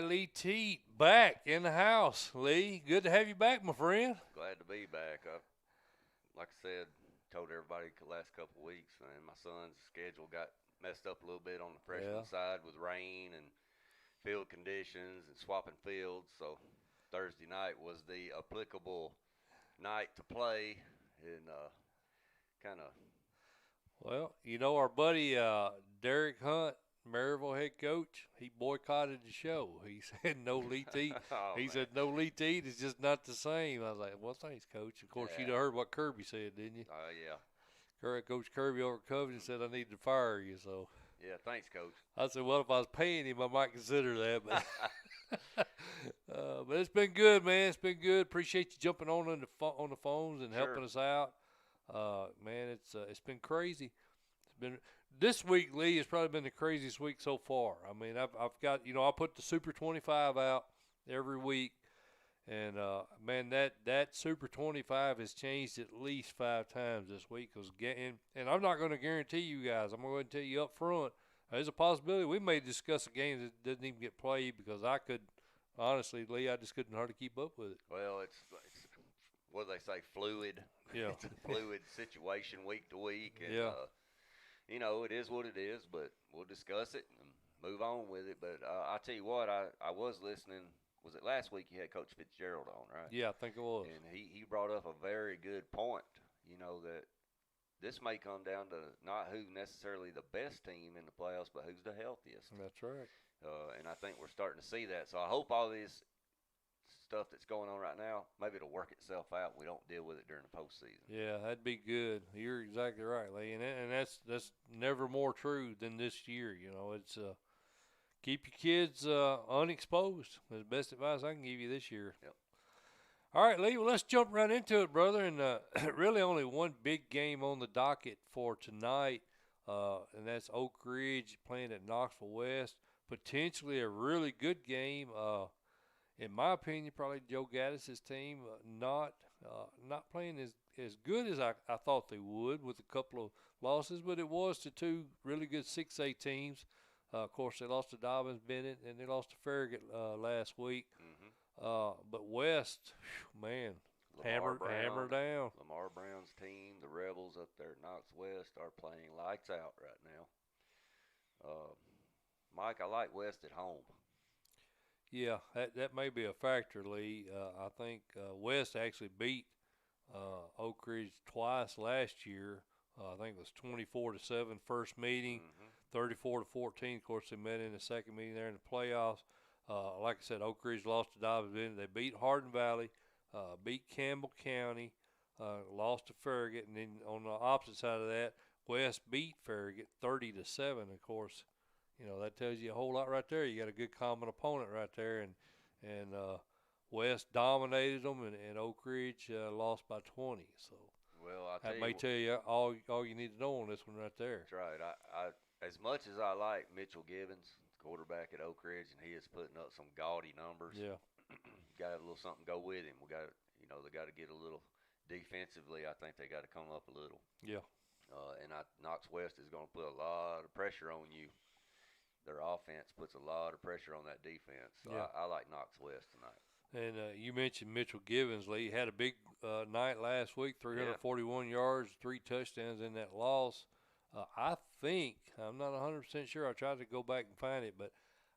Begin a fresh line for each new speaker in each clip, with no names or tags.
Lee Teat back in the house. Lee, good to have you back, my friend.
Glad to be back. Like I said, told everybody the last couple of weeks, and my son's schedule got messed up a little bit on the freshman side with rain and field conditions and swapping fields. So Thursday night was the applicable night to play, and kind of.
Well, you know our buddy Derek Hunt, Maryville head coach, he boycotted the show. He said no Lee Teat. He said no Lee Teat is just not the same. I was like, well, thanks, Coach. Of course, you heard what Kirby said, didn't you?
Yeah.
Coach Kirby over at Covington said I need to fire you. So.
Yeah, thanks, Coach.
I said, well, if I was paying him, I might consider that. But it's been good, man. It's been good. Appreciate you jumping on the phones and helping us out. Man, it's been crazy. It's been this week, Lee, has probably been the craziest week so far. I mean, I've got, I put the Super 25 out every week, and man, that Super 25 has changed at least 5 times this week. And I'm not going to guarantee you guys. I'm going to tell you up front, there's a possibility we may discuss a game that doesn't even get played because I could, honestly, Lee, I just couldn't hardly keep up with it.
Well, it's what do they say, fluid.
Yeah.
It's a fluid situation week to week. And, it is what it is, but we'll discuss it and move on with it. But I'll tell you what, I was listening. Was it last week you had Coach Fitzgerald on, right?
Yeah, I think it was.
And he brought up a very good point, that this may come down to not who's necessarily the best team in the playoffs, but who's the healthiest.
That's right.
And I think we're starting to see that. So I hope all this stuff that's going on right now, maybe it'll work itself out. We don't deal with it during the postseason.
Yeah, that'd be good. You're exactly right, Lee. And that's never more true than this year. It's keep your kids unexposed. That's the best advice I can give you this year.
Yep.
All right, Lee, well, let's jump right into it, brother. And really only one big game on the docket for tonight, and that's Oak Ridge playing at Knoxville West. Potentially a really good game. In my opinion, probably Joe Gaddis's team not playing as good as I thought they would with a couple of losses, but it was to 2 really good 6A teams. Of course, they lost to Dobbins Bennett, and they lost to Farragut last week.
Mm-hmm.
But West, man, hammer down.
Lamar Brown's team, the Rebels up there at Knox West, are playing lights out right now. Mike, I like West at home.
Yeah, that may be a factor, Lee. I think West actually beat Oak Ridge twice last year. I think it was 24-7 first meeting, 34-14. Of course, they met in the second meeting there in the playoffs. Like I said, Oak Ridge lost to Dobbins Bennett. They beat Hardin Valley, beat Campbell County, lost to Farragut, and then on the opposite side of that, West beat Farragut 30-7. Of course, that tells you a whole lot right there. You got a good common opponent right there, and West dominated them, and Oak Ridge lost by 20. So,
well,
that may tell you all you need to know on this one right there.
That's right. I as much as I like Mitchell Gibbons, quarterback at Oak Ridge, and he is putting up some gaudy numbers.
Yeah,
got a little something to go with him. We got they got to get a little defensively. I think they got to come up a little.
Yeah.
And Knox West is going to put a lot of pressure on you. Their offense puts a lot of pressure on that defense. So yeah. I like Knox West tonight.
And you mentioned Mitchell Gibbons, Lee. He had a big night last week, 341 yards, 3 touchdowns in that loss. I think, I'm not 100% sure. I tried to go back and find it, but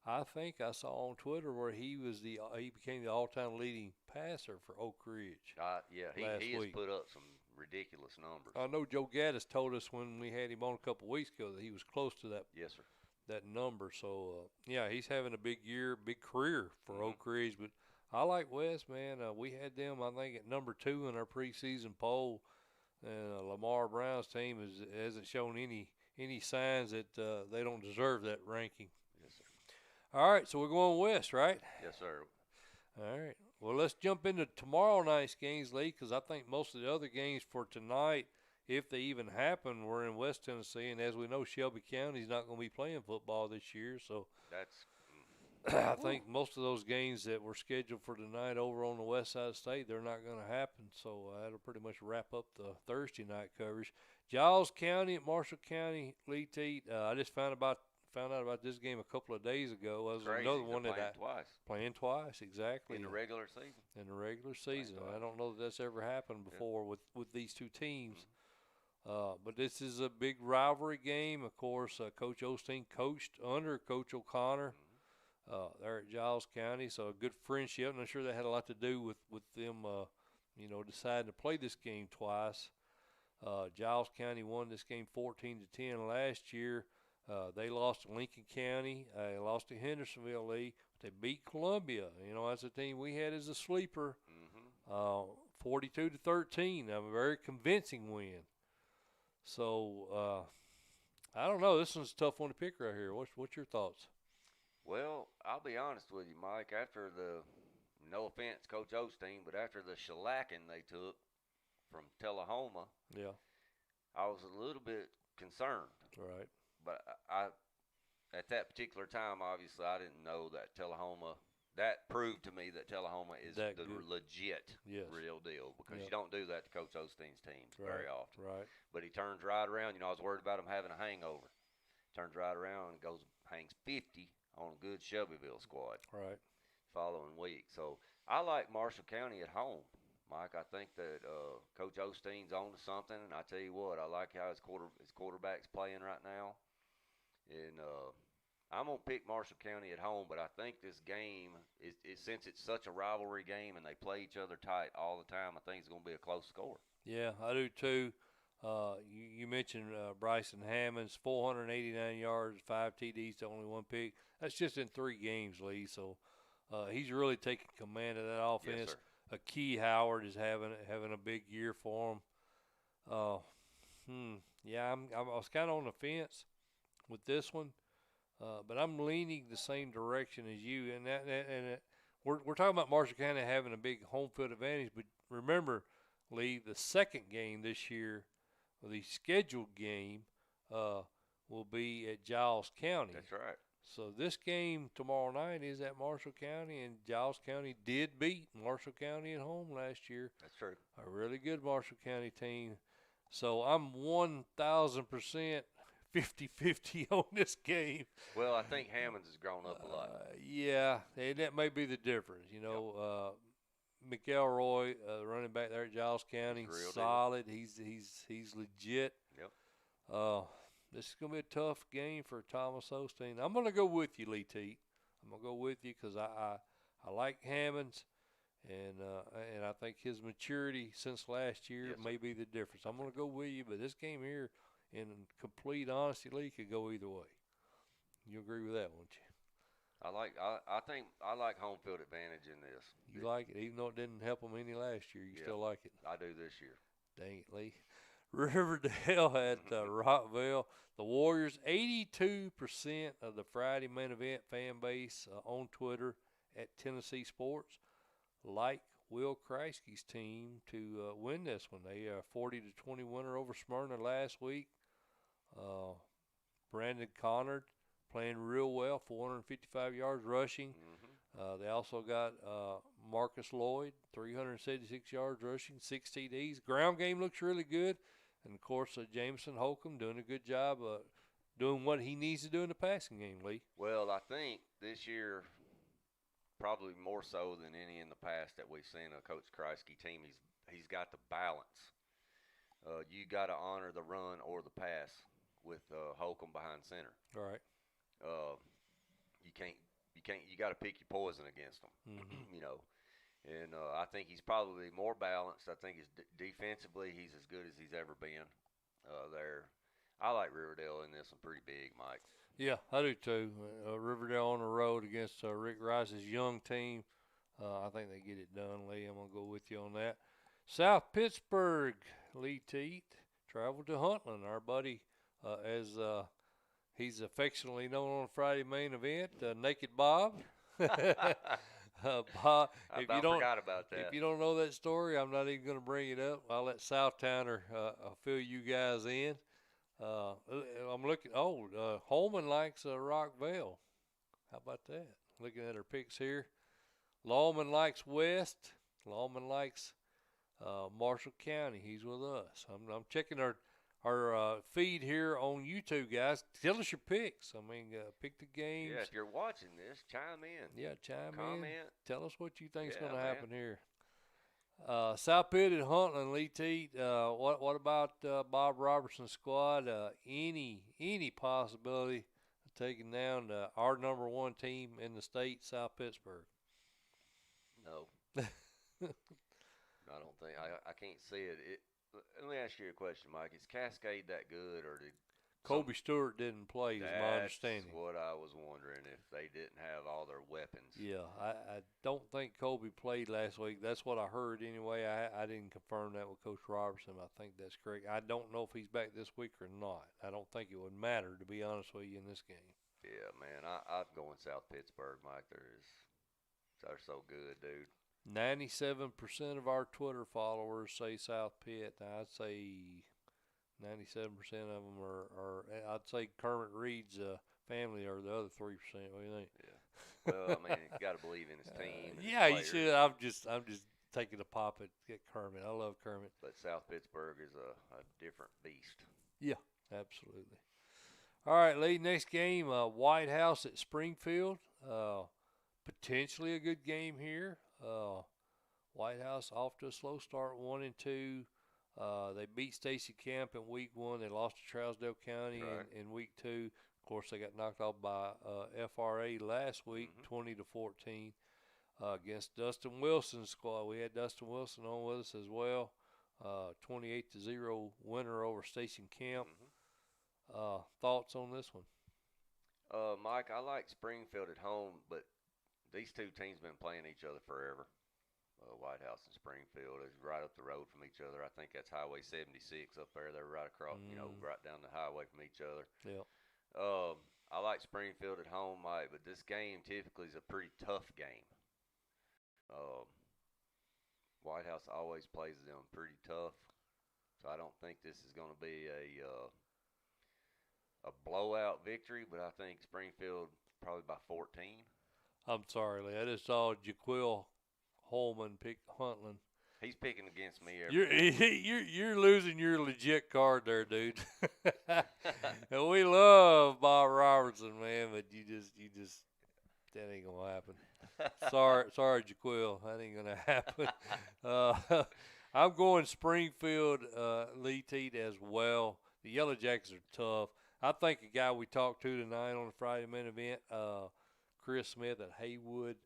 I think I saw on Twitter where he became the all-time leading passer for Oak Ridge.
He has put up some ridiculous numbers.
I know Joe Gaddis told us when we had him on a couple of weeks ago that he was close to that.
Yes, sir.
That number. So, he's having a big year, big career for Oak Ridge. But I like West, man. We had them, I think, at number 2 in our preseason poll. And Lamar Brown's team hasn't shown any signs that they don't deserve that ranking.
Yes, sir.
All right, so we're going West, right?
Yes, sir.
All right. Well, let's jump into tomorrow night's games, Lee, because I think most of the other games for tonight, if they even happen, were in West Tennessee. And as we know, Shelby County's not going to be playing football this year. So I think most of those games that were scheduled for tonight over on the west side of the state, they're not going to happen. So that'll pretty much wrap up the Thursday night coverage. Giles County at Marshall County, Lee Teat. I just found found out about this game a couple of days ago. That was
Crazy.
another one
They're
that playing twice, exactly.
In the regular season.
In the regular season. I don't know that that's ever happened before with these two teams. But this is a big rivalry game. Of course, Coach Osteen coached under Coach O'Connor there at Giles County, so a good friendship. And I'm sure that had a lot to do with them, deciding to play this game twice. Giles County won this game 14-10 last year. They lost to Lincoln County. They lost to Hendersonville, Lee. They beat Columbia. That's a team we had as a sleeper. 42-13. A very convincing win. So I don't know. This one's a tough one to pick right here. What's your thoughts?
Well, I'll be honest with you, Mike. After no offense, Coach Osteen, but after the shellacking they took from Tullahoma, I was a little bit concerned.
Right.
But I at that particular time, obviously, I didn't know that Tullahoma. That proved to me that Tullahoma is the legit real deal, because you don't do that to Coach Osteen's teams very often.
Right.
But he turns right around. I was worried about him having a hangover. Turns right around and hangs 50 on a good Shelbyville squad.
Right.
Following week. So I like Marshall County at home, Mike. I think that Coach Osteen's on to something, and I tell you what, I like how his quarterback's playing right now. And I'm going to pick Marshall County at home, but I think this game, since it's such a rivalry game and they play each other tight all the time, I think it's going to be a close score.
Yeah, I do too. You mentioned Bryson Hammonds, 489 yards, 5 TDs to only 1 pick. That's just in 3 games, Lee. So he's really taking command of that offense.
Yes,
Key Howard is having a big year for him. Yeah, I was kind of on the fence with this one, but I'm leaning the same direction as you. And we're talking about Marshall County having a big home field advantage, but remember, Lee, the second game this year, the scheduled game, will be at Giles County.
That's right.
So this game tomorrow night is at Marshall County, and Giles County did beat Marshall County at home last year.
That's true.
A really good Marshall County team. So I'm 1,000% 50-50 on this game.
Well, I think Hammonds has grown up a lot.
Yeah, and that may be the difference. McElroy, running back there at Giles County, solid. He's legit.
Yep.
This is going to be a tough game for Thomas Osteen. I'm going to go with you, Lee Teat. I'm going to go with you because I like Hammonds, and I think his maturity since last year may be the difference. I'm going to go with you, but this game here, in complete honesty, Lee, could go either way. You agree with that, won't you?
I think I like home field advantage in this.
You like it, even though it didn't help them any last year. You still like it.
I do this year.
Dang it, Lee. Riverdale at Rockville. The Warriors, 82% of the Friday main event fan base on Twitter at Tennessee Sports like Will Kreisky's team to win this one. They are 40-20 winner over Smyrna last week. Brandon Connard playing real well, 455 yards rushing. They also got Marcus Lloyd, 376 yards rushing, 6 TDs. Ground game looks really good. And, of course, Jameson Holcomb doing a good job doing what he needs to do in the passing game, Lee.
Well, I think this year, probably more so than any in the past that we've seen a Coach Kreisky team, he's got the balance. You got to honor the run or the pass with Holcomb behind center.
All right.
You got to pick your poison against them, And I think he's probably more balanced. I think defensively he's as good as he's ever been there. I like Riverdale in this one pretty big, Mike.
Yeah, I do too. Riverdale on the road against Rick Rice's young team. I think they get it done, Lee. I'm going to go with you on that. South Pittsburgh, Lee Teat, traveled to Huntland. Our buddy, as he's affectionately known on Friday main event, Naked Bob. Bob,
I forgot about that.
If you don't know that story, I'm not even going to bring it up. I'll let Southtowner fill you guys in. I'm looking. Holman likes Rockville. How about that? Looking at our picks here. Lawman likes West. Lawman likes Marshall County. He's with us. I'm checking our our feed here on YouTube, guys. Tell us your picks. I mean, pick the games.
Yeah, if you're watching this, chime in.
Yeah, chime
Comment.
in. Tell us what you think's going to
man.
happen here. South Pitt at Huntland, Lee Teat. What about Bob Robertson's squad? Any possibility of taking down our number one team in the state, South Pittsburgh?
No. I don't think. I can't see it. Let me ask you a question, Mike. Is Cascade that good, or did
Kobe Stewart didn't play, is my understanding.
That's what I was wondering, if they didn't have all their weapons.
Yeah, I don't think Kobe played last week. That's what I heard anyway. I didn't confirm that with Coach Robertson. I think that's correct. I don't know if he's back this week or not. I don't think it would matter, to be honest with you, in this game.
Yeah, man. I'm going South Pittsburgh, Mike. They're so good, dude.
97% of our Twitter followers say South Pitt. I'd say 97% of them are I'd say Kermit Reed's family are the other 3%. What do you think?
Yeah. Well, I mean, you got to believe in his team. And
yeah,
his
you should. I'm just taking a pop at Kermit. I love Kermit.
But South Pittsburgh is a different beast.
Yeah, absolutely. All right, Lee. Next game, White House at Springfield. Potentially a good game here. White House off to a slow start, 1-2. They beat Stacy Camp in week 1. They lost to Trousdale County in week 2. Of course, they got knocked off by FRA last week, 20-14, against Dustin Wilson's squad. We had Dustin Wilson on with us as well. 28-0 winner over Stacy Camp. Thoughts on this one?
Mike, I like Springfield at home, but these two teams been playing each other forever. White House and Springfield is right up the road from each other. I think that's Highway 76 up there. They're right across, right down the highway from each other.
Yeah.
I like Springfield at home, Mike, but this game typically is a pretty tough game. White House always plays them pretty tough, so I don't think this is going to be a blowout victory, but I think Springfield probably by 14.
I'm sorry, Lee. I just saw Jaquil Holman pick Huntland.
He's picking against me every
You're losing your legit card there, dude. And we love Bob Robertson, man, but you just that ain't gonna happen. Sorry, Jaquil, that ain't gonna happen. I'm going Springfield, Lee Teat as well. The Yellow Jackets are tough. I think a guy we talked to tonight on the Friday main event, Kris Smith at Haywood.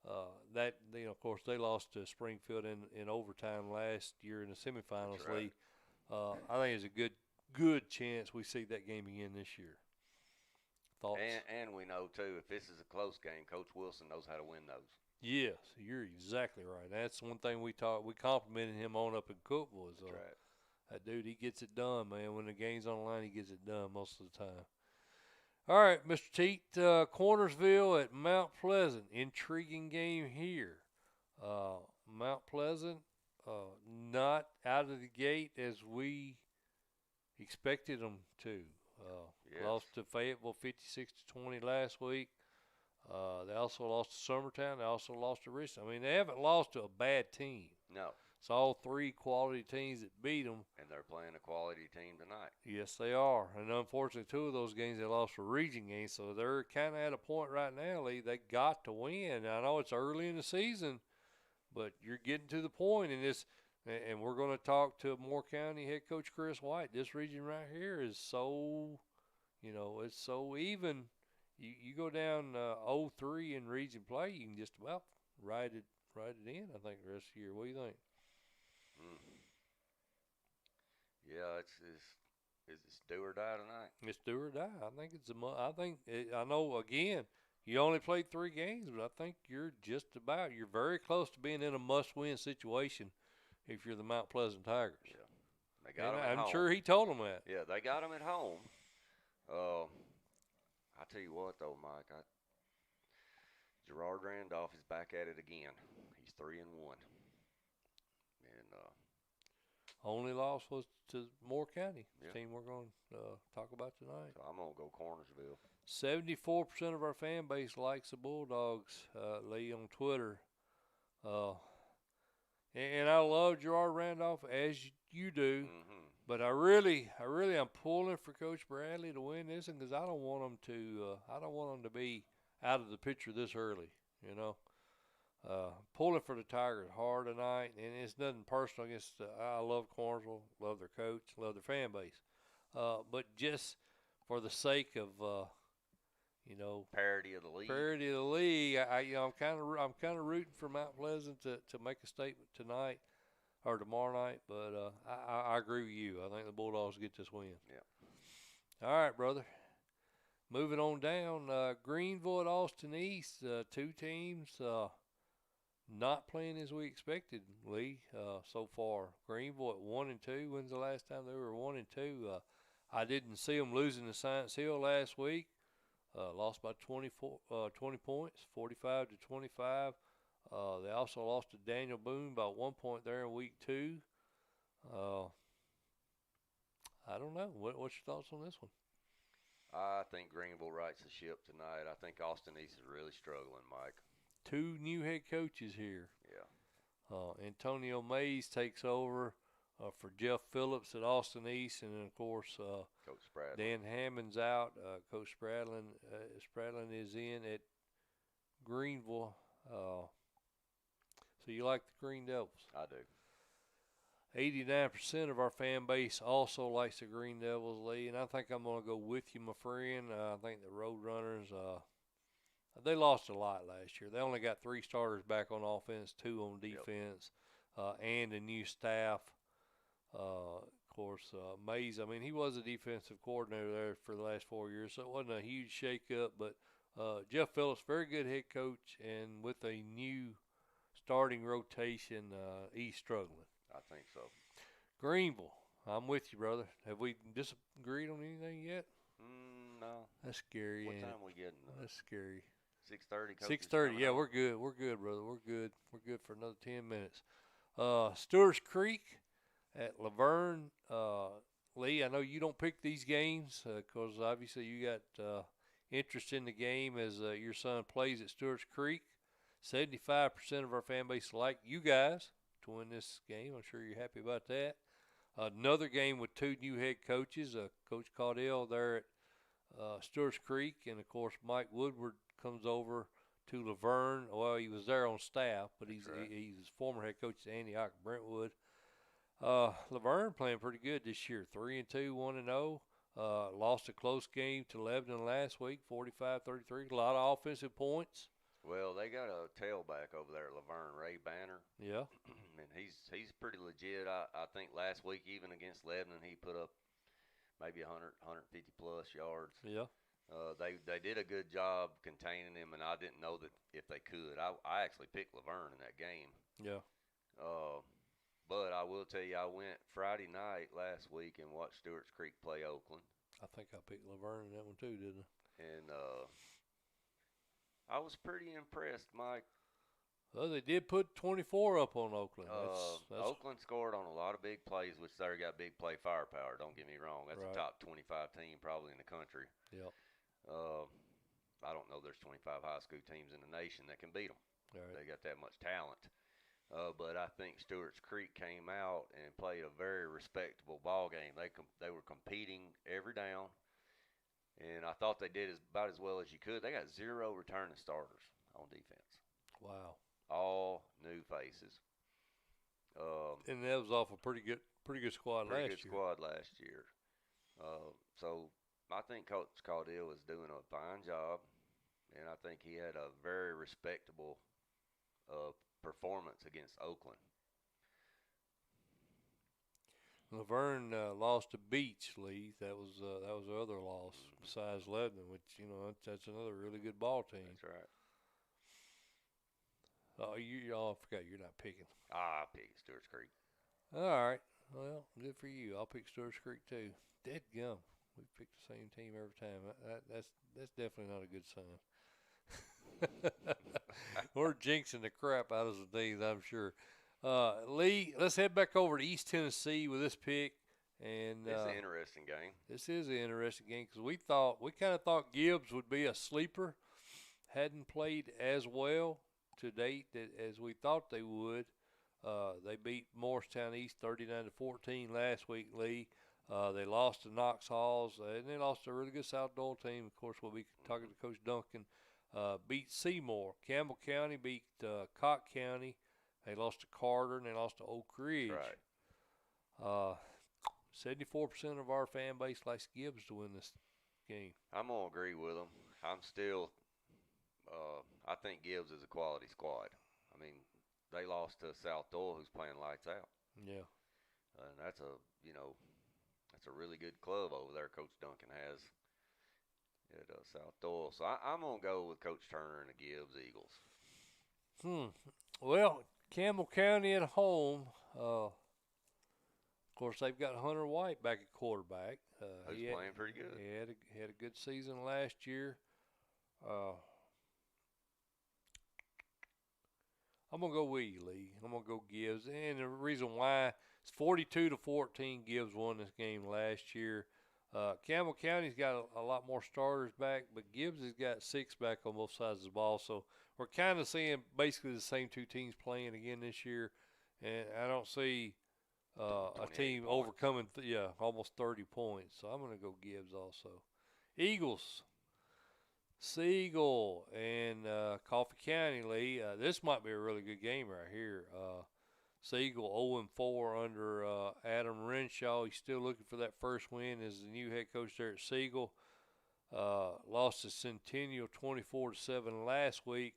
Of course, they lost to Springfield in overtime last year in the semifinals.
Right.
Lee, I think it's a good chance we see that game again this year. Thoughts?
And we know too, if this is a close game, Coach Wilson knows how to win those.
Yes, you're exactly right. That's one thing we complimented him on up in Cookeville. Is,
That's right.
That dude, he gets it done, man. When the game's on the line, he gets it done most of the time. All right, Mr. Teat, Cornersville at Mount Pleasant. Intriguing game here. Mount Pleasant, not out of the gate as we expected them to.
Yes.
Lost to Fayetteville 56-20 last week. They also lost to Summertown. They also lost to Richmond. I mean, they haven't lost to a bad team.
No.
It's all 3 quality teams that beat them.
And they're playing a quality team tonight.
Yes, they are. And unfortunately, 2 of those games they lost were region games. So they're kind of at a point right now, Lee, they got to win. I know it's early in the season, but you're getting to the point in this. And we're going to talk to Moore County head coach Chris White. This region right here is so, it's so even. You go down 0-3 in region play, you can just about ride it in, I think, the rest of the year. What do you think?
Yeah, is it do or die tonight?
It's do or die. I think I know, again, you only played 3 games, but I think you're very close to being in a must-win situation if you're the Mount Pleasant Tigers.
Yeah. They got them at
I'm
home.
sure he told them that.
Yeah, they got them at home. I tell you what, though, Mike, Gerard Randolph is back at it again. He's 3-1. And
only loss was to Moore County, the
Yeah.
team we're going to talk about tonight.
so I'm going to go Cornersville.
74% of our fan base likes the Bulldogs, Lee, on Twitter. And I love Gerard Randolph, as you do. But I really am pulling for Coach Bradley to win this one because I don't want them to be out of the picture this early. You know, pulling for the Tigers hard tonight, and it's nothing personal against. I love Cornersville, love their coach, love their fan base, but just for the sake of
parity of the league.
Parity of the league. I'm kind of rooting for Mount Pleasant to make a statement tonight or tomorrow night. But I agree with you. I think the Bulldogs get this win.
Yeah.
All right, brother. Moving on down, Greenville at Austin East. Two teams not playing as we expected, Lee. So far, Greenville at 1-2. When's the last time they were 1-2? I didn't see them losing to Science Hill last week. Lost by 20 points, 45-25. They also lost to Daniel Boone by 1 point there in week 2. I don't know. What's your thoughts on this one?
I think Greenville rights the ship tonight. I think Austin East is really struggling, Mike.
2 new head coaches here.
Yeah.
Antonio Mays takes over for Jeff Phillips at Austin East, and then of course
Coach Spradlin.
Dan Hammond's out. Coach Spradlin is in at Greenville. So you like the Green Devils?
I do.
89% of our fan base also likes the Green Devils, Lee, and I think I'm going to go with you, my friend. I think the Roadrunners, they lost a lot last year. They only got 3 starters back on offense, 2 on defense, and a new staff. Of course, Mays, I mean, he was a defensive coordinator there for the last 4 years, so it wasn't a huge shakeup. But Jeff Phillips, very good head coach, and with a new starting rotation, he's struggling.
I think so.
Greenville, I'm with you, brother. Have we disagreed on anything yet?
No.
That's scary.
What time we getting?
That's scary.
6:30.
6:30. Yeah, we're good. We're good, brother. We're good. We're good for another 10 minutes. Stewart's Creek at LaVergne. Lee, I know you don't pick these games because obviously you got interest in the game as your son plays at Stewart's Creek. 75% of our fan base like you guys to win this game. I'm sure you're happy about that. Another game with 2 new head coaches, Coach Caudell there at Stewart's Creek, and of course Mike Woodward comes over to LaVergne. Well, he was there on staff, but he's former head coach at Antioch Brentwood. LaVergne playing pretty good this year, 3-2, 1-0. Lost a close game to Lebanon last week, 45-33. A lot of offensive points.
Well, they got a tailback over there at LaVergne, Ray Banner.
Yeah.
And he's pretty legit. I think last week, even against Lebanon, he put up maybe 100, 150 plus yards.
Yeah.
They did a good job containing him, and I didn't know that if they could. I actually picked LaVergne in that game.
Yeah.
But I will tell you, I went Friday night last week and watched Stewart's Creek play Oakland.
I think I picked LaVergne in that one too, didn't I?
And I was pretty impressed, Mike.
Well, they did put 24 up on Oakland. That's
Oakland scored on a lot of big plays, which they got big play firepower. Don't get me wrong. That's
right.
a top 25 team probably in the country.
Yep.
I don't know there's 25 high school teams in the nation that can beat them.
Right.
They got that much talent. But I think Stewart's Creek came out and played a very respectable ball game. They were competing every down. And I thought they did about as well as you could. They got 0 returning starters on defense.
Wow.
All new faces.
And that was off a pretty good squad last year.
Pretty good squad last year. So I think Coach Caudell is doing a fine job, and I think he had a very respectable performance against Oakland.
LaVergne lost to Beach, Lee. That was the other loss besides Lebanon, which that's another really good ball team.
That's right.
Oh, I forgot you're not picking.
I picked Stewart's Creek.
All right. Well, good for you. I'll pick Stewart's Creek too. Dead gum. We pick the same team every time. That's definitely not a good sign. We're jinxing the crap out of some teams, I'm sure. Lee, let's head back over to East Tennessee with this pick. And
it's an interesting game.
This is an interesting game because we kind of thought Gibbs would be a sleeper. Hadn't played as well to date as we thought they would. They beat Morristown East 39-14 last week, Lee. They lost to Knox Halls, and they lost to a really good South Doyle team. Of course, we'll be talking to Coach Duncan. Beat Seymour. Campbell County beat Cott County. They lost to Carter, and they lost to Oak Ridge.
Right.
74% of our fan base likes Gibbs to win this game.
I'm going to agree with them. I'm still I think Gibbs is a quality squad. I mean, they lost to South Doyle, who's playing lights out.
Yeah.
And that's a really good club over there Coach Duncan has at South Doyle. So I'm going to go with Coach Turner and the Gibbs Eagles.
Well, Campbell County at home, of course, they've got Hunter White back at quarterback.
Who's playing pretty good.
He had a good season last year. I'm going to go with you, Lee. I'm going to go Gibbs. And the reason why, it's 42-14 Gibbs won this game last year. Campbell County's got a lot more starters back, but Gibbs has got 6 back on both sides of the ball. So we're kind of seeing basically the same 2 teams playing again this year. And I don't see a team overcoming, almost 30 points. So I'm going to go Gibbs also. Eagles. Siegel and Coffee County, Lee. This might be a really good game right here. Siegel 0-4 under Adam Renshaw. He's still looking for that first win as the new head coach there at Siegel. Lost to Centennial 24-7 last week.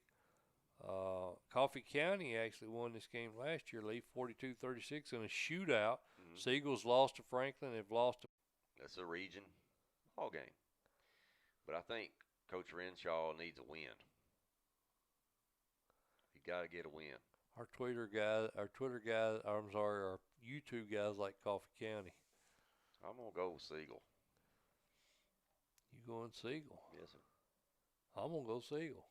Coffee County actually won this game last year, Lee, 42-36 in a shootout. Siegel's lost to Franklin. They've lost to.
That's a region ball game. But I think Coach Renshaw needs a win. He got to get a win.
Our YouTube guys like Coffee County.
I'm going to go with Siegel.
You going Siegel?
Yes, sir.
I'm going to go Siegel.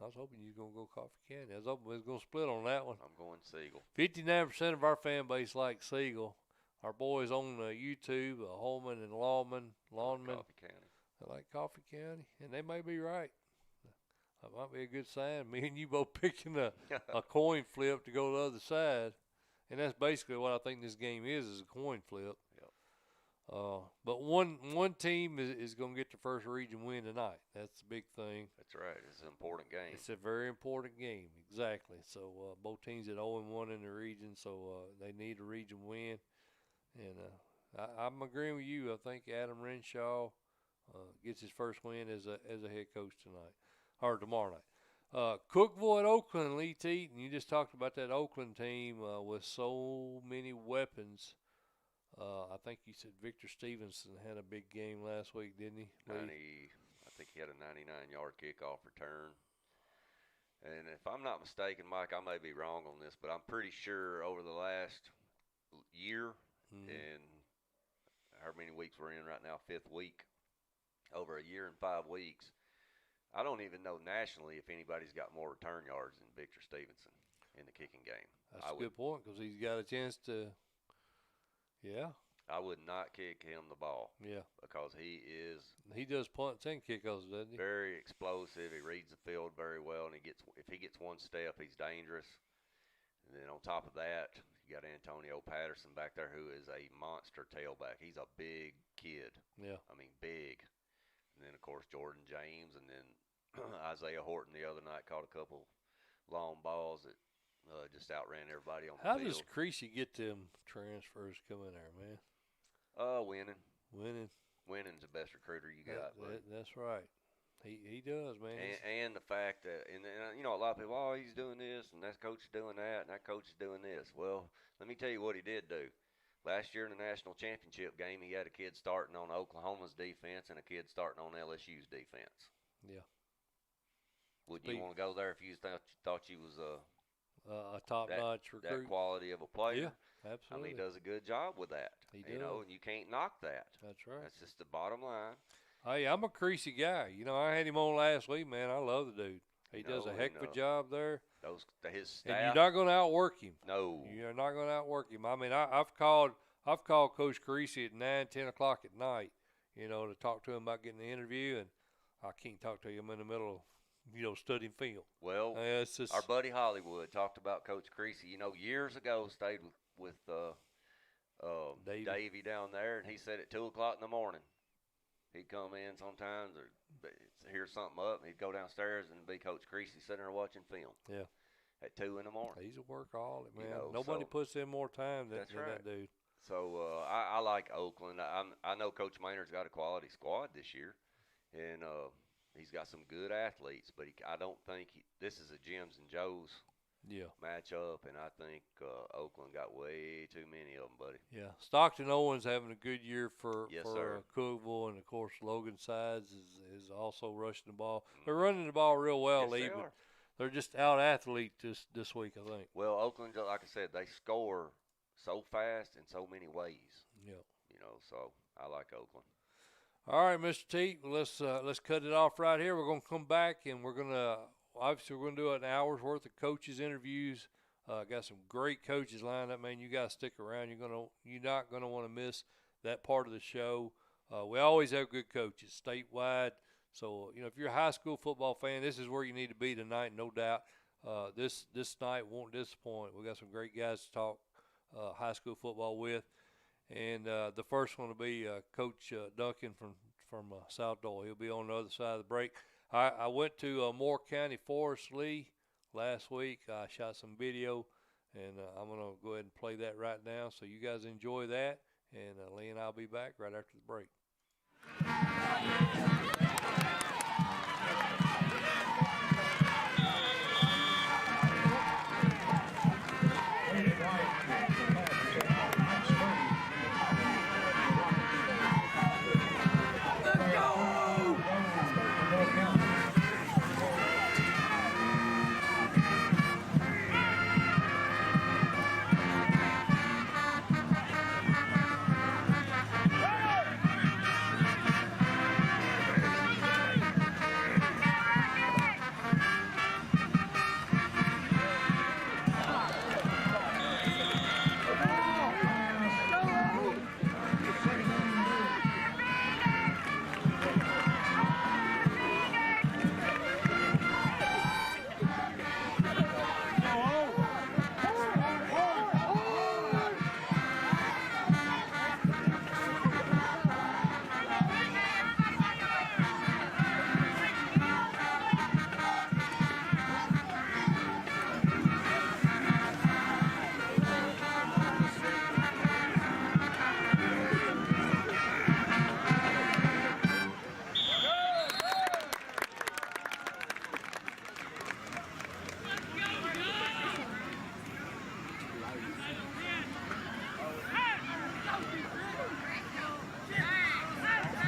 I was hoping you were going to go Coffee County. I was hoping we was going to split on that one.
I'm going Siegel.
59% of our fan base likes Siegel. Our boys on YouTube, Holman and Lawman,
Coffee County.
They like Coffee County, and they may be right. That might be a good sign. Me and you both picking a coin flip to go to the other side, and that's basically what I think this game is a coin flip.
Yep.
But one team is going to get the first region win tonight. That's the big thing.
That's right. It's an important game.
It's a very important game, exactly. So both teams at 0-1 in the region, so they need a region win. And I'm agreeing with you. I think Adam Renshaw gets his first win as a head coach tonight or tomorrow night. Cookeville at Oakland, Lee Teat, and you just talked about that Oakland team with so many weapons. I think you said Victor Stevenson had a big game last week, didn't he?
I think he had a 99-yard kickoff return. And if I'm not mistaken, Mike, I may be wrong on this, but I'm pretty sure over the last year and how many weeks we're in right now, 5th week, over a year and 5 weeks, I don't even know nationally if anybody's got more return yards than Victor Stevenson in the kicking game.
That's a good point because he's got a chance to,
I would not kick him the ball.
Yeah.
Because he
does punts and kickoffs, doesn't he?
Very explosive. He reads the field very well, and if he gets one step, he's dangerous. And then on top of that, you got Antonio Patterson back there who is a monster tailback. He's a big kid.
Yeah.
I mean, big. And then, of course, Jordan James, and then Isaiah Horton the other night caught a couple long balls that just outran everybody on the field.
How does Kris get them transfers coming there, man?
Winning. Winning's the best recruiter you got.
That's right. He does, man.
And the fact that, and you know, a lot of people, he's doing this, and that coach is doing that, and that coach is doing this. Well, let me tell you what he did do. Last year in the national championship game, he had a kid starting on Oklahoma's defense and a kid starting on LSU's defense.
Yeah.
Wouldn't you want to go there if you thought you was a
top-notch recruit?
That quality of a player?
Yeah, absolutely.
I mean, he does a good job with that.
He
does. You know, and you can't knock that.
That's right.
That's just the bottom line.
Hey, I'm a Krisy guy. You know, I had him on last week, man. I love the dude. He does a heck of a job there.
His staff.
And you're not going to outwork him.
No.
You're not going to outwork him. I mean, I've called Coach Krisy at 9, 10 o'clock at night, you know, to talk to him about getting the interview, and I can't talk to him in the middle of, you know, studying film.
Well, our buddy Hollywood talked about Coach Krisy. You know, years ago stayed with Davey down there, and he said at 2 o'clock in the morning, he'd come in sometimes or hear something up, and he'd go downstairs and be Coach Kris sitting there watching film.
Yeah.
At 2 in the morning.
He's a workaholic, man.
You know,
Nobody puts in more time than that dude.
So I like Oakland. I know Coach Maynard's got a quality squad this year, and he's got some good athletes, but I don't think this is a Jim's and Joe's matchup, and I think Oakland got way too many of them, buddy.
Yeah, Stockton Owens having a good year for Cookeville, and of course Logan Sides is also rushing the ball. They're running the ball real well, Lee. They're just out athlete this week, I think.
Well, Oakland, like I said, they score so fast in so many ways.
Yeah.
You know, so I like Oakland.
All right, Mr. Teat, let's cut it off right here. We're going to come back, and we're going to do an hour's worth of coaches interviews. Got some great coaches lined up, man. You guys stick around. You're not going to want to miss that part of the show. We always have good coaches statewide. So, you know, if you're a high school football fan, this is where you need to be tonight, no doubt. This night won't disappoint. We got some great guys to talk high school football with. And the first one will be Coach Duncan from South Doyle. He'll be on the other side of the break. I went to Moore County Forest, Lee, last week. I shot some video, and I'm going to go ahead and play that right now. So you guys enjoy that, and Lee and I'll be back right after the break.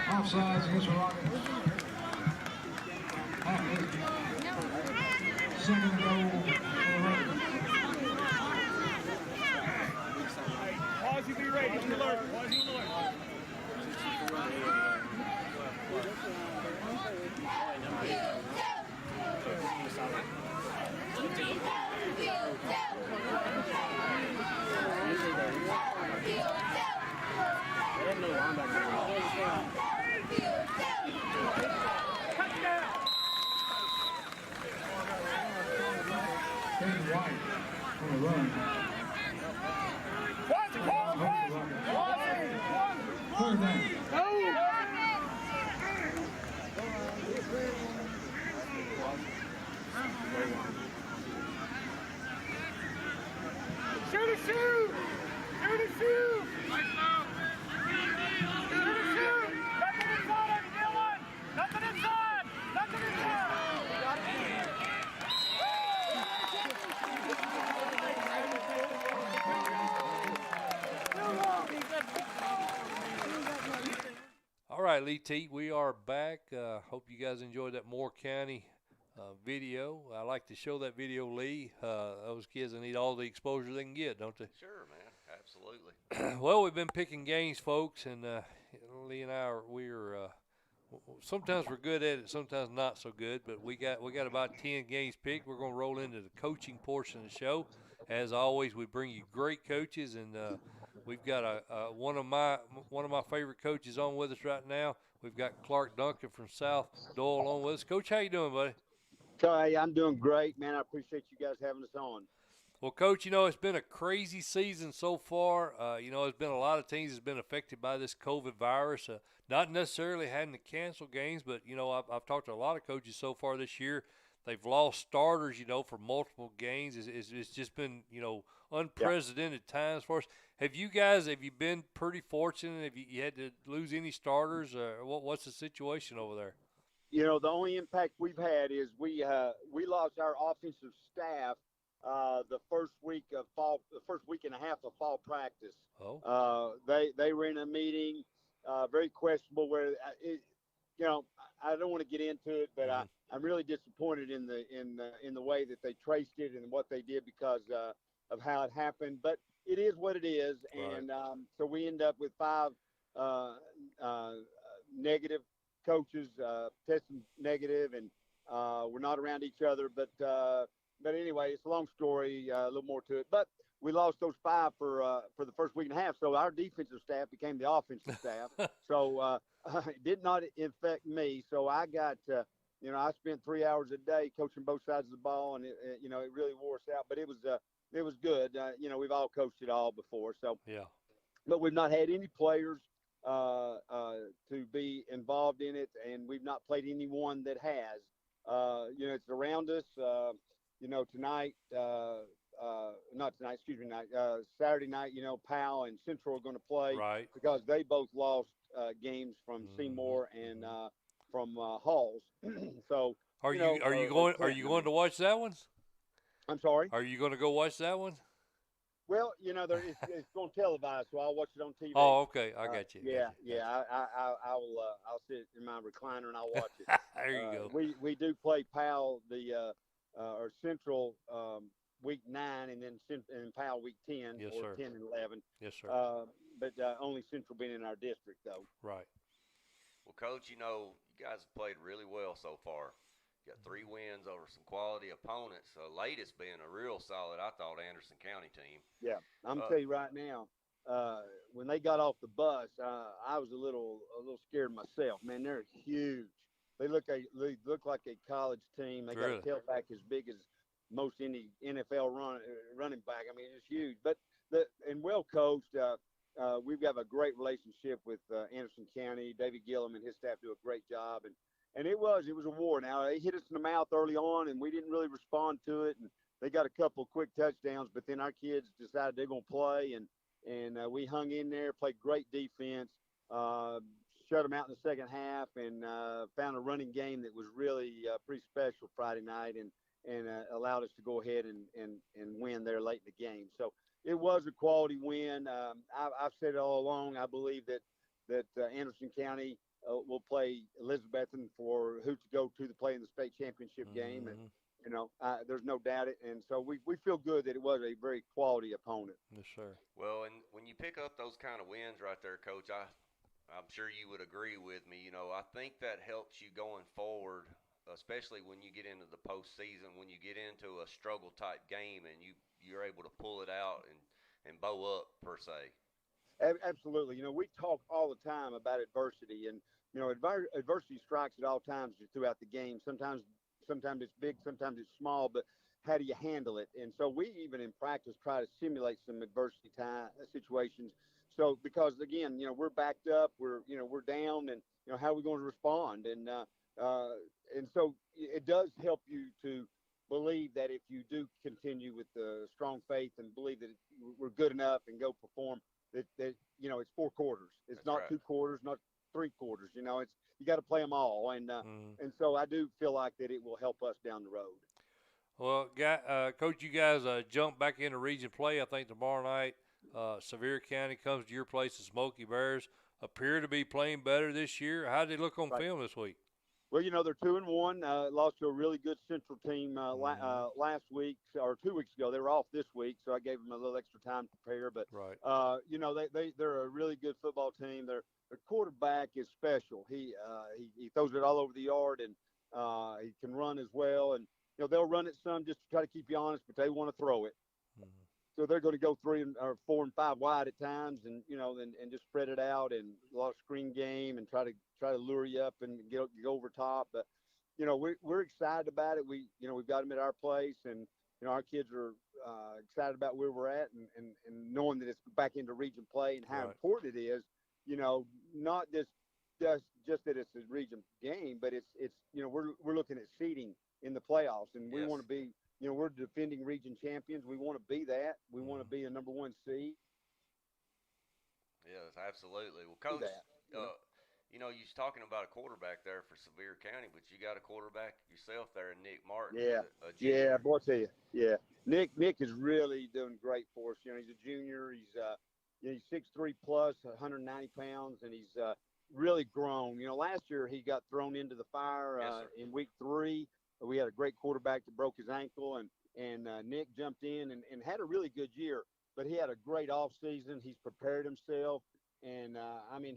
Offsides against the Rockets. Second and goal for the Rockets.
Pause, you be ready. You alert. Pause, you alert.
White on the run. Third down.
Shoot it, shoot! Shoot it, shoot! Nothing inside, Dylan! Nothing inside! Nothing inside!
All right, Lee Teat, we are back. Hope you guys enjoyed that Moore County video. I like to show that video, Lee. Those kids need all the exposure they can get, don't they?
Sure, man. Absolutely.
Well, we've been picking games, folks, and Lee and I we're sometimes we're good at it, sometimes not so good. But we got about 10 games picked. We're going to roll into the coaching portion of the show. As always, we bring you great coaches, and we've got one of my favorite coaches on with us right now. We've got Clark Duncan from South Doyle on with us. Coach, how you doing, buddy?
Trey, I'm doing great, man. I appreciate you guys having us on.
Well, Coach, it's been a crazy season so far. There's been a lot of teams that's been affected by this COVID virus. Not necessarily having to cancel games, but I've talked to a lot of coaches so far this year. They've lost starters, for multiple games. It's just been unprecedented times for us. Have you been pretty fortunate? Have you had to lose any starters? What's the situation over there?
The only impact we've had is we lost our offensive staff the first week and a half of fall practice.
Oh.
They were in a meeting, very questionable. Where I don't want to get into it, but I'm really disappointed in the way that they traced it and what they did because of how it happened. But it is what it is, and so we end up with 5 negative coaches testing negative, and we're not around each other. But anyway, it's a long story, a little more to it. But we lost those 5 for the first week and a half, so our defensive staff became the offensive staff. So it did not affect me. So I got, I spent 3 hours a day coaching both sides of the ball, and it really wore us out. But it was good. We've all coached it all before. So
yeah. But
we've not had any players to be involved in it, and we've not played anyone that has. It's around us. Tonight, not tonight, excuse me, Saturday night, Powell and Central are going to play because they both lost games from Seymour and from Halls. So
are you going to watch that one?
I'm sorry.
Are you going to go watch that one?
Well, it's going to televise, so I'll watch it on TV.
Oh, okay, I got you.
I'll sit in my recliner and I'll watch it.
There you go.
We do play Powell or Central week 9, and then Powell week 10,
yes,
or
sir.
10 and 11.
Yes, sir.
But only Central being in our district, though.
Right.
Well, Coach, you guys have played really well so far. You got 3 wins over some quality opponents. Latest being a real solid, I thought, Anderson County team.
Yeah, I'm telling you right now, when they got off the bus, I was a little scared myself. Man, they're huge. They look like a college team. They got a tailback as big as most any NFL running back. I mean, it's huge. But and well coached. We've got a great relationship with Anderson County. David Gillum and his staff do a great job. And it was a war. Now, they hit us in the mouth early on, and we didn't really respond to it. And they got a couple of quick touchdowns, but then our kids decided they're going to play, and we hung in there, played great defense, shut them out in the second half, and found a running game that was really pretty special Friday night, and allowed us to go ahead and win there late in the game. So it was a quality win. I've said it all along. I believe that Anderson County will play Elizabethton for who to go to play in the state championship game, and there's no doubt it. And so we feel good that it was a very quality opponent.
Yes, sir.
Well, and when you pick up those kind of wins right there, Coach, I'm sure you would agree with me. I think that helps you going forward, especially when you get into the postseason, when you get into a struggle type game and you're able to pull it out and bow up per se.
Absolutely. We talk all the time about adversity, and adversity strikes at all times throughout the game. Sometimes it's big, sometimes it's small, but how do you handle it? And so we even in practice try to simulate some adversity situations. So because again, we're backed up, we're down, and how are we going to respond? And so it does help you to believe that if you do continue with the strong faith and believe that we're good enough and go perform, that it's 4 quarters. It's
That's
not
right.
2 quarters, not 3 quarters. It's you got to play them all, and so I do feel like that it will help us down the road.
Well, Coach, you guys jump back into region play. I think tomorrow night, Sevier County comes to your place. The Smoky Bears appear to be playing better this year. How did they look on film this week?
Well, they're 2-1. Lost to a really good Central team last week or 2 weeks ago. They were off this week, so I gave them a little extra time to prepare. But they're a really good football team. Their quarterback is special. He throws it all over the yard, and he can run as well. And they'll run it some just to try to keep you honest, but they want to throw it. So they're going to go 3 or 4 and 5 wide at times, and and just spread it out, and a lot of screen game, and try to lure you up and get over top. But we're excited about it. We've got them at our place, and our kids are excited about where we're at, and knowing that it's back into region play and how
Right.
important it is. Not just that it's a region game, but it's we're looking at seeding in the playoffs, and we
Yes.
want to be. We're defending region champions. We want to be that. We want to be a number one seed.
Yes, absolutely. Well,
Do
Coach,
that.
you was talking about a quarterback there for Sevier County, but you got a quarterback yourself there, Nick Martin.
Yeah.
a junior.
Yeah, boy, I tell you, yeah. Nick is really doing great for us. He's a junior. He's 6'3" plus, 190 pounds, and he's really grown. Last year he got thrown into the fire
Yes, sir.
in week 3. We had a great quarterback that broke his ankle, and Nick jumped in and had a really good year. But he had a great off season. He's prepared himself, and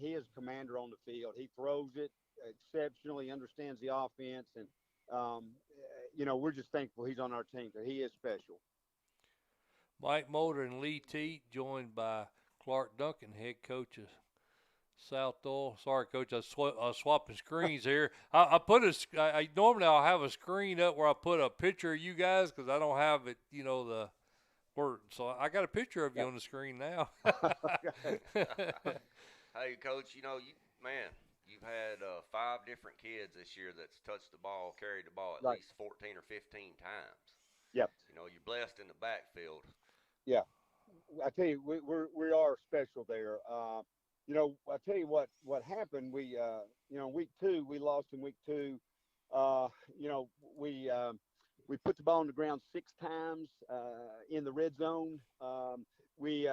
he is a commander on the field. He throws it exceptionally, understands the offense, and we're just thankful he's on our team because he is special.
Molder and Lee Teat, joined by Clark Duncan, head coach of South Doyle. Sorry, Coach, I was swapping screens here. I put normally I'll have a screen up where I put a picture of you guys because I don't have it, the word. So I got a picture of you on the screen now.
Hey, Coach, you've had 5 different kids this year that's touched the ball, carried the ball at
Right.
least 14 or 15 times.
Yep.
You're blessed in the backfield.
Yeah. I tell you, we are special there. I tell you what happened. We week 2 we lost in week 2. We put the ball on the ground 6 times in the red zone. We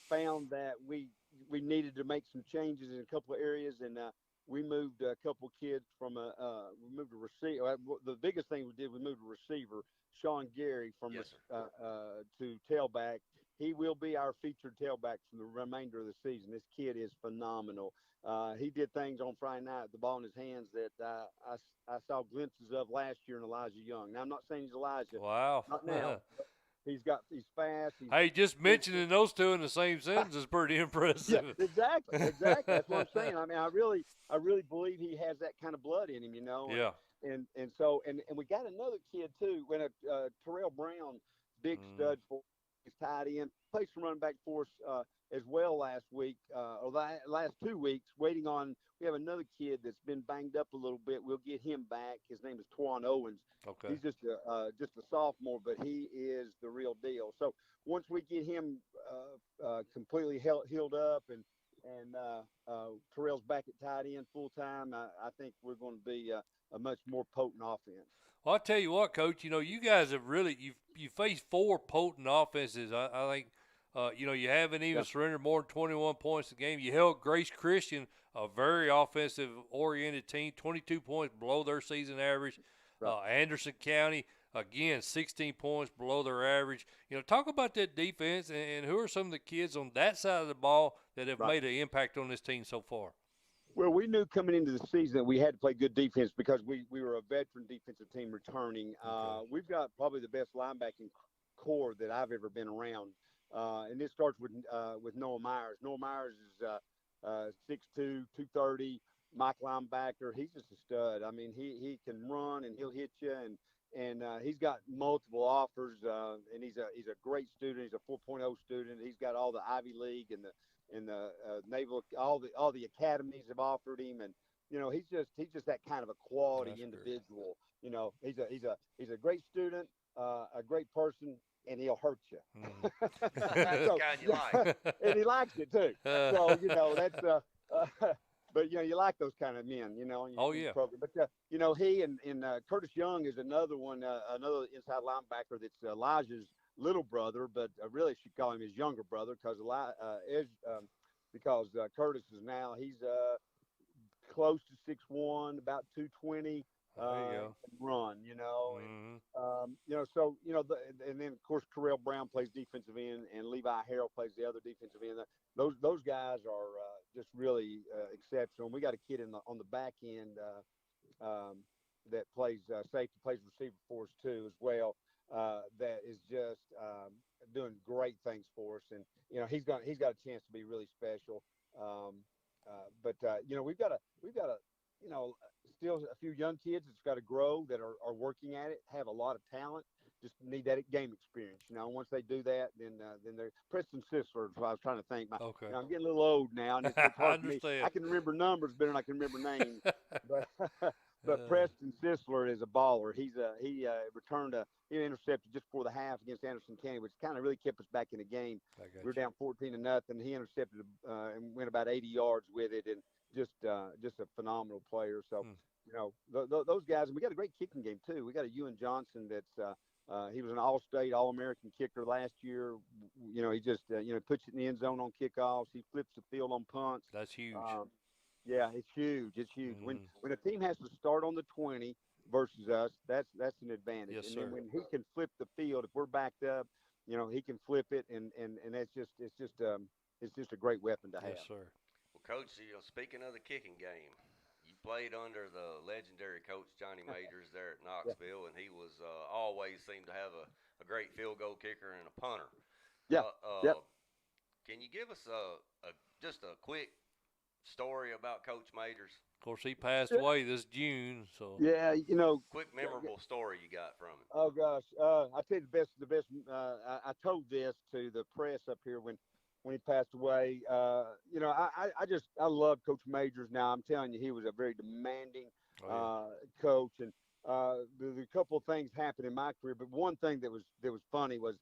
found that we needed to make some changes in a couple of areas, and we moved a couple of kids from we moved a receiver. The biggest thing we did, we moved a receiver, Sean Gary, from
Yes,
to tailback. He will be our featured tailback for the remainder of the season. This kid is phenomenal. He did things on Friday night, the ball in his hands, that I saw glimpses of last year in Elijah Young. Now, I'm not saying he's Elijah.
Wow.
Not now. He's fast.
Hey, just mentioning those two in the same sentence is pretty impressive.
Yeah, exactly. That's what I'm saying. I really believe he has that kind of blood in him,
Yeah.
And we got another kid too. When Terrell Brown, big stud for his tight end, played some running back for us as well last week, or last 2 weeks. Waiting on. We have another kid that's been banged up a little bit. We'll get him back. His name is Twan Owens.
Okay.
He's just a sophomore, but he is the real deal. So once we get him completely healed up and Terrell's back at tight end full time, I think we're going to be a much more potent offense.
Well, I'll tell you what, Coach. You guys have really you faced 4 potent offenses. I think you haven't even surrendered more than 21 points a game. You held Grace Christian, a very offensive-oriented team, 22 points below their season average.
Right.
Anderson County, again, 16 points below their average. Talk about that defense and who are some of the kids on that side of the ball that have made an impact on this team so far?
Well, we knew coming into the season that we had to play good defense because we were a veteran defensive team returning.
Okay.
We've got probably the best linebacking core that I've ever been around. And this starts with Noah Myers. Noah Myers is 6'2", 230, Mike linebacker. He's just a stud. He can run and he'll hit you, and he's got multiple offers. And he's a great student. He's a 4.0 student. He's got all the Ivy League and the Naval, all the academies have offered him, and he's just that kind of a quality
That's
individual. Great. He's a great student, a great person, and he'll hurt you.
That's the kind you like.
And he likes it too. So that's. But you like those kind of men, in your program. But he and Curtis Young is another one, another inside linebacker that's Elijah's little brother, but really should call him his younger brother because Curtis is now he's close to 6'1", about 220. Run, and then of course Terrell Brown plays defensive end, and Levi Harrell plays the other defensive end. Those guys are just really exceptional. We got a kid on the back end that plays safety, plays receiver for us too as well. That is just doing great things for us, and he's got a chance to be really special. But we've got still a few young kids that's got to grow that are working at it, have a lot of talent. just need that game experience. Once they do that, then they're Preston Sisler. Is what I was trying to think.
Okay.
I'm getting a little old now, and it's
I
hard for me.
understand.
I can remember numbers better than I can remember names. But Preston Sisler is a baller. He intercepted just before the half against Anderson County, which kind of really kept us back in the game. We were down 14-0. He intercepted and went about 80 yards with it, and just a phenomenal player. So, those guys. And we got a great kicking game too. We got a Ewan Johnson that's he was an All-State, All-American kicker last year. He just puts it in the end zone on kickoffs. He flips the field on punts.
That's huge.
Yeah, it's huge. It's huge. When a team has to start on the 20 versus us, that's an advantage.
Yes,
and
sir.
then when he can flip the field, if we're backed up, he can flip it, and that's just a great weapon to have.
Yes, sir.
Well, Coach, speaking of the kicking game, you played under the legendary Coach Johnny Majors there at Knoxville, and he was always seemed to have a great field goal kicker and a punter.
Yeah.
Can you give us just a quick story about Coach Majors?
Of course, he passed away this June. So
yeah,
quick memorable story you got from him.
Oh gosh, I tell you the best. I told this to the press up here when he passed away. I love Coach Majors. Now I'm telling you, he was a very demanding coach, and the couple of things happened in my career. But one thing that was funny was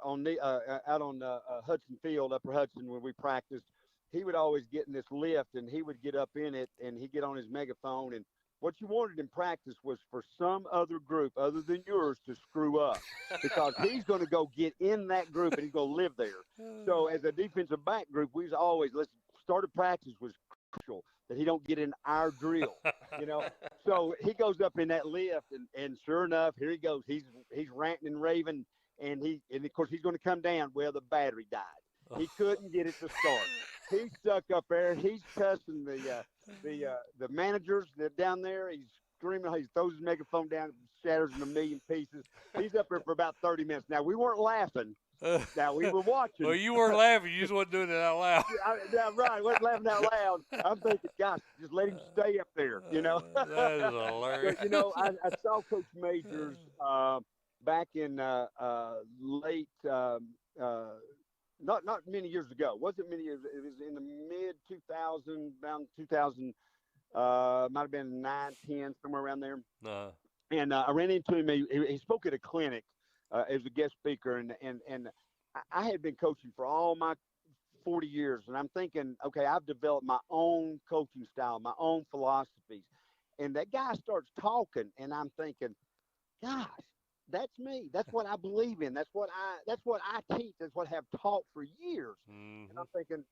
on out on Hudson Field, Upper Hudson, when we practiced. He would always get in this lift, and he would get up in it, and he'd get on his megaphone. And what you wanted in practice was for some other group other than yours to screw up, because he's going to go get in that group, and he's going to live there. So as a defensive back group, we was always, start of practice was crucial that he don't get in our drill, So he goes up in that lift, and sure enough, here he goes. He's ranting and raving, and of course he's going to come down. Well, the battery died. He couldn't get it to start. He's stuck up there. He's cussing the managers that down there. He's screaming. He throws his megaphone down, shatters in a million pieces. He's up there for about 30 minutes. Now, we weren't laughing. Now, we were watching.
Well, you weren't laughing. You just wasn't doing it out loud.
Right. I wasn't laughing out loud. I'm thinking, gosh, just let him stay up there,
That is hilarious.
But, I saw Coach Majors back in late not many years ago. Wasn't many years. It was in the mid 2000, around 2000. Might have been 9, 10, somewhere around there. And I ran into him. He spoke at a clinic as a guest speaker, and I had been coaching for all my 40 years, and I'm thinking, okay, I've developed my own coaching style, my own philosophies. And that guy starts talking, and I'm thinking, gosh, that's me. That's what I believe in. That's what I teach. That's what I have taught for years.
Mm-hmm.
And I'm thinking,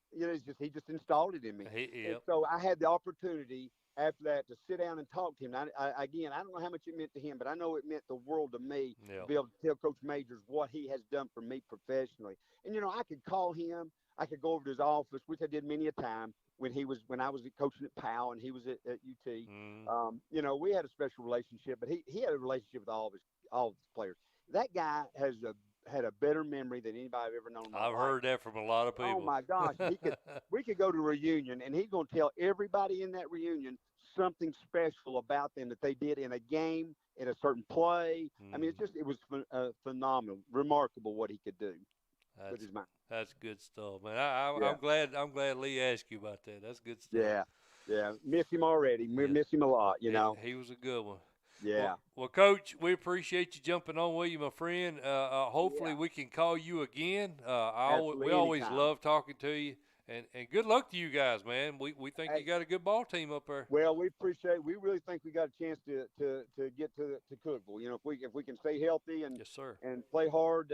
he just installed it in me.
Yep.
And so I had the opportunity after that to sit down and talk to him. And I don't know how much it meant to him, but I know it meant the world to me to be able to tell Coach Majors what he has done for me professionally. And I could call him. I could go over to his office, which I did many a time when I was coaching at Powell and he was at UT.
Mm.
We had a special relationship, but he had a relationship with all of his players. That guy had a better memory than anybody I've ever known in my
I've
life.
heard that from a lot of people.
Oh my gosh, we could go to a reunion, and he's going to tell everybody in that reunion something special about them that they did in a game, in a certain play. I mean, it was phenomenal, remarkable what he could do with his mind.
That's good stuff, man. I'm glad Lee asked you about that. That's good stuff.
Yeah. Miss him already. We miss him a lot.
He was a good one.
Yeah.
Well, Coach, we appreciate you jumping on with you, my friend. Hopefully we can call you again. We always love talking to you. And good luck to you guys, man. We think you got a good ball team up there.
Well, we really think we got a chance to get to Cookeville. If we can stay healthy and
yes, sir, and
play hard,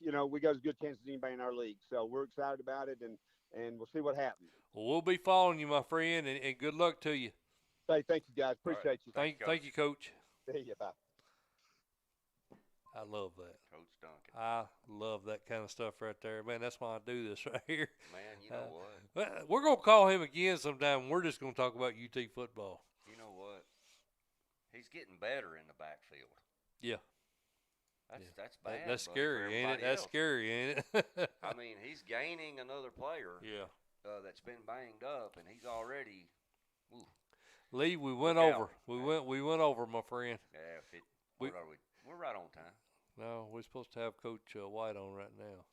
we got as good a chance as anybody in our league. So we're excited about it, and we'll see what happens.
Well, we'll be following you, my friend, and good luck to you.
Thank you, guys. Appreciate you.
Thank you, Coach.
See you. Bye.
I love that.
Coach Duncan.
I love that kind of stuff right there. Man, that's why I do this right here.
Man, you know what?
We're going to call him again sometime. We're just going to talk about UT football.
You know what? He's getting better in the backfield.
Yeah.
That's bad.
That's scary, ain't it? That's scary, ain't it?
I mean, he's gaining another player.
Yeah.
That's been banged up, and he's already. Ooh.
Lee, we went over. We went over, my friend.
Yeah. What are we? We're right on time.
No, we're supposed to have Coach White on right now.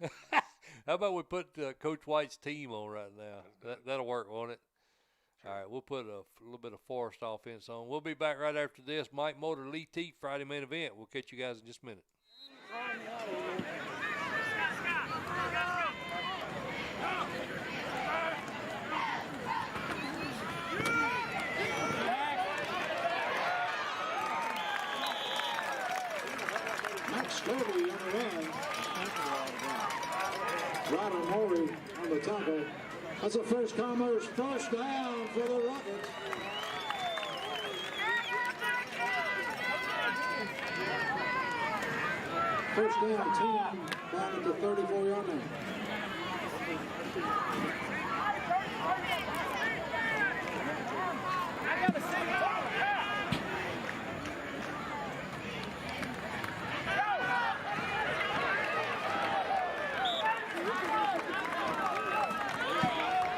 Yeah, we
How about we put Coach White's team on right now? That'll work, won't it?
Sure.
All right, we'll put a little bit of Forest offense on. We'll be back right after this. Mike Molder, Lee Teat, Friday main event. We'll catch you guys in just a minute.
Scobie on the run. Ryder Morey on the tackle. That's the first Commerce first down for the Rockets. First down, 10, down at the 34-yard line.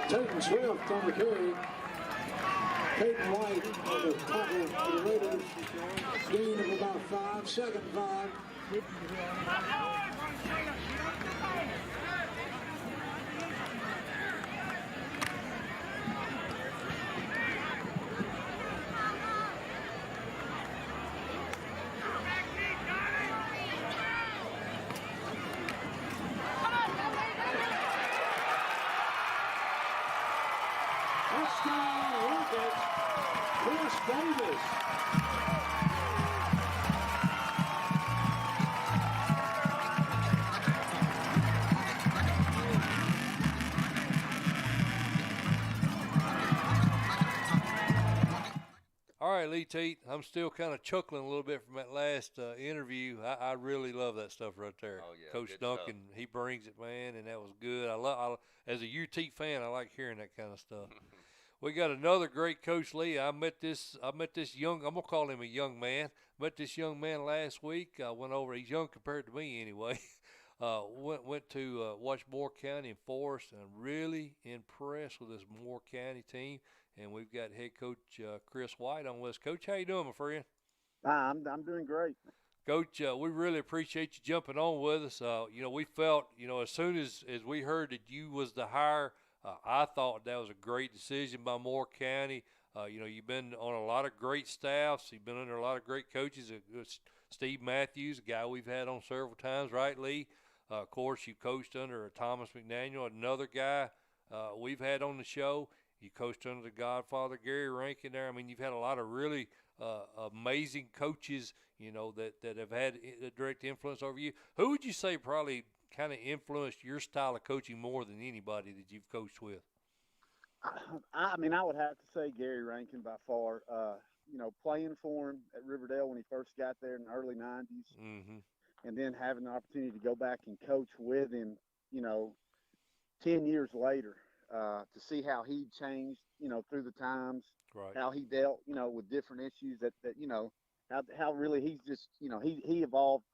Tatum Swift on the carry. Peyton White on the tackle for the Raiders. Gain of about 5, second 5. Kris Davis.
All right, Lee Teat, I'm still kind of chuckling a little bit from that last interview. I really love that stuff right there.
Oh, yeah,
Coach
good
Duncan,
stuff.
he brings it, man, and that was good. As a UT fan, I like hearing that kind of stuff. We got another great coach, Lee. I met this young, I'm gonna call him a young man. Met this young man last week. I went over. He's young compared to me, anyway. Went to watch Moore County and Forest, and I'm really impressed with this Moore County team. And we've got head coach Kris White on with us. Coach, how you doing, my friend?
I'm doing great.
Coach, we really appreciate you jumping on with us. We felt, as soon as we heard that you was the hire, I thought that was a great decision by Moore County. You've been on a lot of great staffs. You've been under a lot of great coaches. Steve Matthews, a guy we've had on several times, right, Lee? Of course, you coached under Thomas McDaniel, another guy we've had on the show. You coached under the Godfather, Gary Rankin there. I mean, you've had a lot of really amazing coaches, that have had a direct influence over you. Who would you say probably kind of influenced your style of coaching more than anybody that you've coached with?
I mean, I would have to say Gary Rankin by far. Playing for him at Riverdale when he first got there in the early 90s, and then having the opportunity to go back and coach with him, 10 years later. To see how he changed, through the times,
right.
How he dealt, with different issues that how really he's just, he evolved,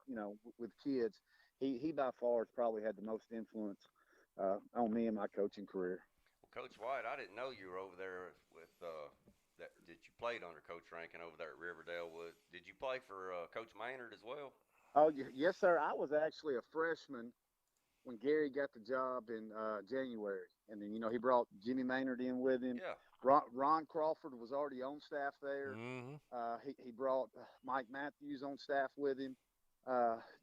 with kids. He by far has probably had the most influence on me in my coaching career.
Well, Coach White, I didn't know you were over there with that you played under Coach Rankin over there at Riverdale. Did you play for Coach Maynard as well?
Oh, yes, sir. I was actually a freshman when Gary got the job in January. And then, he brought Jimmy Maynard in with him.
Yeah.
Ron Crawford was already on staff there. He brought Mike Matthews on staff with him.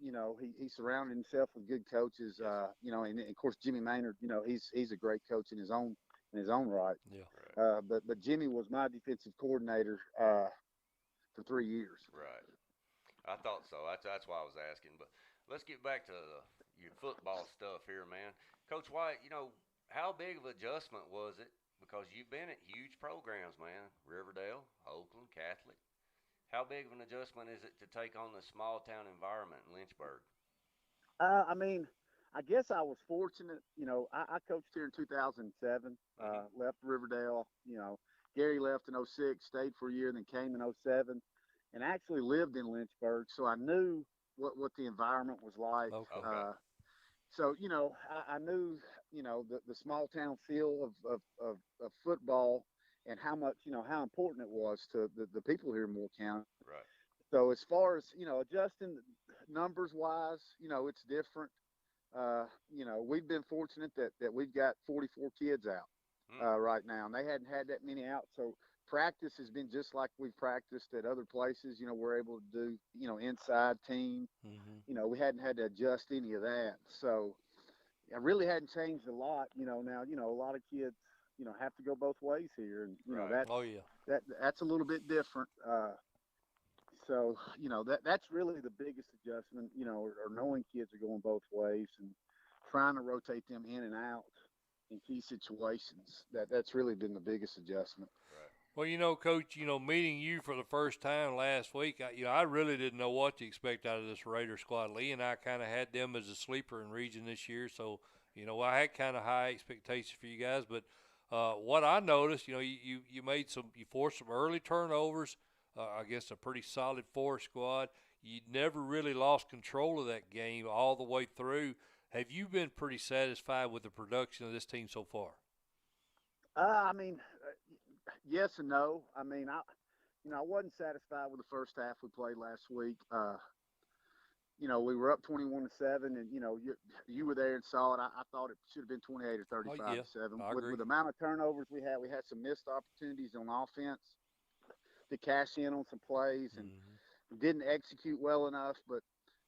He surrounded himself with good coaches. And of course Jimmy Maynard. He's a great coach in his own right.
Yeah.
Right.
But Jimmy was my defensive coordinator for 3 years.
Right. I thought so. That's why I was asking. But let's get back to your football stuff here, man. Coach White, how big of an adjustment was it? Because you've been at huge programs, man. Riverdale, Oakland, Catholic. How big of an adjustment is it to take on the small town environment in Lynchburg?
I guess I was fortunate. I coached here in 2007, left Riverdale. Gary left in 06, stayed for a year, then came in 07, and actually lived in Lynchburg. So I knew what the environment was like.
Okay.
So, I knew, the small town feel of football and how much, how important it was to the people here in Moore County.
Right.
So as far as, adjusting, numbers wise, it's different. We've been fortunate that we've got 44 kids out right now, and they hadn't had that many out. So practice has been just like we've practiced at other places. We're able to do, inside team.
Mm-hmm.
We hadn't had to adjust any of that. So I really hadn't changed a lot. Now, a lot of kids, have to go both ways here. And,
Right.
Oh, yeah.
that's a little bit different. So, that's really the biggest adjustment, or knowing kids are going both ways and trying to rotate them in and out in key situations. That's really been the biggest adjustment.
Right.
Well, Coach, meeting you for the first time last week, I really didn't know what to expect out of this Raider squad. Lee and I kind of had them as a sleeper in region this year, so, I had kind of high expectations for you guys. But what I noticed, you forced some early turnovers against a pretty solid Forest squad. You never really lost control of that game all the way through. Have you been pretty satisfied with the production of this team so far?
Yes and no. I wasn't satisfied with the first half we played last week. We were up 21-7, and you were there and saw it. I thought it should have been 28 or 35-7. With the amount of turnovers we had some missed opportunities on offense to cash in on some plays, and didn't execute well enough. But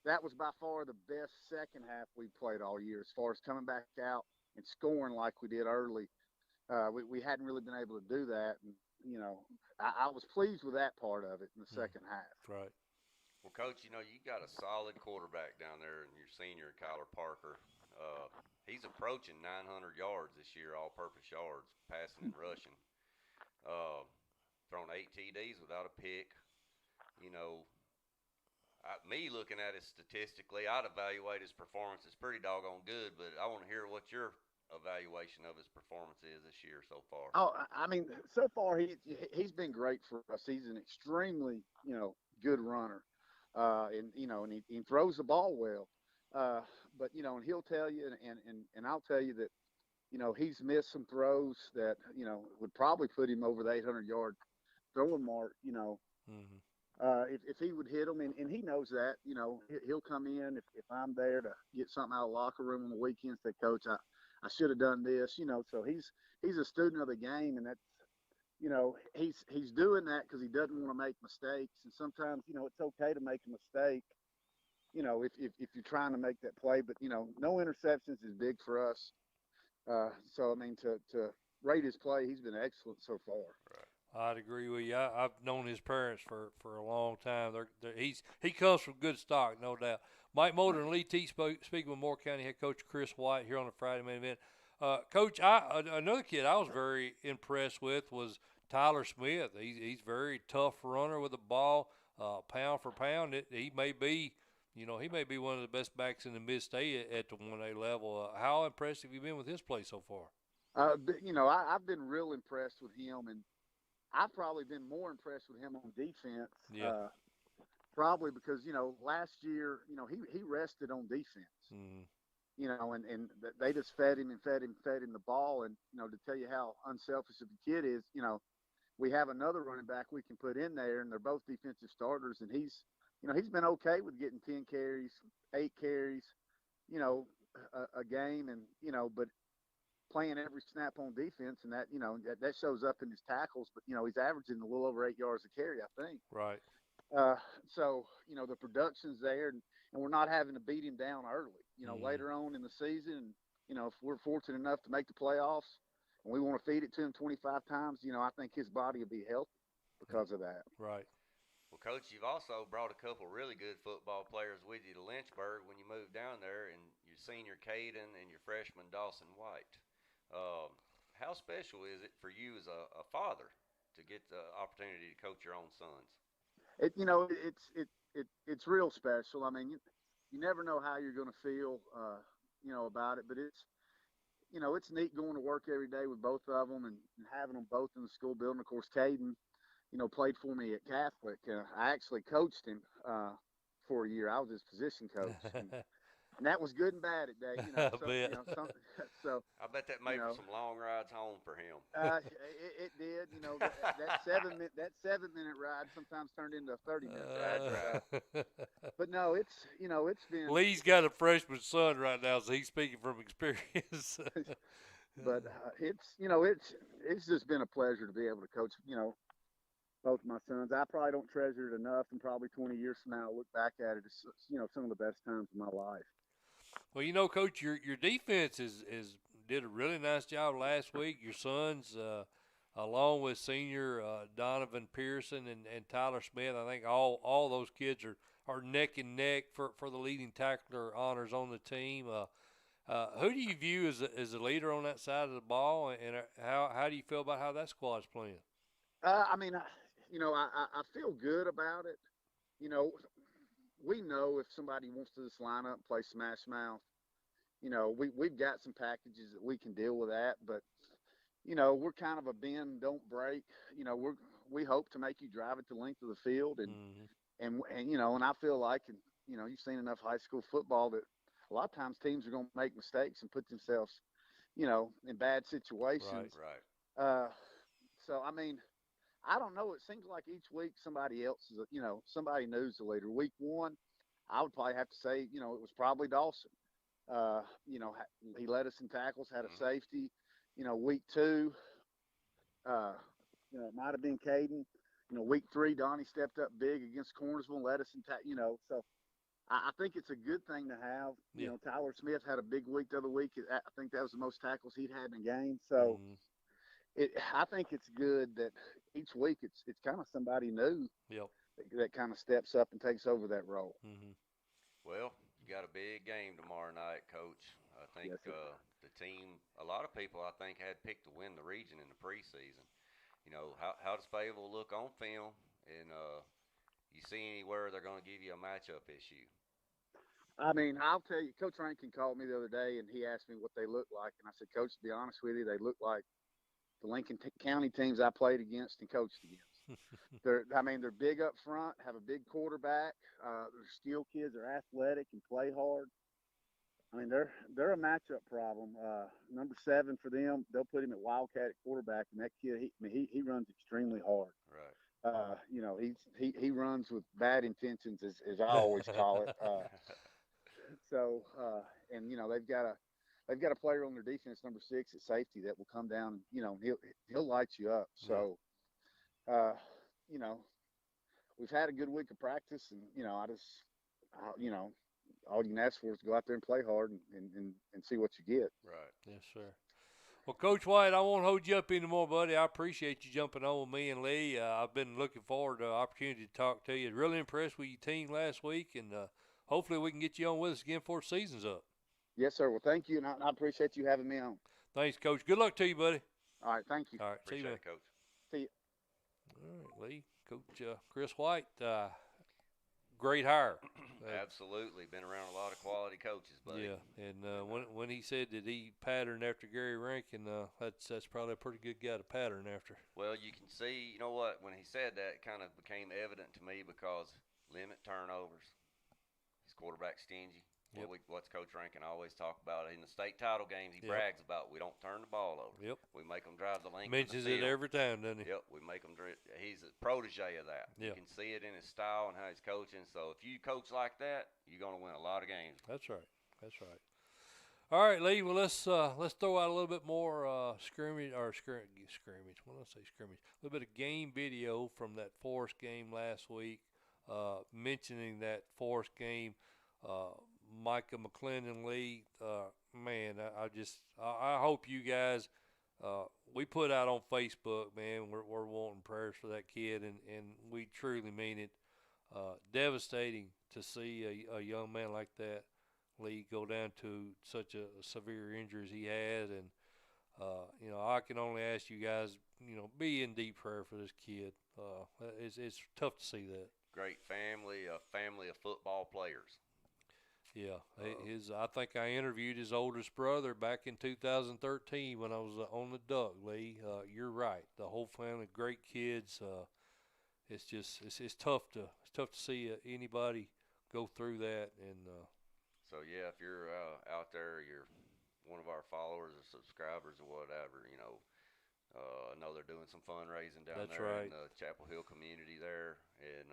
that was by far the best second half we played all year, as far as coming back out and scoring like we did early. We hadn't really been able to do that, and I was pleased with that part of it in the second half.
Right.
Well, Coach, you got a solid quarterback down there, and your senior, Kyler Parker. He's approaching 900 yards this year, all-purpose yards, passing and rushing. Thrown 8 TDs without a pick. Me looking at it statistically, I'd evaluate his performance as pretty doggone good, but I want to hear what your evaluation of his performance is this year so far.
So far he's been great for us. He's an extremely, good runner. And he throws the ball well. But and he'll tell you, and I'll tell you that, he's missed some throws that, would probably put him over the 800-yard throwing mark, if he would hit them, and he knows that. He'll come in if I'm there to get something out of the locker room on the weekend, say, Coach, I should have done this, so he's a student of the game, and that's, he's doing that because he doesn't want to make mistakes. And sometimes, it's okay to make a mistake, if you're trying to make that play. But, no interceptions is big for us. To rate his play, he's been excellent so far.
Right.
I'd agree with you. I've known his parents for a long time. He comes from good stock, no doubt. Molder and Lee Teat speaking with Moore County head coach Kris White here on the Friday main event. Coach, another kid I was very impressed with was Tyler Smith. He's very tough runner with the ball, pound for pound. He may be one of the best backs in the mid-state at the 1A level. How impressed have you been with his play so far?
I've been real impressed with him, and I've probably been more impressed with him on defense.
Yeah.
Probably because, last year, he rested on defense.
Mm-hmm.
And they just fed him the ball. And, to tell you how unselfish of a kid is, we have another running back we can put in there, and they're both defensive starters. And he's been okay with getting 10 carries, 8 carries, a game, and, but playing every snap on defense, and that, that shows up in his tackles. But, he's averaging a little over 8 yards a carry, I think.
Right.
So, the production's there, and we're not having to beat him down early. Later on in the season, if we're fortunate enough to make the playoffs and we want to feed it to him 25 times, I think his body will be healthy because of that.
Right.
Well, Coach, you've also brought a couple really good football players with you to Lynchburg when you moved down there, and your senior Caden and your freshman Dawson White. How special is it for you as a father to get the opportunity to coach your own sons?
It's real special. You never know how you're going to feel, about it, but it's neat going to work every day with both of them and having them both in the school building. Of course, Caden, played for me at Catholic. I actually coached him for a year. I was his position coach. And, And that was good and bad at that, so
I bet that made for some long rides home for him.
It did. That 7-minute ride sometimes turned into a 30-minute ride. But no, it's been.
Lee's got a freshman son right now, so he's speaking from experience.
But it's just been a pleasure to be able to coach. Both my sons. I probably don't treasure it enough, and probably 20 years from now, I'll look back at it as some of the best times of my life.
Well, Coach, your defense did a really nice job last week. Your sons, along with senior Donovan Pearson and Tyler Smith, I think all those kids are neck and neck for the leading tackler honors on the team. Who do you view as a leader on that side of the ball, and how do you feel about how that squad's playing?
I feel good about it. We know if somebody wants to just line up and play smash mouth, we've got some packages that we can deal with that. But, we're kind of a bend, don't break. We hope to make you drive it the length of the field. And I feel like, you've seen enough high school football that a lot of times teams are going to make mistakes and put themselves, in bad situations.
Right.
So, I don't know. It seems like each week somebody else is, somebody new's the leader. Week 1, I would probably have to say, it was probably Dawson. He led us in tackles, had a safety. Week 2, it might have been Caden. Week 3, Donnie stepped up big against Cornersville and led us in so I think it's a good thing to have.
Yeah.
Tyler Smith had a big week the other week. I think that was the most tackles he'd had in a game. So I think it's good that each week it's kind of somebody new that kind of steps up and takes over that role.
Well, you got a big game tomorrow night, Coach. I think the team, a lot of people I think had picked to win the region in the preseason. How does Fayetteville look on film, and you see anywhere they're going to give you a matchup issue?
I'll tell you, Coach Rankin called me the other day, and he asked me what they look like, and I said, Coach, to be honest with you, they look like the Lincoln County teams I played against and coached against. They're big up front, have a big quarterback. They're steel kids. They're athletic and play hard. They're a matchup problem. Number 7 for them, they'll put him at Wildcat at quarterback, and that kid, he runs extremely hard.
Right.
He runs with bad intentions, as I always call it. They've got a player on their defense, number 6 at safety, that will come down and, he'll light you up. So, we've had a good week of practice, and, all you can ask for is to go out there and play hard and see what you get.
Right.
Yes, sir. Well, Coach White, I won't hold you up anymore, buddy. I appreciate you jumping on with me and Lee. I've been looking forward to the opportunity to talk to you. Really impressed with your team last week, and hopefully we can get you on with us again before the season's up.
Yes, sir. Well, thank you, and I appreciate you having me on.
Thanks, Coach. Good luck to you, buddy.
All right, thank you.
All right,
Appreciate
see you,
it, Coach.
See you.
All right, Lee. Coach Kris White, great hire.
Absolutely. Been around a lot of quality coaches, buddy.
Yeah, and when he said that he patterned after Gary Rankin, that's probably a pretty good guy to pattern after.
Well, you can see, you know what, when he said that, it kind of became evident to me because limit turnovers. His quarterback stingy.
Yep.
What's Coach Rankin always talk about in the state title games? He brags about we don't turn the ball over.
Yep.
We make them drive the length.
Mentions
of the
it
field.
every time, doesn't he?
Yep. We make them. He's a protege of that.
Yep.
You can see it in his style and how he's coaching. So if you coach like that, you're going to win a lot of games.
That's right. That's right. All right, Lee. Well, let's throw out a little bit more scrimmage. When I say scrimmage, a little bit of game video from that Forest game last week, mentioning that Forest game. Micah, Mclendon, Lee, man, I hope you guys, we put out on Facebook, man, we're wanting prayers for that kid, and we truly mean it. Devastating to see a young man like that, Lee, go down to such a severe injury as he had, and, I can only ask you guys, be in deep prayer for this kid. It's tough to see that.
Great family, a family of football players.
Yeah, I think I interviewed his oldest brother back in 2013 when I was on the Duck, Lee. You're right. The whole family, great kids. It's just it's tough to see anybody go through that, and
So yeah, if you're out there, you're one of our followers or subscribers or whatever, you know. I know they're doing some fundraising down
That's
there
right.
in the Chapel Hill community there, and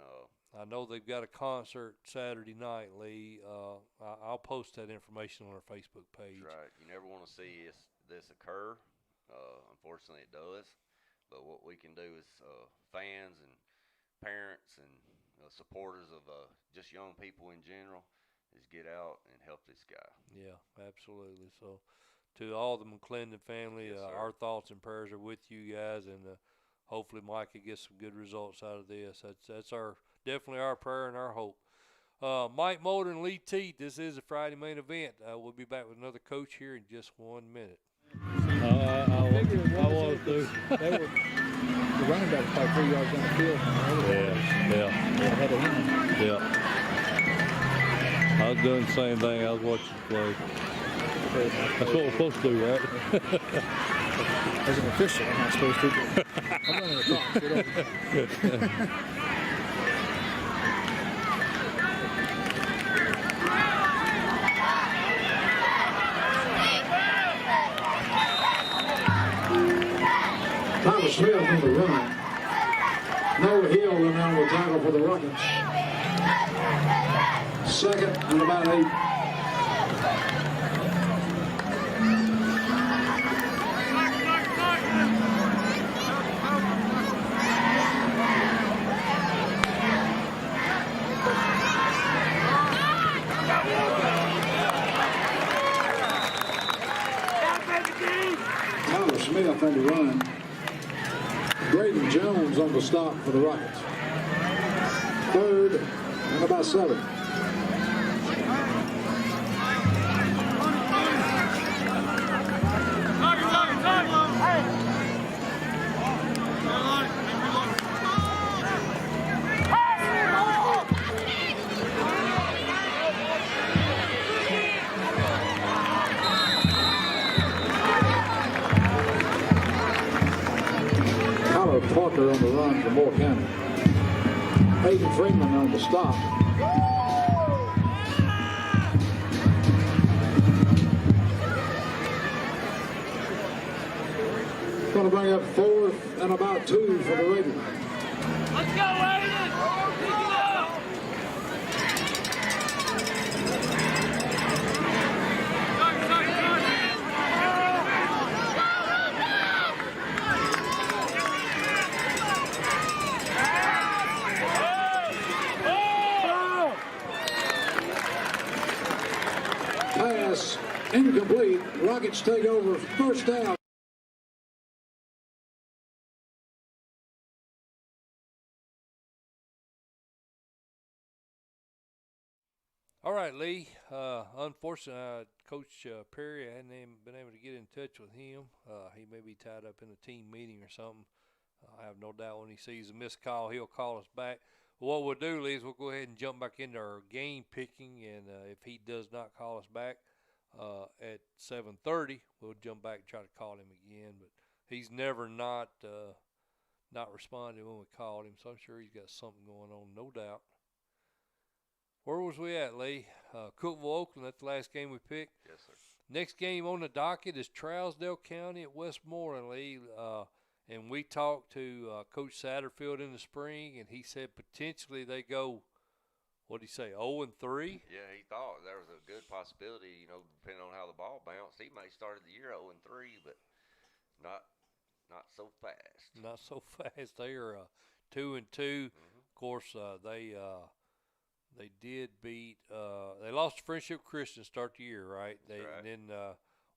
I know they've got a concert Saturday night, Lee. I'll post that information on our Facebook page.
that's right. You never want to see this occur. Unfortunately, it does. But what we can do is fans and parents and supporters of just young people in general is get out and help this guy.
Yeah, absolutely. So, to all the Mclendon family,
Yes,
our thoughts and prayers are with you guys, and hopefully Micah gets some good results out of this. That's definitely our prayer and our hope. Mike Molder and Lee Teat, this is a Friday main event. We'll be back with another coach here in just 1 minute.
I was too.
They were, the running back was probably 3 yards down the field.
Yeah.
They had to win.
Yeah. I was doing the same thing. I was watching the play. That's what we're supposed to do, right?
As an official, I'm not supposed to. I'm running the clock. Get over.
Thomas Smith on the run. Noah Hill and on the tackle for the Rockets. Second and about 8. Tyler Smith on the run. Braden Jones on the stop for the Rockets. Third and about 7. Parker on the run for Moore County. Hayden Freeman on the stop. Going to bring up 4th and about 2 for the Raiders.
Let's go, Raiders!
Pass incomplete. Rockets take over first down.
All right, Lee. Unfortunately, Coach Perry, I hadn't even been able to get in touch with him. He may be tied up in a team meeting or something. I have no doubt when he sees a missed call, he'll call us back. What we'll do, Lee, is we'll go ahead and jump back into our game picking, and if he does not call us back at 7:30, we'll jump back and try to call him again. But he's never not responded when we called him, so I'm sure he's got something going on, no doubt. Where was we at, Lee? Cookeville, Oakland. That's the last game we picked.
Yes, sir.
Next game on the docket is Trousdale County at Westmoreland, Lee. And we talked to Coach Satterfield in the spring, and he said potentially they go, what did he say, 0-3?
Yeah, he thought there was a good possibility, you know, depending on how the ball bounced. He may start the year 0-3, but not so fast.
Not so fast. They are 2-2. Of course, they did beat. They lost to Friendship Christian to start the year, right?
Right.
And then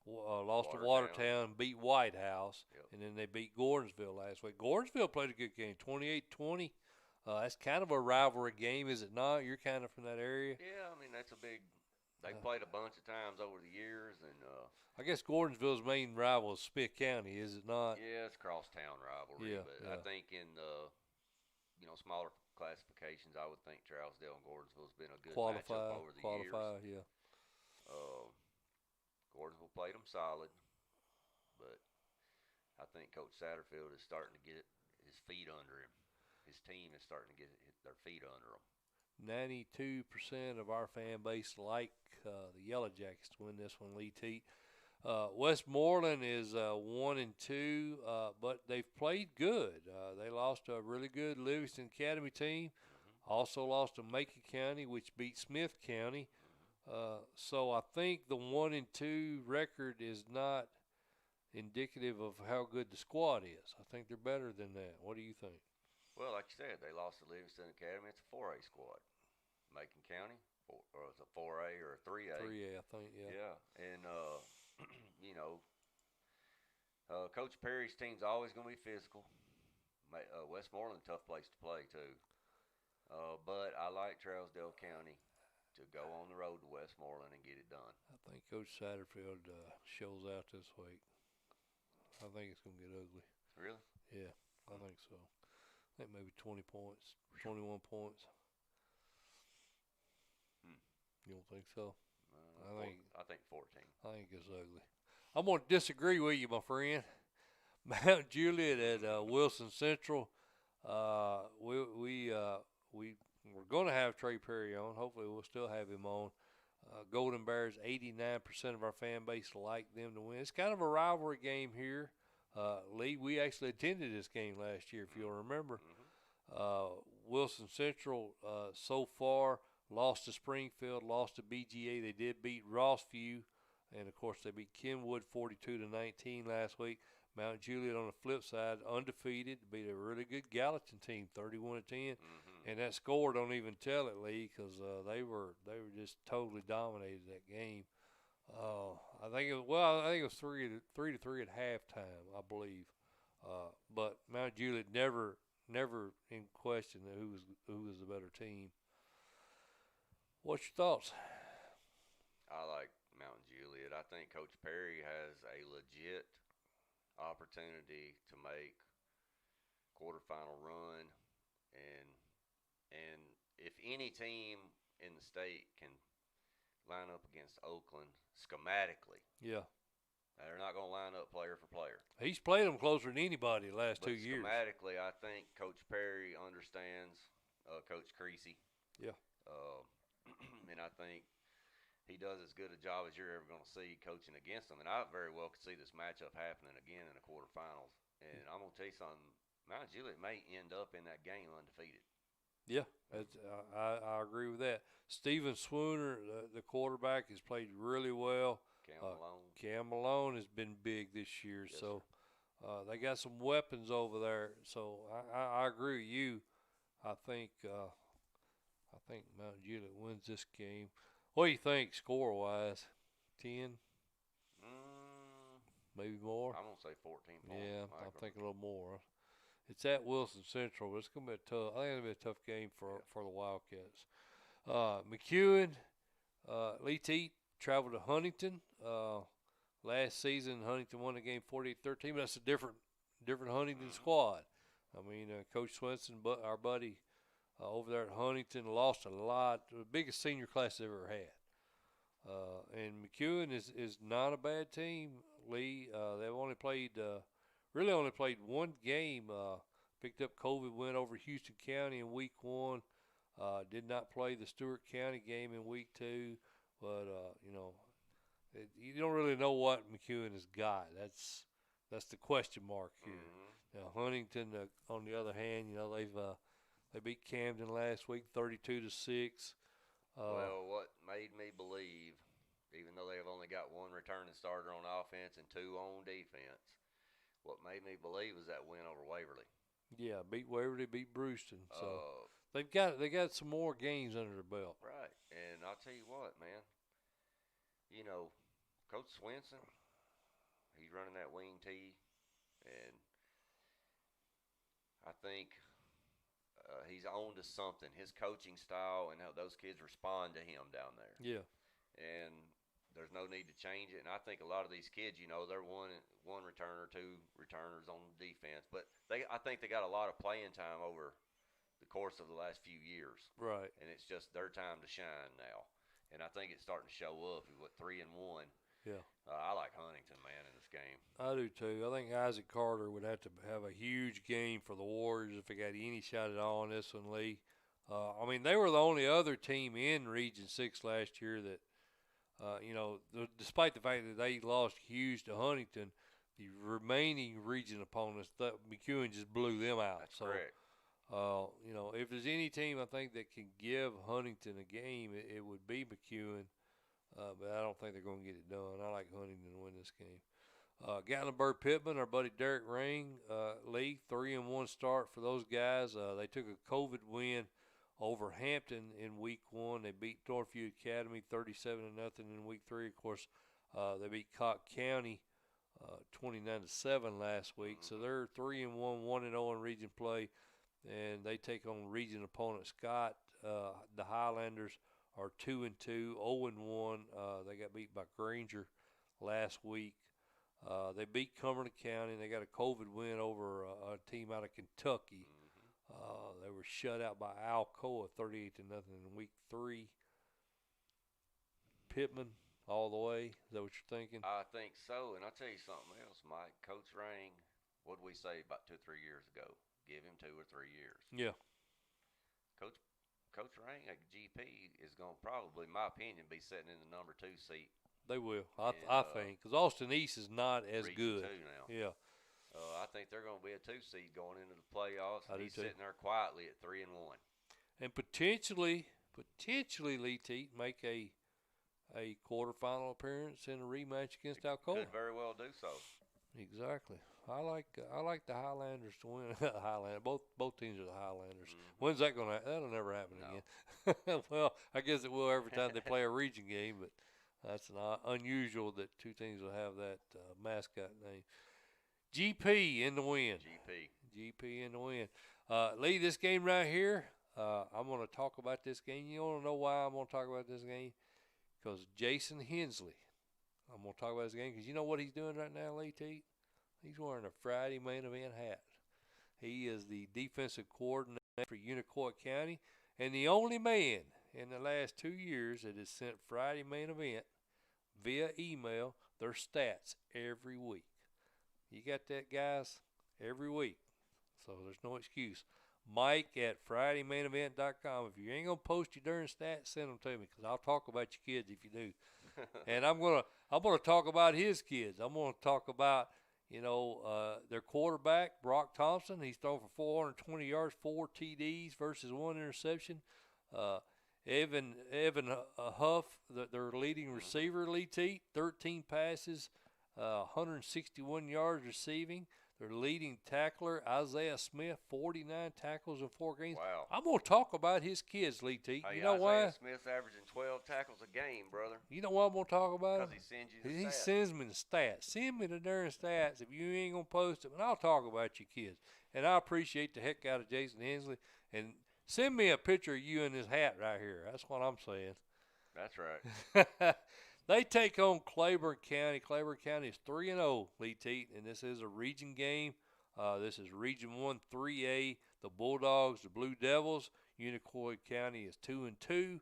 lost to Watertown, beat White House, and then they beat Gordonsville last week. Gordonsville played a good game, 28-20. That's kind of a rivalry game, is it not? You're kind of from that area.
Yeah, I mean that's a big. They played a bunch of times over the years, and
I guess Gordonsville's main rival is Smith County, is it not?
yeah, it's crosstown rivalry.
Yeah,
but
yeah.
I think in the smaller classifications, I would think Trousdale and Gordonsville's been a good matchup over the years.
Yeah.
Gordonsville played them solid, but I think Coach Satterfield is starting to get his feet under him. His team is starting to get their feet under them.
92% of our fan base like the Yellow Jackets to win this one, Lee Teat. Westmoreland is 1-2, but they've played good. They lost to a really good Livingston Academy team. Also lost to Micah County, which beat Smith County. So I think the 1-2 record is not indicative of how good the squad is. I think they're better than that. What do you think?
Well, like you said, they lost to Livingston Academy. It's a 4A squad. Macon County, or it's a 4A or a 3A.
3A, I think, yeah.
Yeah, and Coach Perry's team's always going to be physical. Westmoreland, tough place to play too. But I like Trousdale County to go on the road to Westmoreland and get it done.
I think Coach Satterfield shows out this week. I think it's going to get ugly.
Really?
Yeah, I think so. I think maybe 20 points, 21 points. You don't think so?
I think 14.
I think it's ugly. I'm going to disagree with you, my friend. Mount Juliet at Wilson Central. We're going to have Trey Perry on. Hopefully, we'll still have him on. Golden Bears, 89% of our fan base like them to win. It's kind of a rivalry game here. Lee, we actually attended this game last year, if you'll remember. Wilson Central, so far, lost to Springfield, lost to BGA. They did beat Rossview, and, of course, they beat Kenwood 42-19 last week. Mount Juliet on the flip side, undefeated, beat a really good Gallatin team, 31-10. And that score don't even tell it, Lee, because they were just totally dominated that game. I think it was 3-3 at halftime, I believe. But Mount Juliet never in question who was the better team. What's your thoughts?
I like Mount Juliet. I think Coach Perry has a legit opportunity to make quarterfinal run, and if any team in the state can line up against Oakland schematically, they're not going to line up player for player.
He's played them closer than anybody the last 2 years.
Schematically, I think Coach Perry understands Coach Creasy.
Yeah.
And I think he does as good a job as you're ever going to see coaching against them. And I very well could see this matchup happening again in the quarterfinals. And I'm going to tell you something, Mount Juliet may end up in that game undefeated.
Yeah, I agree with that. Steven Swooner, the quarterback, has played really well. Cam Malone has been big this year. Yes, so they got some weapons over there. So I agree with you. I think Mount Juliet wins this game. What do you think score-wise? 10? Maybe more?
I'm going to say 14 points.
Yeah, I think a little more. It's at Wilson Central, but it's going to be I think it'll be a tough game for the Wildcats. McEwen, Lee Teat traveled to Huntington. Last season, Huntington won the game 48-13, but that's a different Huntington squad. I mean, Coach Swenson, our buddy over there at Huntington, lost a lot. The biggest senior class they've ever had. And McEwen is not a bad team, Lee. They've only played one game. Picked up COVID, went over Houston County in week 1. Did not play the Stewart County game in week 2. But, you don't really know what McEwen has got. That's the question mark here. Now, Huntington, on the other hand, they beat Camden last week 32-6.
Well, what made me believe, even though they have only got one returning starter on offense and 2 on defense, what made me believe was that win over Waverly.
Yeah, beat Waverly, beat Brewston. So they got some more games under their belt.
Right, and I'll tell you what, man. Coach Swenson, he's running that wing tee, and I think he's on to something. His coaching style and how those kids respond to him down there.
Yeah.
And there's no need to change it. And I think a lot of these kids, they're one returner, 2 returners on defense. But I think they got a lot of playing time over the course of the last few years.
Right.
And it's just their time to shine now. And I think it's starting to show up. 3-1.
Yeah.
I like Huntington, man, in this game.
I do too. I think Isaac Carter would have to have a huge game for the Warriors if they got any shot at all on this one, Lee. They were the only other team in Region 6 last year that Despite the fact that they lost huge to Huntington, the remaining region opponents, McEwen just blew them out.
That's correct.
If there's any team I think that can give Huntington a game, it would be McEwen. But I don't think they're going to get it done. I like Huntington to win this game. Gatlinburg Pittman, our buddy Derek Ring, Lee, 3-1 start for those guys. They took a COVID win over Hampton in week 1. They beat Northview Academy 37-0 in week 3. Of course, they beat Cock County 29-7 last week. So they're 3-1, 1-0 in region play, and they take on region opponent Scott. The Highlanders are 2-2, 0-1. They got beat by Granger last week. They beat Cumberland County, and they got a COVID win over a team out of Kentucky. They were shut out by Alcoa 38-0 in week 3. Pittman all the way. Is that what you're thinking?
I think so. And I'll tell you something else, Mike. Coach Ring, what did we say about 2 or 3 years ago? Give him 2 or 3 years.
Yeah.
Coach Ring at GP is going to probably, in my opinion, be sitting in the number 2 seat.
They will, I think, because Austin East is not as good.
Region 2 now.
Yeah.
I think they're going to be a 2 seed going into the playoffs.
I do
He's
too.
sitting there quietly at 3-1.
And potentially Lee Teat make a quarterfinal appearance in a rematch against Alcoa.
Could very well do so.
Exactly. I like the Highlanders to win. Highlanders. Both teams are the Highlanders. When's that going to happen? That'll never happen again. Well, I guess it will every time they play a region game, but that's not unusual that 2 teams will have that mascot name. GP in the win. GP in the win. Lee, this game right here, I'm going to talk about this game. You want to know why I'm going to talk about this game? Because Jason Hensley, I'm going to talk about this game because you know what he's doing right now, Lee Teat? He's wearing a Friday main event hat. He is the defensive coordinator for Unicoi County and the only man in the last 2 years that has sent Friday main event via email their stats every week. You got that, guys? Every week. So there's no excuse. Mike at FridayMainEvent.com. If you ain't going to post your darn stats, send them to me because I'll talk about your kids if you do. And I'm gonna talk about his kids. I'm going to talk about, their quarterback, Brock Thompson. He's thrown for 420 yards, 4 TDs versus 1 interception. Evan Huff, their leading receiver, Lee Teat, 13 passes, 161 yards receiving. Their leading tackler, Isaiah Smith, 49 tackles in 4 games.
Wow.
I'm going to talk about his kids, Lee Teat.
Hey,
you know
Isaiah
why?
Smith's averaging 12 tackles a game, brother.
You know why I'm going to talk about him?
Because he sends you the
He
stats.
sends me the stats. Send me the darn stats if you ain't going to post them, and I'll talk about your kids. And I appreciate the heck out of Jason Hensley. And send me a picture of you in this hat right here. That's what I'm saying.
That's right.
They take on Claiborne County. Claiborne County is 3-0, Lee Teat, and this is a region game. This is Region 1 3A. The Bulldogs, the Blue Devils. Unicoi County is 2-2.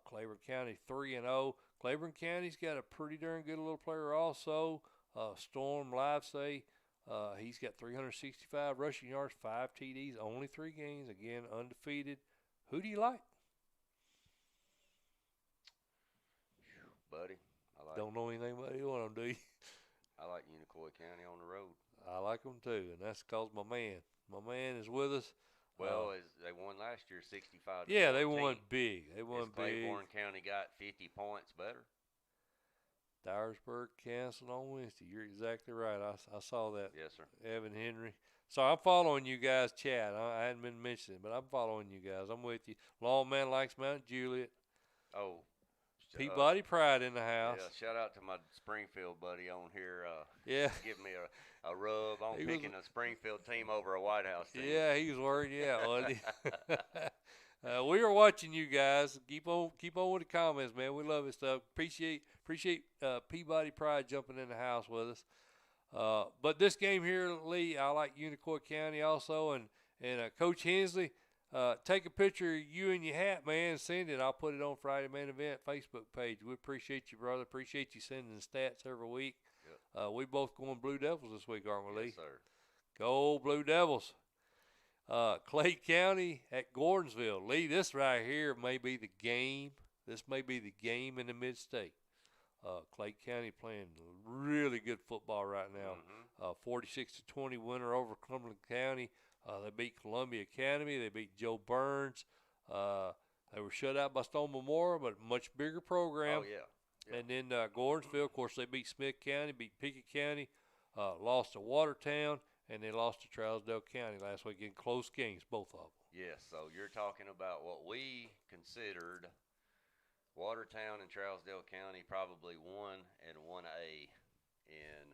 Claiborne County 3-0. Claiborne County's got a pretty darn good little player also. Storm Livesay. He's got 365 rushing yards, 5 TDs, only 3 games. Again, undefeated. Who do you like?
Buddy,
Don't know anything about either one of them, do you?
I like Unicoi County on the road.
I like them too, and that's because my man is with us.
Well, they won last year 65 to
Yeah, they
14.
won big. They won
Is
big.
Claiborne County got 50 points better?
Dyersburg canceled on Wednesday. You're exactly right. I saw that.
Yes, sir.
Evan Henry. So I'm following you guys, chat. I hadn't been mentioning, but I'm following you guys. I'm with you. Lawman likes Mount Juliet.
Oh.
Peabody Pride in the house.
Yeah, shout out to my Springfield buddy on here.
Yeah.
Give me a rub on picking a Springfield team over a White House team.
Yeah, he was worried. Yeah, wasn't he? We are watching you guys. Keep on with the comments, man. We love it stuff. Appreciate Peabody Pride jumping in the house with us. But this game here, Lee, I like Unicoi County also, and Coach Hensley. Take a picture of you in your hat, man, and send it. I'll put it on Friday Main Event Facebook page. We appreciate you, brother. Appreciate you sending the stats every week. Yep. We both going Blue Devils this week, aren't we, Lee?
Yes, sir.
Go Blue Devils. Clay County at Gordonsville. Lee, this right here may be the game. This may be the game in the mid-state. Clay County playing really good football right now. 46-20 winner over Cumberland County. They beat Columbia Academy. They beat Joe Burns. They were shut out by Stone Memorial, but much bigger program.
Oh, yeah.
And then Gordonsville, of course, they beat Smith County, beat Pickett County, lost to Watertown, and they lost to Trousdale County last week in close games, both of them.
Yes, so you're talking about what we considered Watertown and Trousdale County probably 1 and 1A in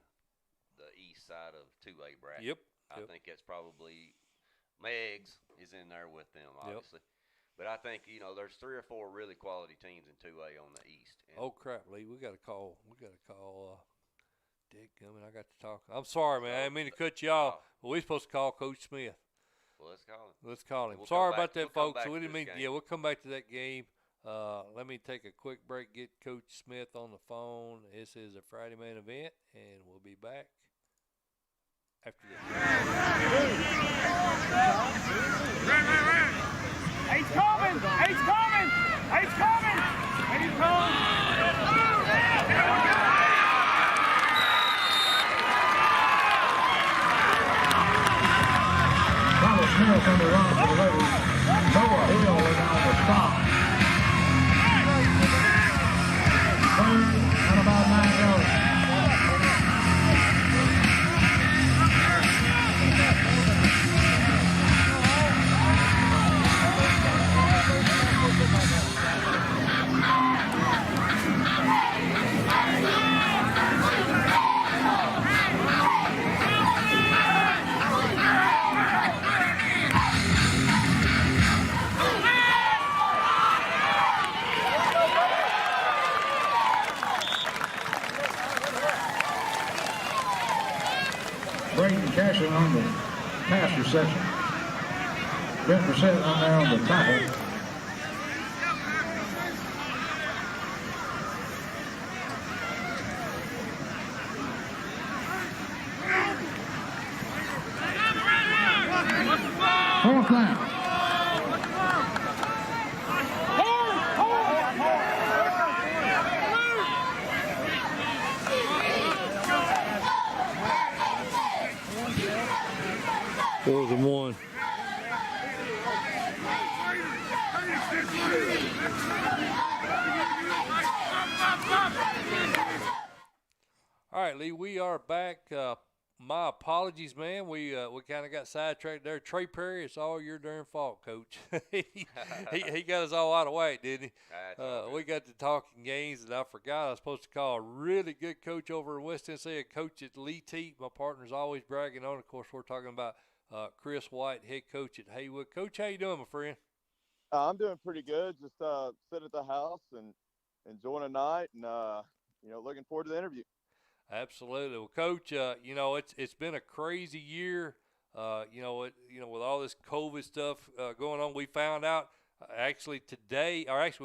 the east side of 2A bracket.
Yep.
I think that's probably Meggs is in there with them, obviously. But I think, there's 3 or 4 really quality teams in 2A on the east. And
oh, crap, Lee. We got to call Dadgummit, I got to talk. I'm sorry, man. I didn't mean to cut you off. But we're supposed to call Coach Smith.
Well, let's call him.
Let's call him.
We'll
sorry
come
about
back-
that,
we'll come
folks.
back
We
to
didn't
this
mean.
game.
Yeah, we'll come back to that game. Let me take a quick break, get Coach Smith on the phone. This is a Friday main event, and we'll be back after this.
Eight's coming! Eight's coming! Eight's coming! Eight's coming!
Thomas Smith on the run for the Raiders. Noah Hill is on the stop. Third and about 9 yards. Cashin on the pass reception. 10% on there on the tackle. Fourth down.
Fourth and 1.
All right, Lee, we are back. My apologies, man. We kind of got sidetracked there. Trey Perry, it's all your darn fault, Coach. he got us all out of whack, didn't he? We got to talking games, and I forgot I was supposed to call a really good coach over in West Tennessee, a coach at Lee Teat. My partner's always bragging on. Of course, we're talking about Kris White, head coach at Haywood. Coach, how you doing, my friend?
I'm doing pretty good. Just sitting at the house and enjoying a night, and looking forward to the interview.
Absolutely. Well, Coach, it's been a crazy year. With all this COVID stuff going on, we found out we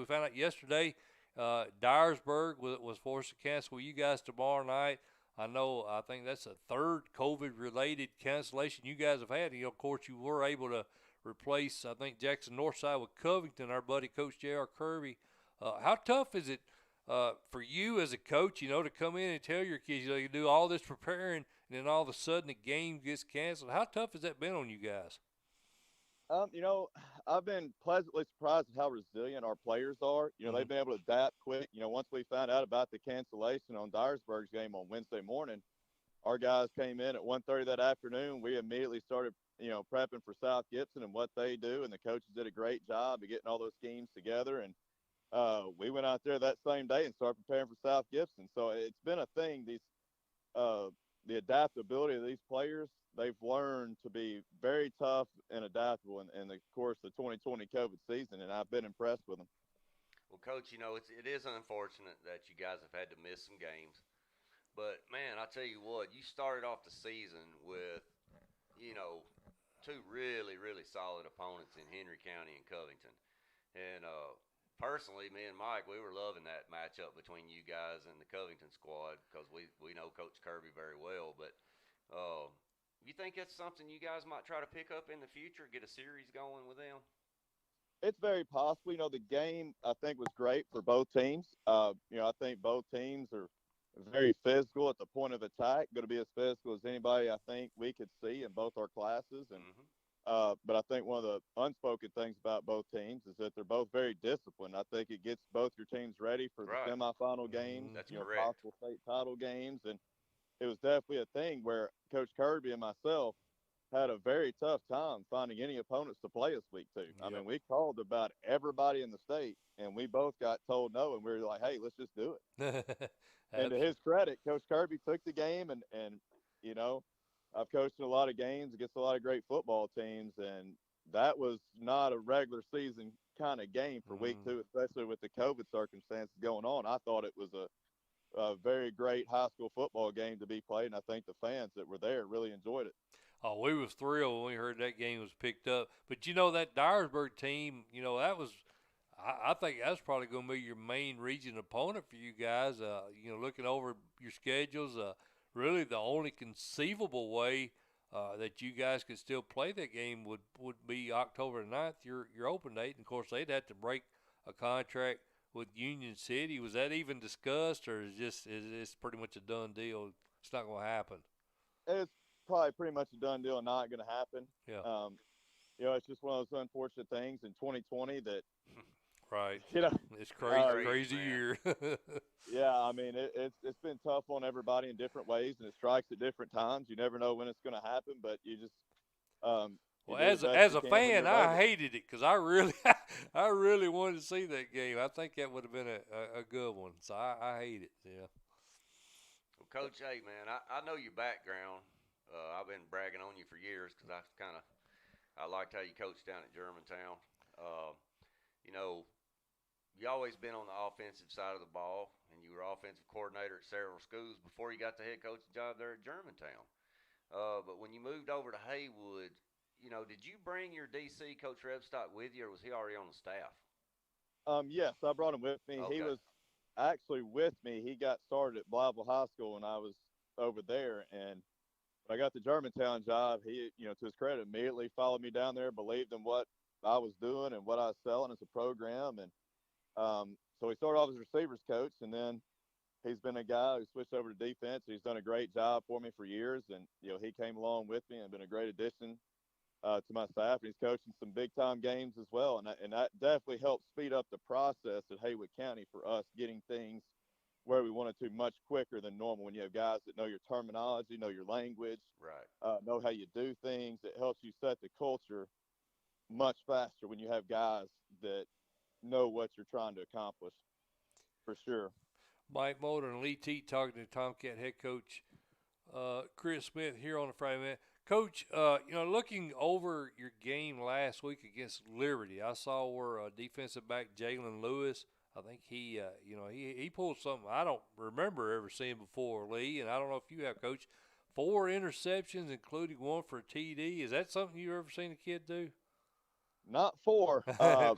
found out yesterday, Dyersburg was forced to cancel you guys tomorrow night. I think that's the third COVID-related cancellation you guys have had. And, of course, you were able to replace, I think, Jackson Northside with Covington, our buddy Coach J.R. Kirby. How tough is it for you as a coach, to come in and tell your kids, you do all this preparing, and then all of a sudden the game gets canceled? How tough has that been on you guys?
I've been pleasantly surprised at how resilient our players are. They've been able to adapt quick. Once we found out about the cancellation on Dyersburg's game on Wednesday morning, our guys came in at 1:30 that afternoon. We immediately started, prepping for South Gibson and what they do, and the coaches did a great job of getting all those schemes together. And we went out there that same day and started preparing for South Gibson. So it's been a thing. The adaptability of these players, they've learned to be very tough and adaptable in the course of the 2020 COVID season, and I've been impressed with them.
Well, Coach, it is unfortunate that you guys have had to miss some games. But, man, I tell you what, you started off the season with, two really, really solid opponents in Henry County and Covington. And personally, me and Mike, we were loving that matchup between you guys and the Covington squad because we know Coach Kirby very well. But you think that's something you guys might try to pick up in the future, get a series going with them?
It's very possible. You know, the game, I think, was great for both teams. You know, I think both teams are very physical at the point of attack, going to be as physical as anybody I think we could see in both our classes. And but I think one of the unspoken things about both teams is that they're both very disciplined. I think it gets both your teams ready for the semifinal games,
That's
you know,
correct.
possible state title games. And it was definitely a thing where Coach Kirby and myself had a very tough time finding any opponents to play us week 2. I mean, we called about everybody in the state, and we both got told no, and we were like, hey, let's just do it. And to his credit, Coach Kirby took the game, and you know, I've coached in a lot of games against a lot of great football teams, and that was not a regular season kind of game for week 2, especially with the COVID circumstances going on. I thought it was a very great high school football game to be played, and I think the fans that were there really enjoyed it.
Oh, we was thrilled when we heard that game was picked up. But, you know, that Dyersburg team, you know, that was I think that's probably going to be your main region opponent for you guys. You know, looking over your schedules, really the only conceivable way that you guys could still play that game would be October 9th, your open date. And, of course, they'd have to break a contract with Union City. Was that even discussed, or is it's pretty much a done deal? It's not going to happen.
It's probably pretty much a done deal, not going to happen.
Yeah.
You know, it's just one of those unfortunate things in 2020 that –
right.
You know,
it's crazy year.
Yeah, I mean, it's been tough on everybody in different ways, and it strikes at different times. You never know when it's going to happen, but you just
well, as a fan, I hated it because I really wanted to see that game. I think that would have been a good one. So I hate it. Yeah.
Well, Coach, hey man, I know your background. I've been bragging on you for years because I liked how you coached down at Germantown. You know, you always been on the offensive side of the ball, and you were offensive coordinator at several schools before you got the head coaching job there at Germantown. But when you moved over to Haywood, you know, did you bring your DC, Coach Rebstock, with you, or was he already on the staff?
Yes, I brought him with me.
Okay.
He was actually with me. He got started at Blytheville High School when I was over there, and when I got the Germantown job, he, you know, to his credit, immediately followed me down there, believed in what I was doing and what I was selling as a program. And so he started off as receivers coach, and then he's been a guy who switched over to defense. He's done a great job for me for years, and you know, he came along with me and been a great addition to my staff. And he's coaching some big time games as well, and that definitely helps speed up the process at Haywood County for us getting things where we wanted to much quicker than normal. When you have guys that know your terminology, know your language,
right,
know how you do things, it helps you set the culture much faster when you have guys that know what you're trying to accomplish, for sure.
Mike Molder and Lee Teat talking to Tomcat head coach Kris Smith here on the Friday Night. Coach, you know, looking over your game last week against Liberty, I saw where defensive back Jalen Lewis, I think he pulled something I don't remember ever seeing before, Lee, and I don't know if you have, Coach. 4 interceptions, including one for a TD. Is that something you've ever seen a kid do?
Not 4.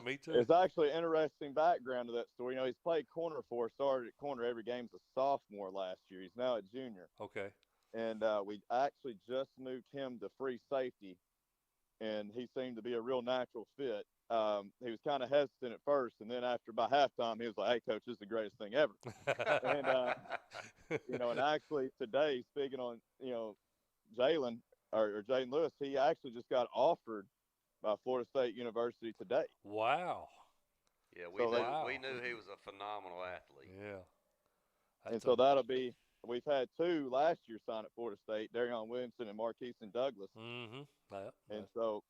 Me too.
It's actually an interesting background to that story. You know, he's played corner for us, started at corner every game as a sophomore last year. He's now a junior.
Okay.
And we actually just moved him to free safety, and he seemed to be a real natural fit. He was kind of hesitant at first, and then after by halftime, he was like, hey, Coach, this is the greatest thing ever. And, you know, and actually today, speaking on, you know, Jalen Lewis, he actually just got offered by Florida State University today.
Wow.
Yeah, we knew he was a phenomenal athlete.
Yeah.
And so that'll be – we've had 2 last year sign at Florida State, Darion Williamson and Marquise Douglas.
Mm-hmm.
And so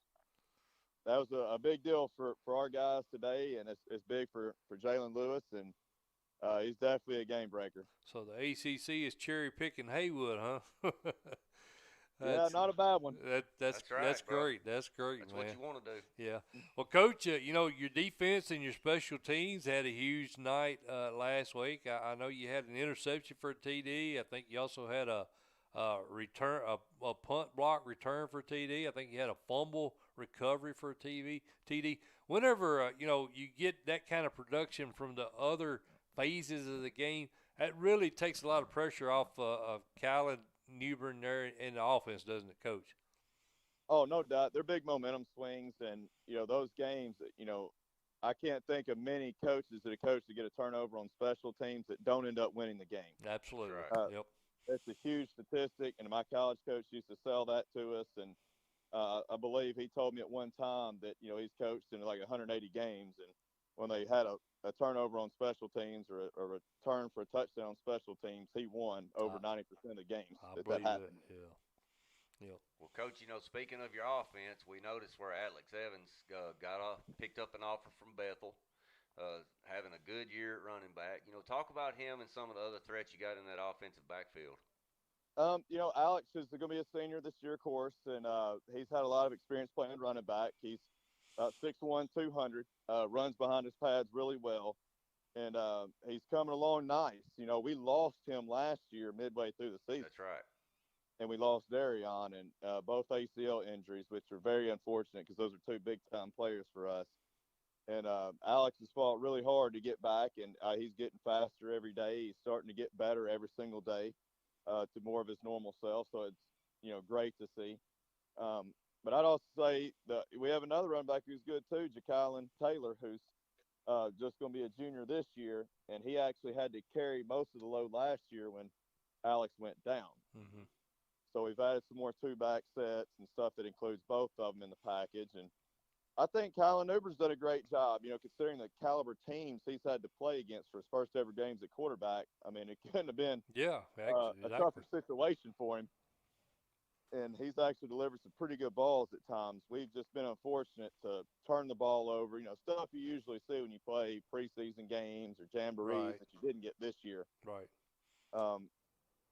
that was a big deal for our guys today, and it's big for Jalen Lewis, and he's definitely a game breaker.
So the ACC is cherry-picking Haywood, huh?
Yeah, not a bad one.
That's
right,
that's
bro.
great. That's great,
That's
man.
what you want to do.
Yeah. Well, Coach, you know, your defense and your special teams had a huge night last week. I know you had an interception for a TD. I think you also had a punt block return for a TD. I think you had a fumble recovery for a TD. Whenever, you know, you get that kind of production from the other phases of the game, that really takes a lot of pressure off of Callan Newbern there in the offense, doesn't it, Coach?
Oh, no doubt. They're big momentum swings, and those games. I can't think of many coaches that get a turnover on special teams that don't end up winning the game.
Absolutely.
Right.
Yep.
That's a huge statistic, and my college coach used to sell that to us. And I believe he told me at one time that he's coached in like 180 games, and when they had a turnover on special teams or a return for a touchdown on special teams, he won over 90% of the games
I
that
believe
happened.
that. Yeah. Yep.
Well, Coach, speaking of your offense, we noticed where Alex Evans picked up an offer from Bethel, having a good year at running back. Talk about him and some of the other threats you got in that offensive backfield.
Alex is going to be a senior this year, of course, and he's had a lot of experience playing running back. He's about 6'1", 200, runs behind his pads really well, and he's coming along nice. We lost him last year midway through the season.
That's right.
And we lost Darion, and both ACL injuries, which are very unfortunate because those are two big-time players for us. And Alex has fought really hard to get back, and he's getting faster every day. He's starting to get better every single day to more of his normal self, so it's, great to see. But I'd also say that we have another running back who's good too, Jacqueline Taylor, who's just going to be a junior this year, and he actually had to carry most of the load last year when Alex went down.
Mm-hmm.
So we've added some more two-back sets and stuff that includes both of them in the package. And I think Kylan Uber's done a great job, considering the caliber teams he's had to play against for his first ever games at quarterback. I mean, it couldn't have been a tougher situation for him. And he's actually delivered some pretty good balls at times. We've just been unfortunate to turn the ball over, stuff you usually see when you play preseason games or jamborees that you didn't get this year.
Right.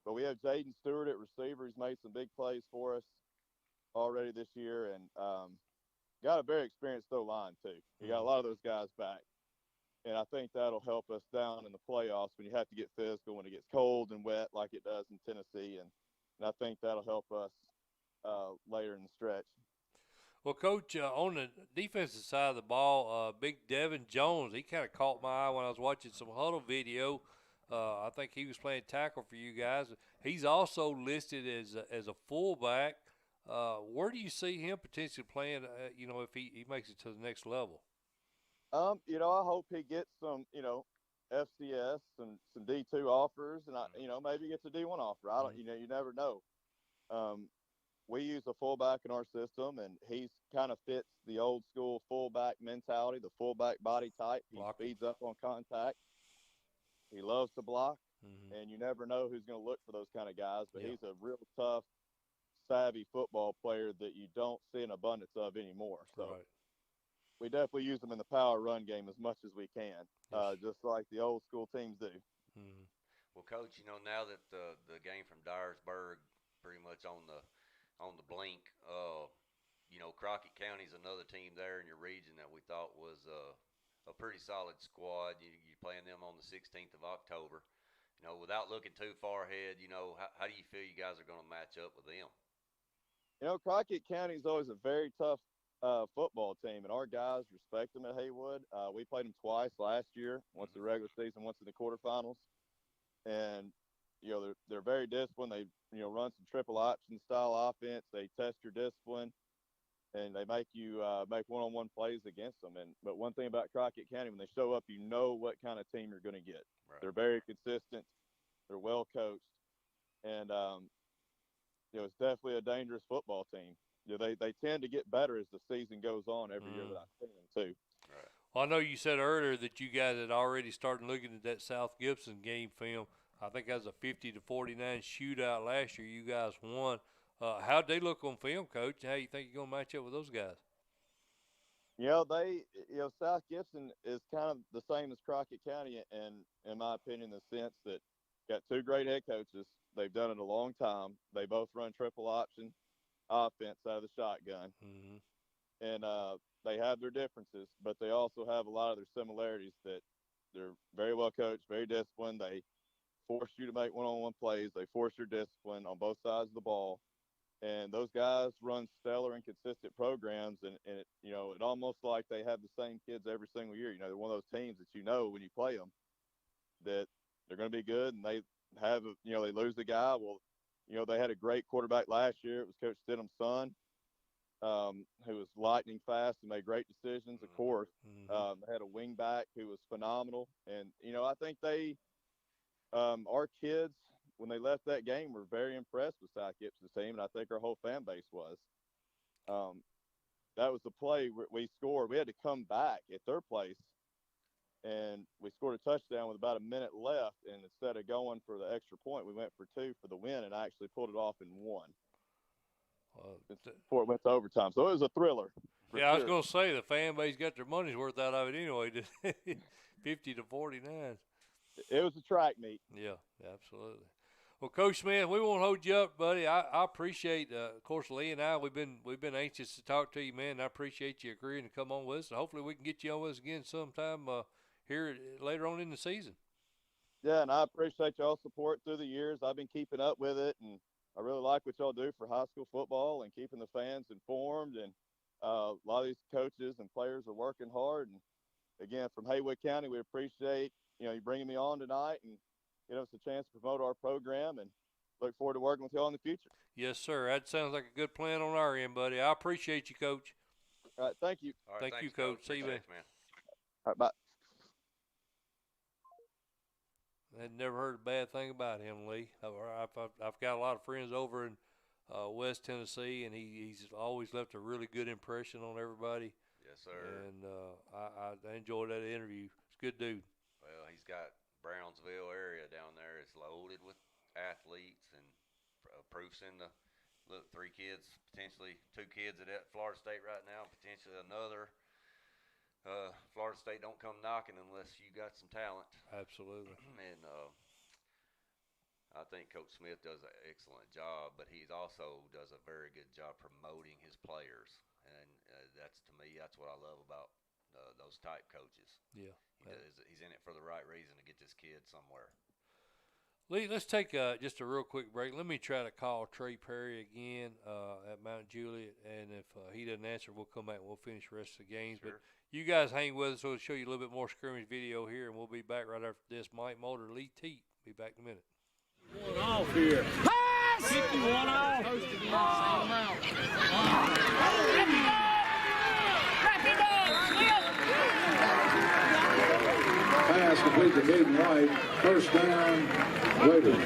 But we have Jaden Stewart at receiver. He's made some big plays for us already this year, and got a very experienced O-line too. You got a lot of those guys back, and I think that'll help us down in the playoffs when you have to get physical when it gets cold and wet like it does in Tennessee, and I think that'll help us later in the stretch.
Well, Coach, on the defensive side of the ball, Big Devin Jones, he kind of caught my eye when I was watching some huddle video. I think he was playing tackle for you guys. He's also listed as a fullback. Where do you see him potentially playing, if he makes it to the next level?
I hope he gets some, FCS and some D2 offers, and maybe gets a D1 offer. I don't, you never know. We use a fullback in our system, and he's kind of fits the old school fullback mentality, the fullback body type. He speeds up on contact. He loves to block, and you never know who's going to look for those kind of guys. But he's a real tough, savvy football player that you don't see an abundance of anymore. So we definitely use him in the power run game as much as we can, just like the old school teams do.
Mm-hmm.
Well, Coach, now that the game from Dyersburg pretty much on the blink, Crockett County's another team there in your region that we thought was a pretty solid squad. You're playing them on the 16th of October. Without looking too far ahead, how do you feel you guys are going to match up with them?
Crockett County is always a very tough football team, and our guys respect them at Haywood. We played them twice last year, once in the regular season, once in the quarterfinals. And, they're very disciplined. They, run some triple option style offense. They test your discipline, and they make you make one-on-one plays against them. But one thing about Crockett County, when they show up, you know what kind of team you're going to get.
Right.
They're very consistent. They're well coached, and it's definitely a dangerous football team. They tend to get better as the season goes on every year that I've seen them too.
Right.
Well, I know you said earlier that you guys had already started looking at that South Gibson game film. I think that was a 50-49 shootout last year. You guys won. How'd they look on film, Coach? How you think you're gonna match up with those guys?
South Gibson is kind of the same as Crockett County, and in my opinion, in the sense that got two great head coaches. They've done it a long time. They both run triple option offense out of the shotgun, and they have their differences, but they also have a lot of their similarities. That they're very well coached, very disciplined. They force you to make one-on-one plays. They force your discipline on both sides of the ball. And those guys run stellar and consistent programs, and it almost like they have the same kids every single year. They're one of those teams that when you play them that they're going to be good, and they have they lose the guy. Well, they had a great quarterback last year. It was Coach Stidham's son, who was lightning fast and made great decisions, of course.
Mm-hmm.
They had a wing back who was phenomenal. And, I think our kids, when they left that game, were very impressed with South Gibbs' team, and I think our whole fan base was. That was the play we scored. We had to come back at their place, and we scored a touchdown with about a minute left. And instead of going for the extra point, we went for 2 for the win, and actually pulled it off and won. Before it went to overtime. So it was a thriller.
Yeah, I was going to say the fan base got their money's worth out of it anyway. 50-49.
It was a track meet.
Yeah, absolutely. Well, Coach Smith, we won't hold you up, buddy. I appreciate, of course, Lee and I, we've been anxious to talk to you, man. I appreciate you agreeing to come on with us. And hopefully we can get you on with us again sometime here later on in the season.
Yeah, and I appreciate y'all's support through the years. I've been keeping up with it, and I really like what y'all do for high school football and keeping the fans informed. And a lot of these coaches and players are working hard. And, again, from Haywood County, we appreciate, you bringing me on tonight and give us a chance to promote our program, and look forward to working with y'all in the future.
Yes, sir. That sounds like a good plan on our end, buddy. I appreciate you, Coach.
All right, thank you.
All right,
thank you, Coach. See you, man.
All right, bye.
I'd never heard a bad thing about him, Lee. I've got a lot of friends over in West Tennessee, and he's always left a really good impression on everybody.
Yes, sir.
And I enjoyed that interview. He's a good dude.
Well, he's got Brownsville area down there. It's loaded with athletes, and proofs in the 3 kids, potentially 2 kids at Florida State right now, potentially another. Florida State don't come knocking unless you got some talent.
Absolutely.
And I think Coach Smith does an excellent job, but he also does a very good job promoting his players. And that's, to me, that's what I love about those type coaches.
Yeah.
He's in it for the right reason, to get this kid somewhere.
Lee, let's take just a real quick break. Let me try to call Trey Perry again at Mount Juliet, and if he doesn't answer, we'll come back and we'll finish the rest of the games.
Sure.
But you guys hang with us. We'll show you a little bit more scrimmage video here, and we'll be back right after this. Mike Molder, Lee Teat. Be back in a minute.
One off here. Pass! 51 off.
Pass complete to Caden White. First down, Raiders.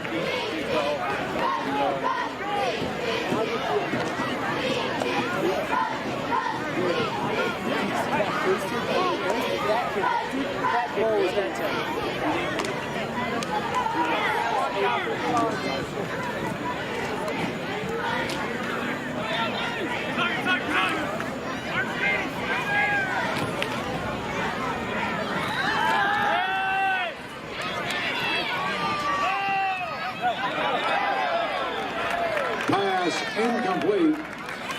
Pass incomplete.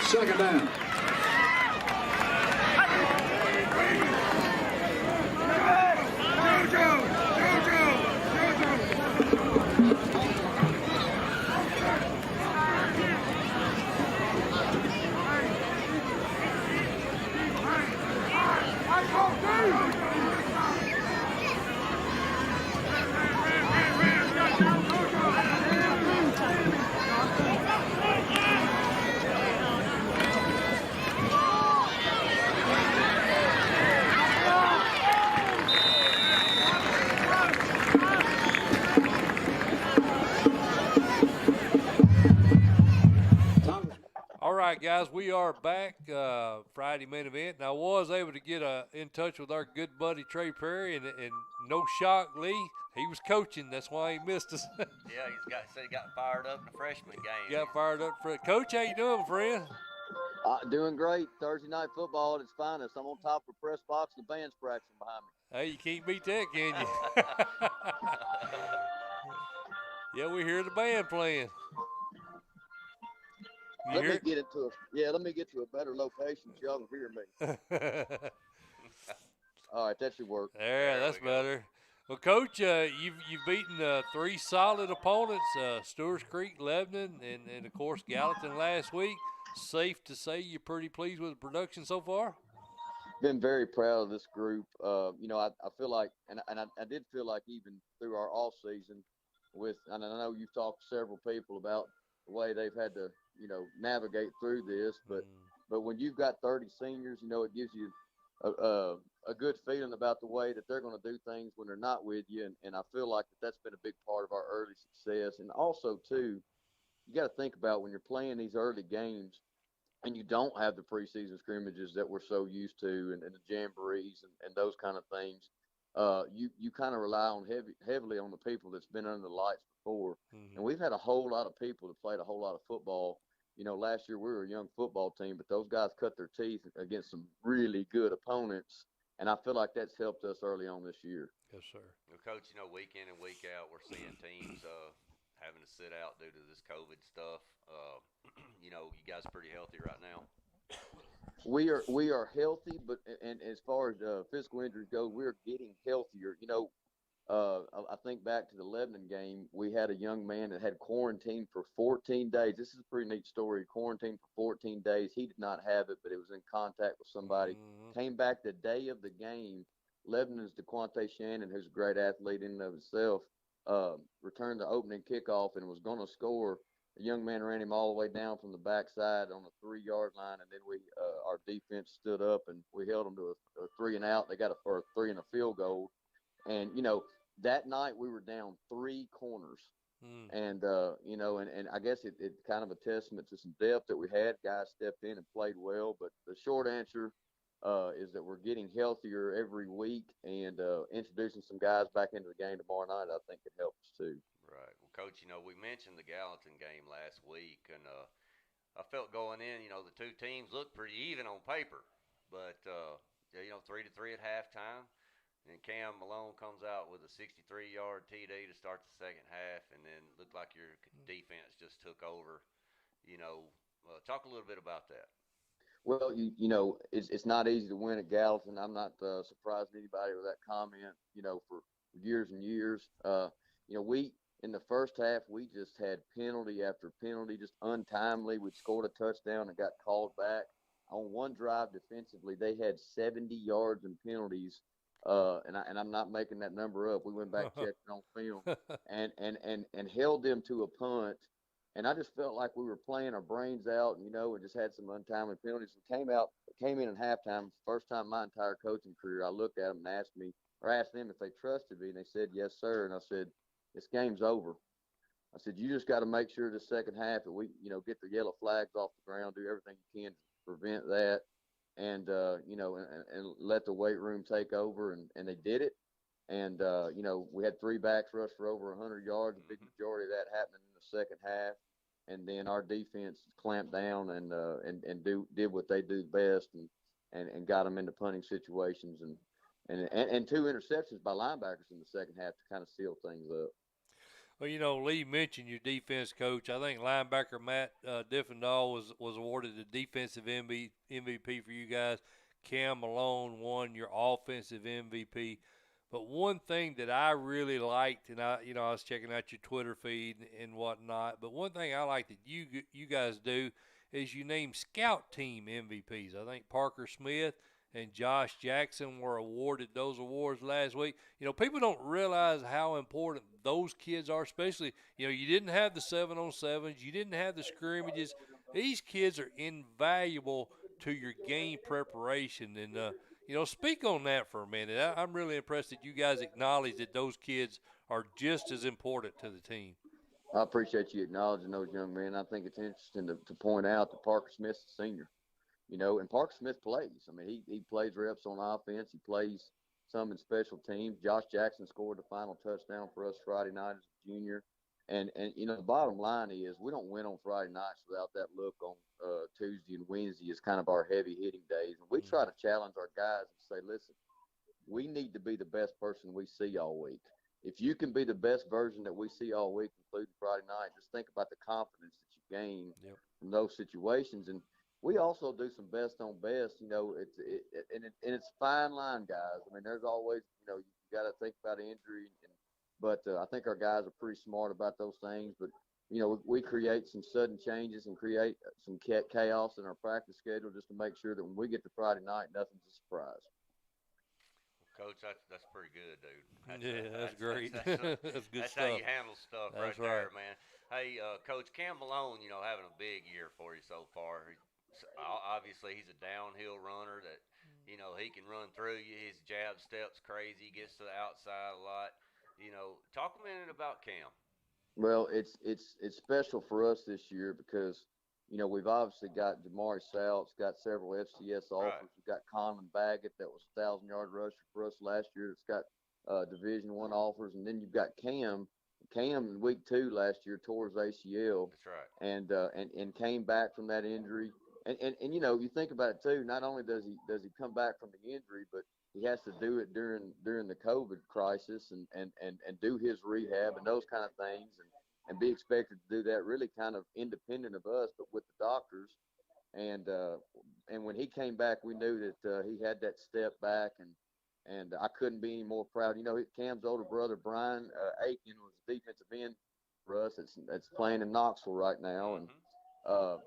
Second down.
All right, guys, we are back Friday main event, and I was able to get in touch with our good buddy Trey Perry, and no shock, Lee, he was coaching. That's why he missed us.
Yeah, he got fired up in the freshman game.
Got fired up. Coach, how you doing, my friend?
Doing great. Thursday night football at its finest. I'm on top of the press box, and the band's practicing behind me.
Hey, you can't beat that, can you? Yeah, we hear the band playing.
Let me get to a better location so y'all can hear me. All right, that should work.
Yeah, that's better. Well, Coach, you've beaten 3 solid opponents, Stewart's Creek, LaVergne, and of course Gallatin last week. Safe to say you're pretty pleased with the production so far?
Been very proud of this group. I feel like, and I did feel like even through our off season, and I know you've talked to several people about the way they've had to, navigate through this, but But when you've got 30 seniors, it gives you a good feeling about the way that they're going to do things when they're not with you. And I feel like that's been a big part of our early success. And also, too, you got to think about when you're playing these early games and you don't have the preseason scrimmages that we're so used to and the jamborees and those kind of things. You kind of rely on heavily on the people that's been under the lights before.
Mm-hmm.
And we've had a whole lot of people that played a whole lot of football. Last year we were a young football team, but those guys cut their teeth against some really good opponents. And I feel like that's helped us early on this year.
Yes, sir.
Well, Coach, week in and week out, we're seeing teams having to sit out due to this COVID stuff. You guys are pretty healthy right now.
We are healthy, but and as far as physical injuries go, we're getting healthier. I think back to the LaVergne game, we had a young man that had quarantined for 14 days. This is a pretty neat story. Quarantined for 14 days. He did not have it, but it was in contact with somebody.
Mm-hmm.
Came back the day of the game. LaVergne's DeQuante Shannon, who's a great athlete in and of himself, returned the opening kickoff and was going to score. A young man ran him all the way down from the backside on the 3-yard line, and then our defense stood up and we held them to a 3 and out. They got a 3 and a field goal, and that night we were down 3 corners, and and I guess it's kind of a testament to some depth that we had. Guys stepped in and played well, but the short answer is that we're getting healthier every week, and introducing some guys back into the game tomorrow night, I think it helps too.
Right. Well, Coach, we mentioned the Gallatin game last week, and I felt going in, the two teams looked pretty even on paper, but 3-3 at halftime, and Cam Malone comes out with a 63-yard TD to start the second half, and then looked like your defense just took over. Talk a little bit about that.
Well, it's not easy to win at Gallatin. I'm not surprised anybody with that comment. For years and years, we in the first half we just had penalty after penalty, just untimely. We'd scored a touchdown and got called back. On one drive defensively, they had 70 yards in penalties, and I'm not making that number up. We went back checked it on film and held them to a punt. And I just felt like we were playing our brains out, and just had some untimely penalties. We came in at halftime. First time my entire coaching career, I looked at them and asked them if they trusted me, and they said yes, sir. And I said, this game's over. I said, you just got to make sure the second half that we, get the yellow flags off the ground, do everything you can to prevent that, and and let the weight room take over, and they did it. And we had 3 backs rush for over 100 yards. A big majority of that happening in the second half, and then our defense clamped down and did what they do best, and got them into punting situations, and 2 interceptions by linebackers in the second half to kind of seal things up.
Well, Lee mentioned your defense coach. I think linebacker Matt Diffendahl was awarded the defensive MVP for you guys. Cam Malone won your offensive MVP. But one thing that I really liked, and I was checking out your Twitter feed and whatnot, but one thing I like that you guys do is you name scout team MVPs. I think Parker Smith and Josh Jackson were awarded those awards last week. People don't realize how important those kids are, especially, you didn't have the 7-on-7s, you didn't have the scrimmages. These kids are invaluable to your game preparation, and speak on that for a minute. I'm really impressed that you guys acknowledge that those kids are just as important to the team.
I appreciate you acknowledging those young men. I think it's interesting to point out that Parker Smith's a senior, and Parker Smith plays. I mean, he plays reps on offense. He plays some in special teams. Josh Jackson scored the final touchdown for us Friday night as a junior. And the bottom line is we don't win on Friday nights without that look on Tuesday and Wednesday is kind of our heavy hitting days. And we try to challenge our guys and say, listen, we need to be the best person we see all week. If you can be the best version that we see all week, including Friday night, just think about the confidence that you gain from those situations. And we also do some best on best, it's a fine line, guys. I mean, there's always, you got to think about injury but I think our guys are pretty smart about those things. But, we create some sudden changes and create some chaos in our practice schedule just to make sure that when we get to Friday night, nothing's a surprise.
Coach, that's pretty good, dude.
That's great. That's good
that's
stuff.
How you handle stuff
that's
right
right
there, man. Hey, Coach, Cam Malone, having a big year for you so far. obviously he's a downhill runner that, you know, he can run through you. His jab step's crazy. He gets to the outside a lot. You know, talk a minute about Cam.
Well, it's special for us this year because, you know, we've obviously got Jamari Souts, got several FCS offers.
Right.
We've got Conlon Baggett, that was a 1,000-yard rusher for us last year. It's got Division I offers, and then you've got Cam. Cam in week 2 last year tore his ACL.
That's right.
And came back from that injury. And you know, you think about it too. Not only does he come back from the injury, but he has to do it during the COVID crisis and do his rehab and those kind of things and be expected to do that really kind of independent of us, but with the doctors. And when he came back, we knew that he had that step back, and I couldn't be any more proud. You know, Cam's older brother Brian Aiken was a defensive end for us. That's playing in Knoxville right now, and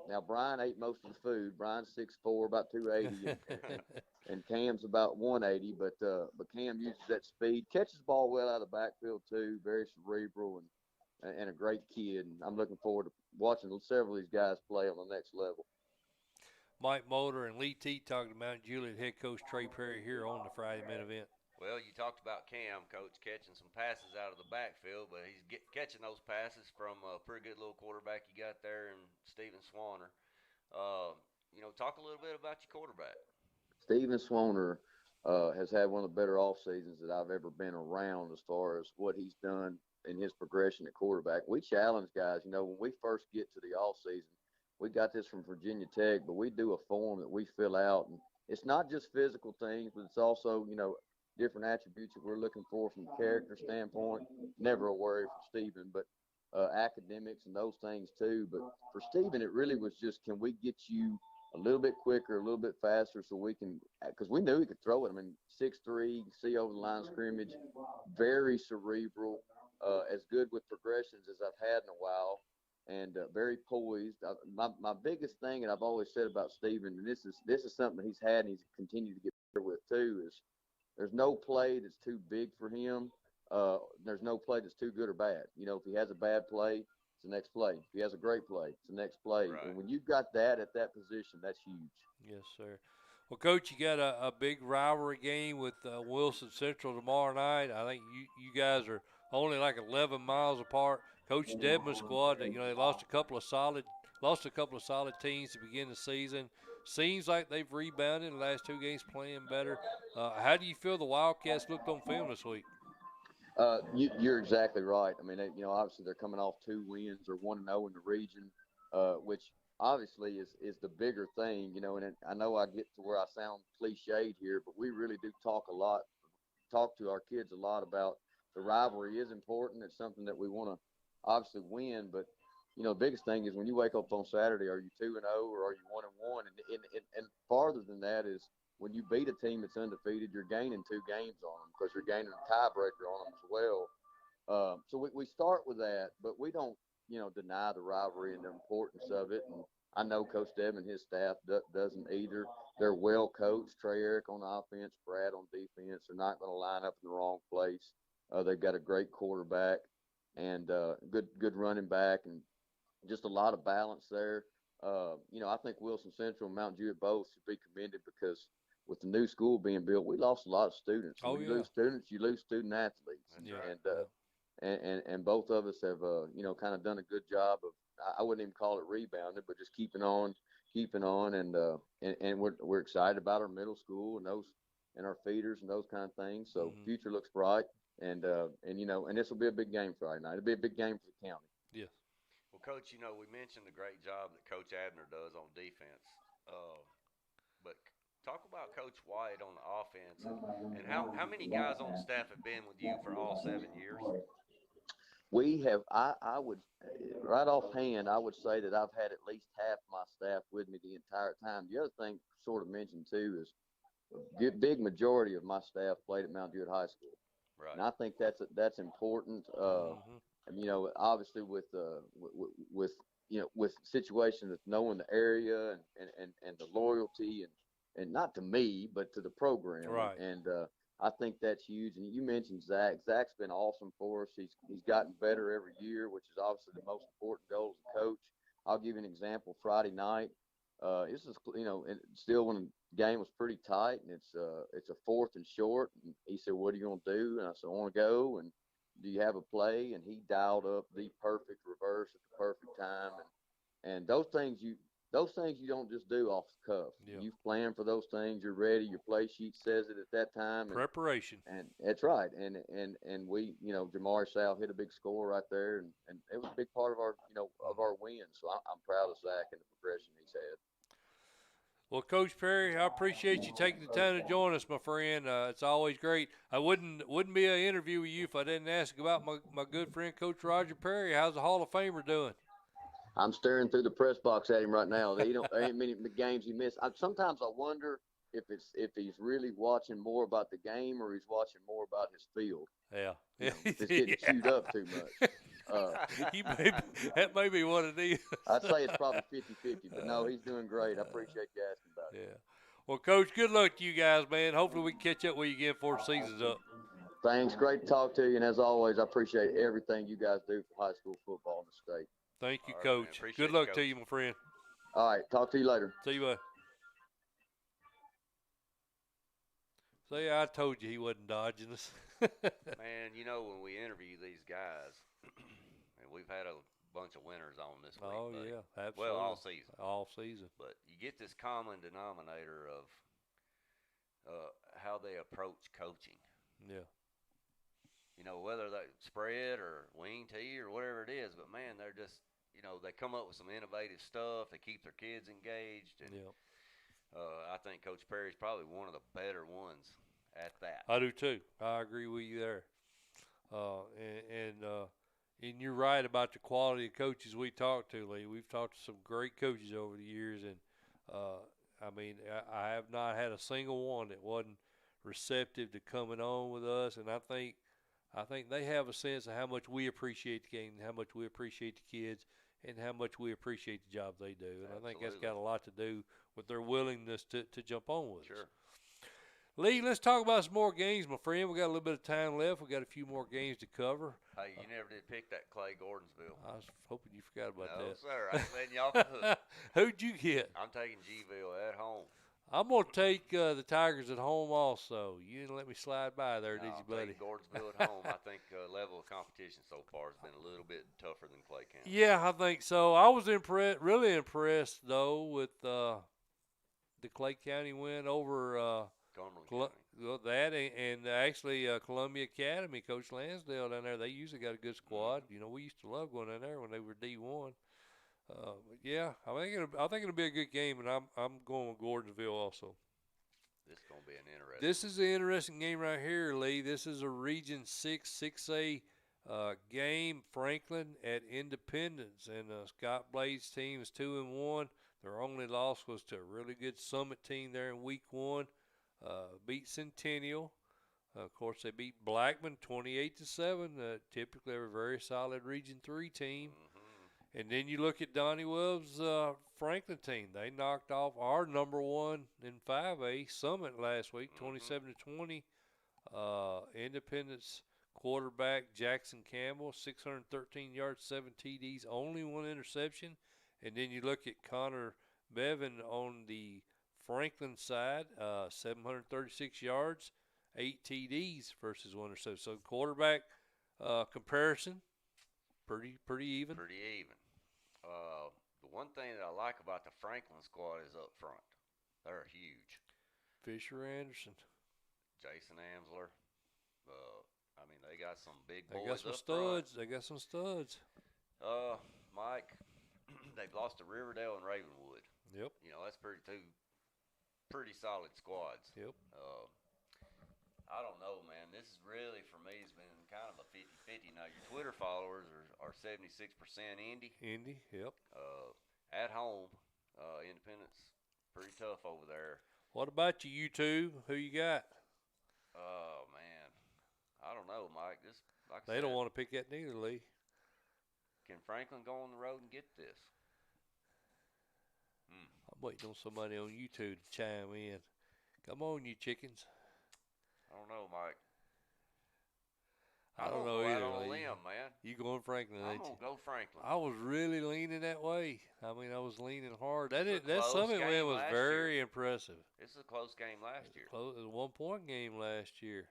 now Brian ate most of the food. Brian's 6'4", about 280, and Cam's about 180. But Cam uses that speed, catches the ball well out of the backfield too. Very cerebral and a great kid. And I'm looking forward to watching several of these guys play on the next level.
Mike Molder and Lee Teat talking about Juliet head coach Trey Perry here on the Friday main event.
Well, you talked about Cam, Coach, catching some passes out of the backfield, but he's catching those passes from a pretty good little quarterback you got there in Steven Swanner. You know, talk a little bit about your quarterback.
Steven Swanner has had one of the better off seasons that I've ever been around as far as what he's done in his progression at quarterback. We challenge guys. You know, when we first get to the off season, we got this from Virginia Tech, but we do a form that we fill out, and it's not just physical things, but it's also, you know, different attributes that we're looking for from a character standpoint. Never a worry for Steven, but academics and those things too. But for Steven, it really was just, can we get you a little bit quicker, a little bit faster, so we can, because we knew he could throw it. I mean, 6'3", see over the line of scrimmage, very cerebral, as good with progressions as I've had in a while, and very poised. My biggest thing, and I've always said about Steven, and this is something he's had and he's continued to get better with too, is there's no play that's too big for him. There's no play that's too good or bad. You know, if he has a bad play, it's the next play. If he has a great play, it's the next play.
Right.
And when you've got that at that position, that's huge.
Yes, sir. Well, Coach, you got a big rivalry game with Wilson Central tomorrow night. I think you guys are only like 11 miles apart. Coach Dedman's squad, you know, they lost a couple of solid teams to begin the season. Seems like they've rebounded in the last 2 games, playing better. How do you feel the Wildcats looked on film this week?
You're exactly right. I mean, you know, obviously they're coming off 2 wins. They're 1-0 in the region, which obviously is the bigger thing, you know. And I know I get to where I sound cliched here, but we really do talk to our kids a lot about the rivalry is important. It's something that we want to obviously win, but you know, the biggest thing is when you wake up on Saturday, are you 2-0 or are you 1-1? And farther than that is when you beat a team that's undefeated, you're gaining 2 games on them because you're gaining a tiebreaker on them as well. So we start with that, but we don't, you know, deny the rivalry and the importance of it. And I know Coach Deb and his staff doesn't either. They're well coached. Trey Eric on offense, Brad on defense. They're not going to line up in the wrong place. They've got a great quarterback and good running back and just a lot of balance there. You know, I think Wilson Central and Mount Juliet both should be commended because with the new school being built, we lost a lot of students.
Oh,
when you
yeah.
lose students, you lose student athletes.
Yeah.
And both of us have, you know, kind of done a good job of, I wouldn't even call it rebounded, but just keeping on. And we're excited about our middle school and our feeders and those kind of things. So future looks bright. And you know, and this will be a big game Friday night. It'll be a big game for the county.
Yes.
Well, Coach, you know, we mentioned the great job that Coach Abner does on defense. But talk about Coach White on the offense and how many guys on the staff have been with you for all 7 years?
We have, I would, right offhand, I would say that I've had at least half my staff with me the entire time. The other thing sort of mentioned too is a big majority of my staff played at Mount Juliet High School.
Right.
And I think that's important. And, you know, obviously with you know, with situations of knowing the area and the loyalty and not to me, but to the program.
Right.
And I think that's huge. And you mentioned Zach. Zach's been awesome for us. He's gotten better every year, which is obviously the most important goal as a coach. I'll give you an example. Friday night, This is, and still when the game was pretty tight, and it's a 4th and short. And he said, "What are you gonna do?" And I said, "I want to go." And do you have a play? And he dialed up the perfect reverse at the perfect time. And those things you don't just do off the cuff.
Yeah.
You've planned for those things. You're ready. Your play sheet says it at that time.
Preparation.
And that's right. And we, Jamari Sal hit a big score right there, and it was a big part of our win. So I'm proud of Zach and the progression he's had.
Well, Coach Perry, I appreciate you taking the time to join us, my friend. It's always great. I wouldn't be an interview with you if I didn't ask about my good friend, Coach Roger Perry. How's the Hall of Famer doing?
I'm staring through the press box at him right now. There ain't many games he missed. Sometimes I wonder if he's really watching more about the game or he's watching more about his field.
Yeah.
If it's getting chewed up too much.
That may be what it is.
I'd say it's probably 50-50, but no, he's doing great. I appreciate you asking about it.
Yeah. Well, Coach, good luck to you guys, man. Hopefully we can catch up with you again before the season's up.
Thanks. Great to talk to you. And as always, I appreciate everything you guys do for high school football in the state.
Thank you, Coach. Good luck to you, my friend.
All right. Talk to you later.
See you, bud. See, I told you he wasn't dodging us.
Man, when we interview these guys, and we've had a bunch of winners on this week.
Oh,
buddy.
yeah, absolutely.
Well, all season.
All season.
But you get this common denominator of how they approach coaching.
Yeah.
Whether they spread or wing tee or whatever it is, but, man, they're just, they come up with some innovative stuff. They keep their kids engaged. And I think Coach Perry's probably one of the better ones at that.
I do too. I agree with you there. And you're right about the quality of coaches we talked to, Lee. We've talked to some great coaches over the years, and I have not had a single one that wasn't receptive to coming on with us. And I think they have a sense of how much we appreciate the game, and how much we appreciate the kids, and how much we appreciate the job they do. And
Absolutely.
I think that's got a lot to do with their willingness to jump on with
Sure.
us. Lee, let's talk about some more games, my friend. We got a little bit of time left. We got a few more games to cover.
Hey, you never did pick that Clay Gordonsville.
I was hoping you forgot about
No,
that.
sir. I ain't letting you off the hook.
Who'd you get?
I'm taking Gville at home.
I'm going to take the Tigers at home also. You didn't let me slide by there, did you,
I'm
buddy?
taking Gordonsville at home. I think level of competition so far has been a little bit tougher than Clay County.
Yeah, I think so. I was really impressed, though, with the Clay County win over that and actually Columbia Academy, Coach Lansdale down there. They usually got a good squad. We used to love going down there when they were D1. But yeah, I think it'll be a good game, and I'm going with Gordonsville also.
This is going to be an interesting.
This is an interesting game right here, Lee. This is a Region 6A game. Franklin at Independence, and Scott Blade's team is 2-1. Their only loss was to a really good Summit team there in Week 1. Beat Centennial. Of course, they beat Blackman 28-7. Typically, a very solid Region 3 team. Mm-hmm. And then you look at Donnie Webb's Franklin team. They knocked off our number one in 5A, Summit, last week, 27-20. Independence quarterback Jackson Campbell, 613 yards, 7 TDs, only 1 interception. And then you look at Connor Bevan on the Franklin side, 736 yards, 8 TDs versus 1 interception. So quarterback comparison, pretty even.
Pretty even. The one thing that I like about the Franklin squad is up front. They're huge.
Fisher Anderson.
Jason Amsler. They got some big boys.
They got some
up
studs.
front.
They got some studs.
Mike, they've lost to Riverdale and Ravenwood.
Yep.
That's two pretty solid squads.
Yep.
I don't know, man. This is really, for me, has been kind of a 50-50. Now, your Twitter followers are 76% Indy.
Indy, yep.
At home, Independence, pretty tough over there.
What about you, YouTube? Who you got?
Oh, man. I don't know, Mike.
They don't want to pick that neither, Lee.
Can Franklin go on the road and get this?
I'm waiting on somebody on YouTube to chime in. Come on, you chickens.
I don't know, Mike.
I don't know either.
On a limb, man.
You going Franklin?
I'm gonna go Franklin.
I was really leaning that way. I mean, I was leaning hard. That Summit
game
win was
last
very
year.
impressive.
This is a close game last year.
It was a 1-point game last year.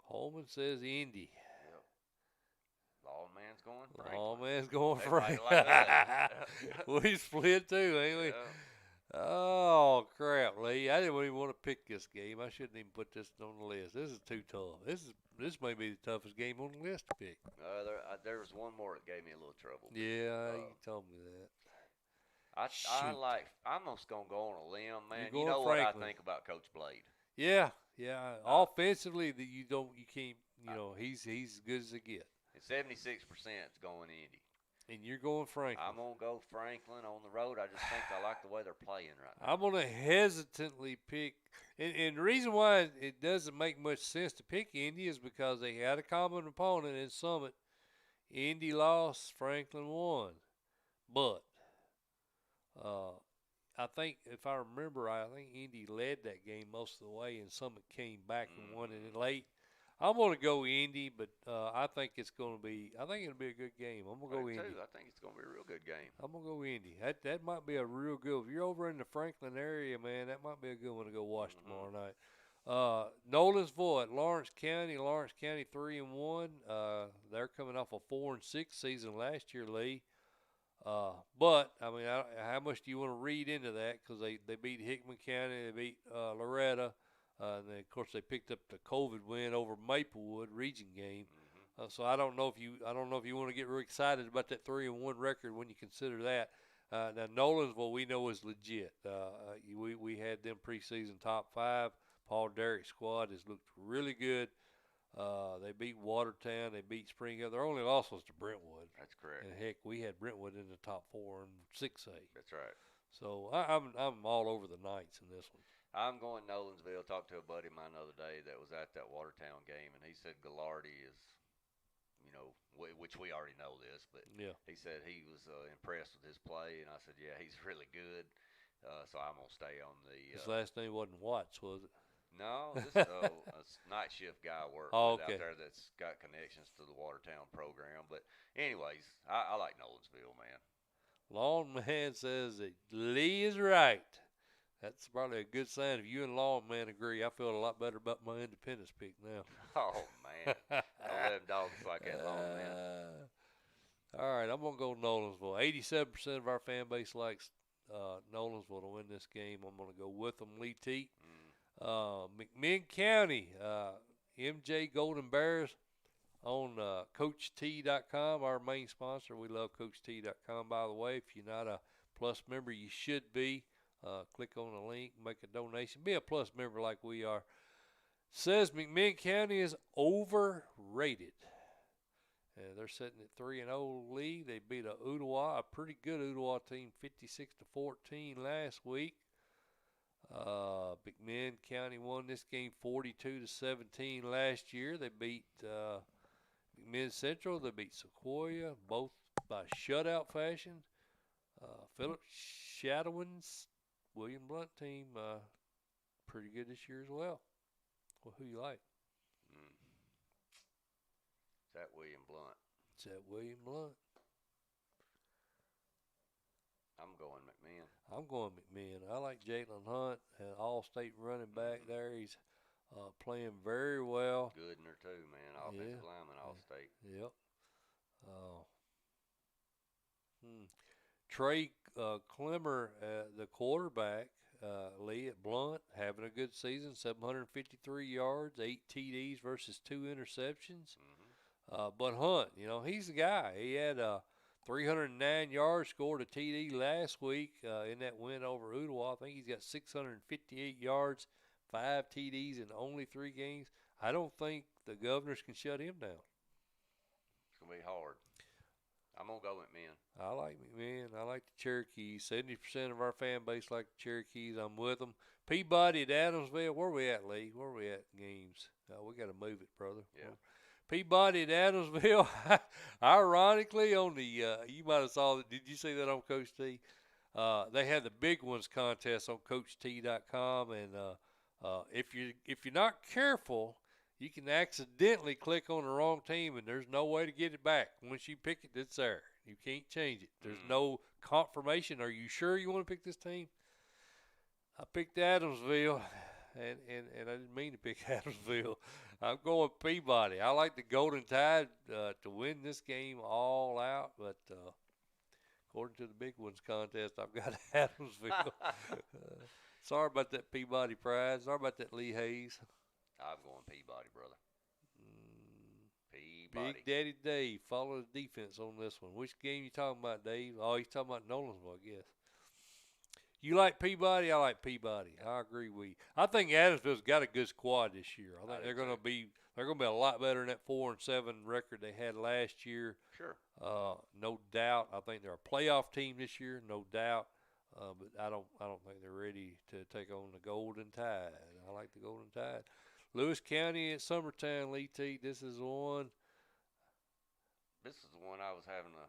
Holman says Indy.
Yep. Lawman's going Franklin.
Lawman's going
They
Franklin.
like
We split too, ain't we?
Yeah.
Oh crap, Lee! I didn't even want to pick this game. I shouldn't even put this on the list. This is too tough. This may be the toughest game on the list to pick.
There was one more that gave me a little trouble.
Yeah, you told me that.
I'm just gonna go on a limb, man.
You're
You know
going
what I
Franklin.
think about Coach Blade?
Yeah. Offensively, you can't. He's as good as it get.
And 76% is going Indy.
And you're going Franklin.
I'm gonna go Franklin on the road. I just think I like the way they're playing right now.
I'm going to hesitantly pick, and the reason why it doesn't make much sense to pick Indy is because they had a common opponent in Summit. Indy lost, Franklin won. But I think, if I remember right, I think Indy led that game most of the way, and Summit came back and won it late. I'm going to go Indy, but I think it'll be a good game. I'm going to go Indy.
I think it's going to be a real good game.
I'm going to go Indy. That might be a real good. If you're over in the Franklin area, man, that might be a good one to go watch tomorrow night. Nolensville at Lawrence County. Lawrence County 3-1. They're coming off a 4-6 season last year, Lee. But I mean, how much do you want to read into that? Because they beat Hickman County, they beat Loretta. And then, of course, they picked up the COVID win over Maplewood region game. So I don't know if you want to get real excited about that 3-1 record when you consider that. Now Nolensville we know is legit. We had them preseason top 5. Paul Derrick's squad has looked really good. They beat Watertown. They beat Springfield. Their only loss was to Brentwood.
That's correct.
And heck, we had Brentwood in the top 4 in 6A.
That's right.
So I'm all over the Knights in this one.
I'm going Nolensville. Talked to a buddy of mine the other day that was at that Watertown game, and he said Gallardi is, which we already know this, but
yeah,
he said he was impressed with his play, and I said, yeah, he's really good. So I'm gonna stay on the.
His last name wasn't Watts, was it?
No, this is a night shift guy I work with out there that's got connections to the Watertown program. But anyways, I like Nolensville, man.
Lawn Man says that Lee is right. That's probably a good sign. If you and Lawn Man agree, I feel a lot better about my independence pick now.
Oh, man. I love them dogs like that, Lawn Man.
All right, I'm going to go Nolensville. 87% of our fan base likes Nolensville to win this game. I'm going to go with them. Lee Teat. McMinn County, MJ Golden Bears on CoachT.com, our main sponsor. We love CoachT.com, by the way. If you're not a Plus member, you should be. Click on the link, make a donation. Be a Plus member like we are. Says McMinn County is overrated. They're sitting at 3-0 lead. They beat a pretty good Ooltewah team, 56-14 last week. McMinn County won this game 42-17 last year. They beat McMinn Central. They beat Sequoia, both by shutout fashion. Philip Shadowin's William Blunt team, pretty good this year as well. Well, who you like?
Is that William Blunt?
Is that William Blunt?
I'm going McMinn.
I'm going McMinn. I like Jalen Hunt, an all-state running back there. He's playing very well.
Goodner too, man. Offensive lineman, all-state.
Yep. Trey Clemmer, the quarterback, Lee at Blunt, having a good season, 753 yards, 8 TDs versus 2 interceptions. But Hunt, he's the guy. He had 309 yards, scored a TD last week in that win over Ooltewah. I think he's got 658 yards, 5 TDs in only 3 games. I don't think the Governors can shut him down.
It's going to be hard. I'm going to go McMinn.
I like McMinn. I like the Cherokees. 70% of our fan base like the Cherokees. I'm with them. Peabody at Adamsville. Where we at, Lee? Where we at games? We got to move it, brother.
Yeah.
Peabody at Adamsville. Ironically, on the you might have saw that. Did you see that on Coach T? They had the Big Ones contest on CoachT.com, and if you're not careful, you can accidentally click on the wrong team, and there's no way to get it back. Once you pick it, it's there. You can't change it. There's no confirmation. Are you sure you want to pick this team? I picked Adamsville, and I didn't mean to pick Adamsville. I'm going Peabody. I like the Golden Tide to win this game all out, but according to the Big Ones contest, I've got Adamsville. Sorry about that Peabody prize. Sorry about that Lee Hayes.
I'm going Peabody, brother. Peabody.
Big Daddy Dave, follow the defense on this one. Which game you talking about, Dave? Oh, he's talking about Nolansville, I guess. You like Peabody? I like Peabody. I agree with you. I think Adamsville's got a good squad this year. I think they're going to be a lot better than that 4-7 record they had last year.
Sure.
No doubt. I think they're a playoff team this year, no doubt. But I don't think they're ready to take on the Golden Tide. I like the Golden Tide. Lewis County at Summertown, Lee Teat. This is the one.
This is the one I was having a.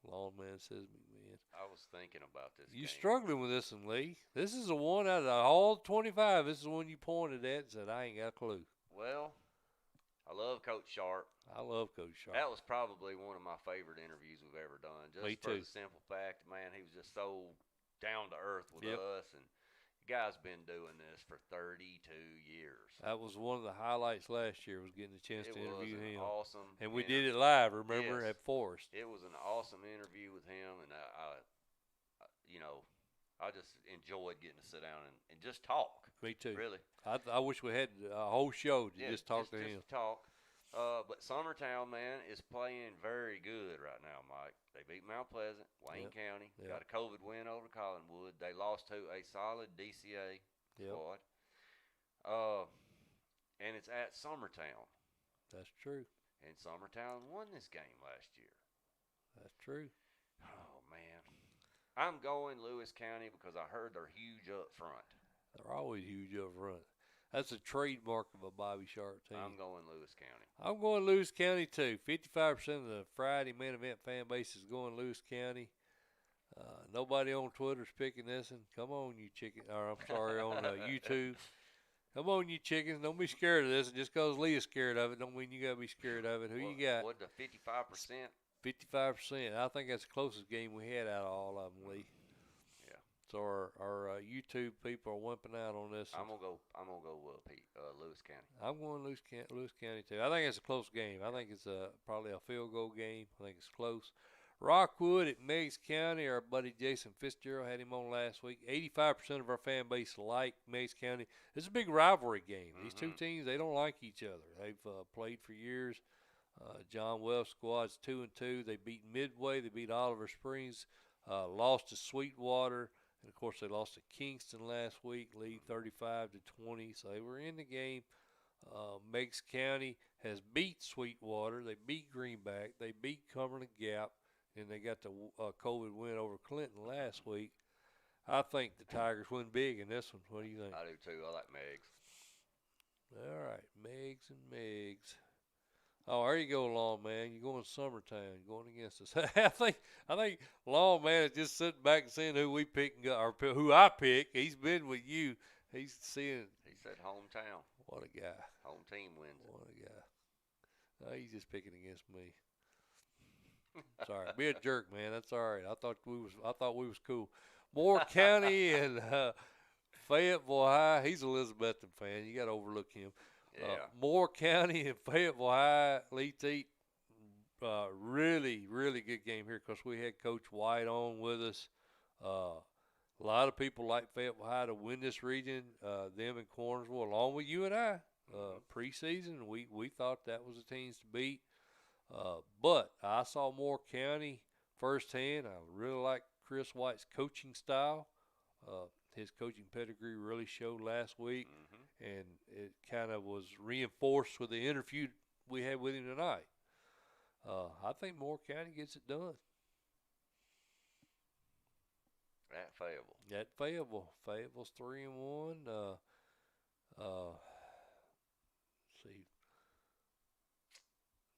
Lawman says, man.
I was thinking about this.
You
game.
Struggling with this one, Lee? This is the one out of all 25. This is the one you pointed at and said, I ain't got a clue.
Well, I love Coach Sharp.
I love Coach Sharp.
That was probably one of my favorite interviews we've ever done. Just
Me
for
too.
the simple fact, man, he was just so down to earth with us, and the guy's been doing this for 32 years.
That was one of the highlights last year, was getting a chance to interview him.
Awesome.
And we did it live, remember,
Yes.
at Forest.
It was an awesome interview with him, and I just enjoyed getting to sit down and just talk.
Me too.
Really.
I wish we had a whole show to just talk to him.
Just talk. But Summertown, man, is playing very good right now, Mike. They beat Mount Pleasant, Wayne County, got a COVID win over Collinwood. They lost to a solid DCA squad. And it's at Summertown.
That's true.
And Summertown won this game last year.
That's true.
Oh, man. I'm going Lewis County because I heard they're huge up front.
They're always huge up front. That's a trademark of a Bobby Sharp team.
I'm going Lewis County.
I'm going Lewis County, too. 55% of the Friday main event fan base is going Lewis County. Nobody on Twitter's picking this one. Come on, you chicken. Or I'm sorry, on YouTube. Come on, you chickens. Don't be scared of this. And just because Lee is scared of it don't mean you got to be scared of it. Who you got?
What, the 55%?
55%. I think that's the closest game we had out of all of them, Lee.
Yeah.
So our YouTube people are wimping out on this.
I'm gonna go Lewis County.
I'm going Lewis County too. I think it's a close game. I think it's probably a field goal game. I think it's close. Rockwood at Meigs County. Our buddy Jason Fitzgerald had him on last week. 85% of our fan base like Meigs County. It's a big rivalry game. These two teams, they don't like each other. They've played for years. John Wells' squad's 2-2. They beat Midway. They beat Oliver Springs. Lost to Sweetwater. And, of course, they lost to Kingston last week, lead 35-20. So they were in the game. Meigs County has beat Sweetwater. They beat Greenback. They beat Cumberland Gap. And they got the COVID win over Clinton last week. I think the Tigers win big in this one. What do you think?
I do too. I like Meigs.
All right, Meigs and Meigs. Oh, there you go, Long Man. You're going Summertown. You're going against us. I think Long Man is just sitting back and seeing who we pick or who I pick. He's been with you. He's seeing.
He said hometown.
What a guy.
Home team wins.
What a guy. No, he's just picking against me. Sorry, be a jerk, man. That's all right. I thought we was cool. Moore County and Fayetteville High. He's a Elizabethan fan. You got to overlook him.
Yeah.
Moore County and Fayetteville High. Lee Teat. Really, really good game here because we had Coach White on with us. A lot of people like Fayetteville High to win this region. Them and Cornersville, along with you and I. Preseason, we thought that was the teams to beat. But I saw Moore County firsthand. I really like Chris White's coaching style. His coaching pedigree really showed last week, and it kind of was reinforced with the interview we had with him tonight. I think Moore County gets it done.
At Fayetteville.
At Fayetteville. Fayetteville's 3-1. Let's see.